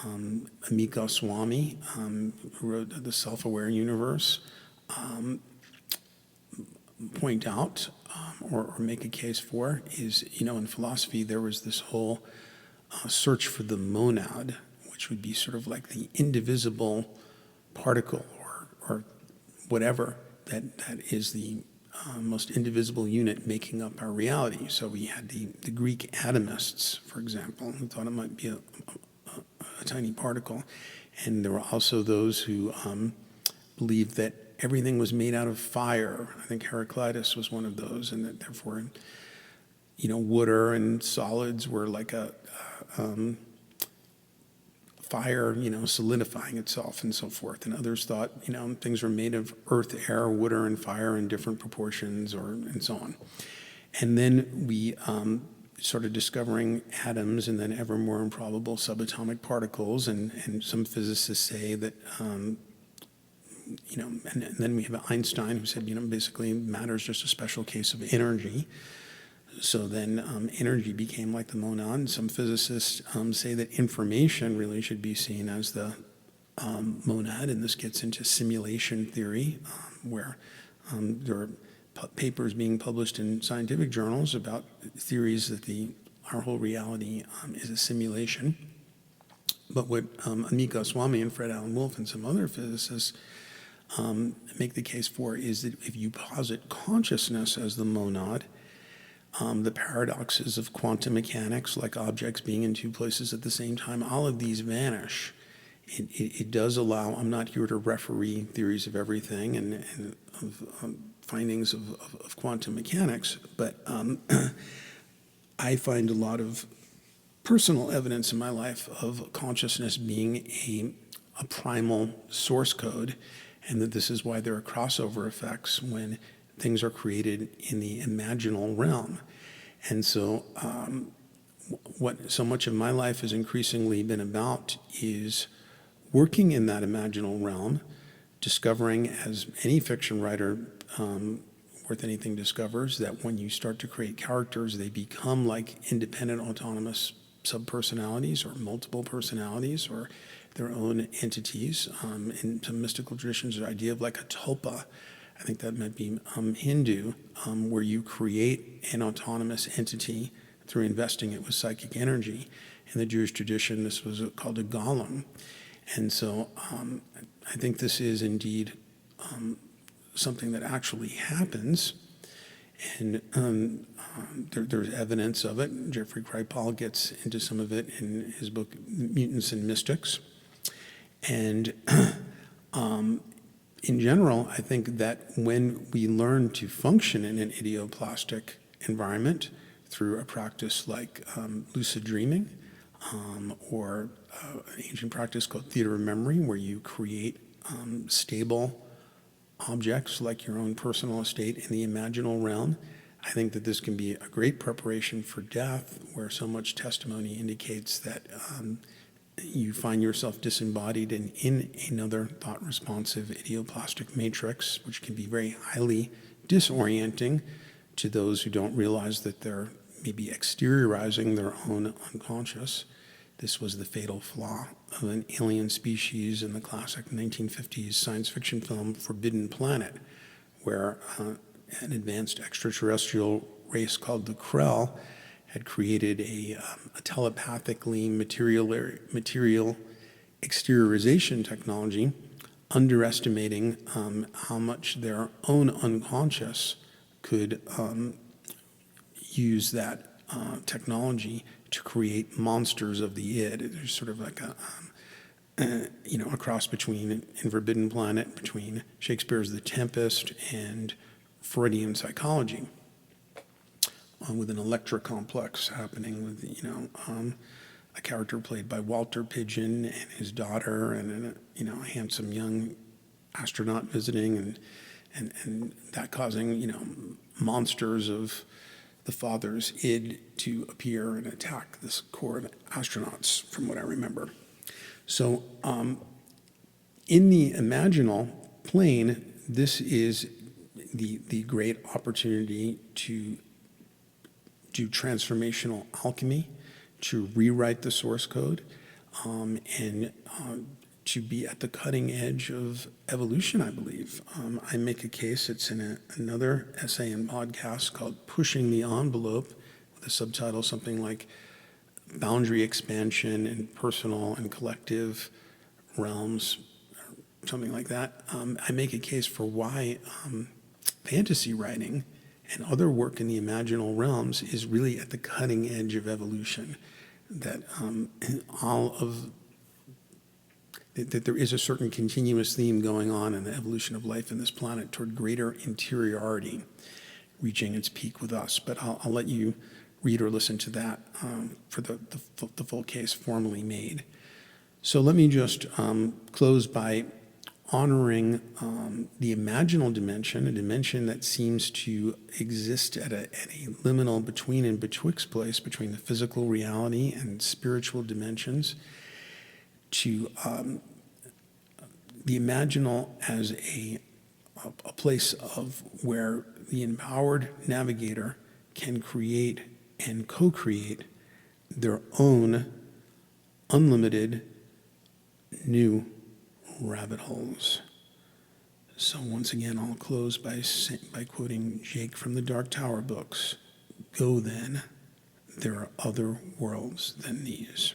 Amit Goswami, who wrote The Self-Aware Universe, point out or make a case for is, in philosophy there was this whole search for the monad, which would be sort of like the indivisible particle or whatever that is the most indivisible unit making up our reality. So we had the Greek atomists, for example, who thought it might be a tiny particle. And there were also those who believed that everything was made out of fire. I think Heraclitus was one of those, and that therefore, water and solids were like a fire, solidifying itself and so forth. And others thought, things were made of earth, air, water, and fire in different proportions, and so on. And then we started discovering atoms and then ever more improbable subatomic particles. And some physicists say that, and then we have Einstein who said, basically matter is just a special case of energy. So then energy became like the monad. Some physicists say that information really should be seen as the monad, and this gets into simulation theory, where there are papers being published in scientific journals about theories that our whole reality is a simulation. But what Amit Goswami and Fred Alan Wolf and some other physicists make the case for is that if you posit consciousness as the monad, the paradoxes of quantum mechanics, like objects being in two places at the same time, all of these vanish. It does allow, I'm not here to referee theories of everything and of findings of quantum mechanics, but I find a lot of personal evidence in my life of consciousness being a primal source code, and that this is why there are crossover effects when things are created in the imaginal realm. And so what so much of my life has increasingly been about is working in that imaginal realm, discovering, as any fiction writer worth anything discovers, that when you start to create characters, they become like independent, autonomous subpersonalities or multiple personalities or their own entities. In some mystical traditions, the idea of like a tulpa, I think that might be Hindu, where you create an autonomous entity through investing it with psychic energy. In the Jewish tradition, this was called a golem. And so I think this is indeed something that actually happens. And there's evidence of it. Jeffrey Kripal gets into some of it in his book, Mutants and Mystics. And in general, I think that when we learn to function in an idioplastic environment through a practice like lucid dreaming, or an ancient practice called theater of memory, where you create stable objects like your own personal estate in the imaginal realm, I think that this can be a great preparation for death, where so much testimony indicates that you find yourself disembodied in another thought-responsive idioplastic matrix, which can be very highly disorienting to those who don't realize that they're maybe exteriorizing their own unconscious. This was the fatal flaw of an alien species in the classic 1950s science fiction film Forbidden Planet, where an advanced extraterrestrial race called the Krell had created a telepathically material exteriorization technology, underestimating how much their own unconscious could use that technology to create monsters of the id. There's sort of like a cross between, in Forbidden Planet, between Shakespeare's The Tempest and Freudian psychology, with an Electra complex happening with, a character played by Walter Pidgeon and his daughter, and a handsome young astronaut visiting, and that causing, monsters of the father's id to appear and attack this corps of astronauts, from what I remember. So in the imaginal plane, this is the great opportunity to do transformational alchemy, to rewrite the source code, and to be at the cutting edge of evolution, I believe. I make a case, it's in another essay and podcast called Pushing the Envelope, with a subtitle something like Boundary Expansion in Personal and Collective Realms, or something like that. I make a case for why fantasy writing and other work in the imaginal realms is really at the cutting edge of evolution. That that there is a certain continuous theme going on in the evolution of life in this planet toward greater interiority, reaching its peak with us. But I'll let you read or listen to that for the full case formally made. So let me just close by honoring the imaginal dimension, a dimension that seems to exist at a liminal between and betwixt place between the physical reality and spiritual dimensions, to the imaginal as a place of where the empowered navigator can create and co-create their own unlimited new rabbit holes. So once again, I'll close by quoting Jake from the Dark Tower books. Go then, there are other worlds than these.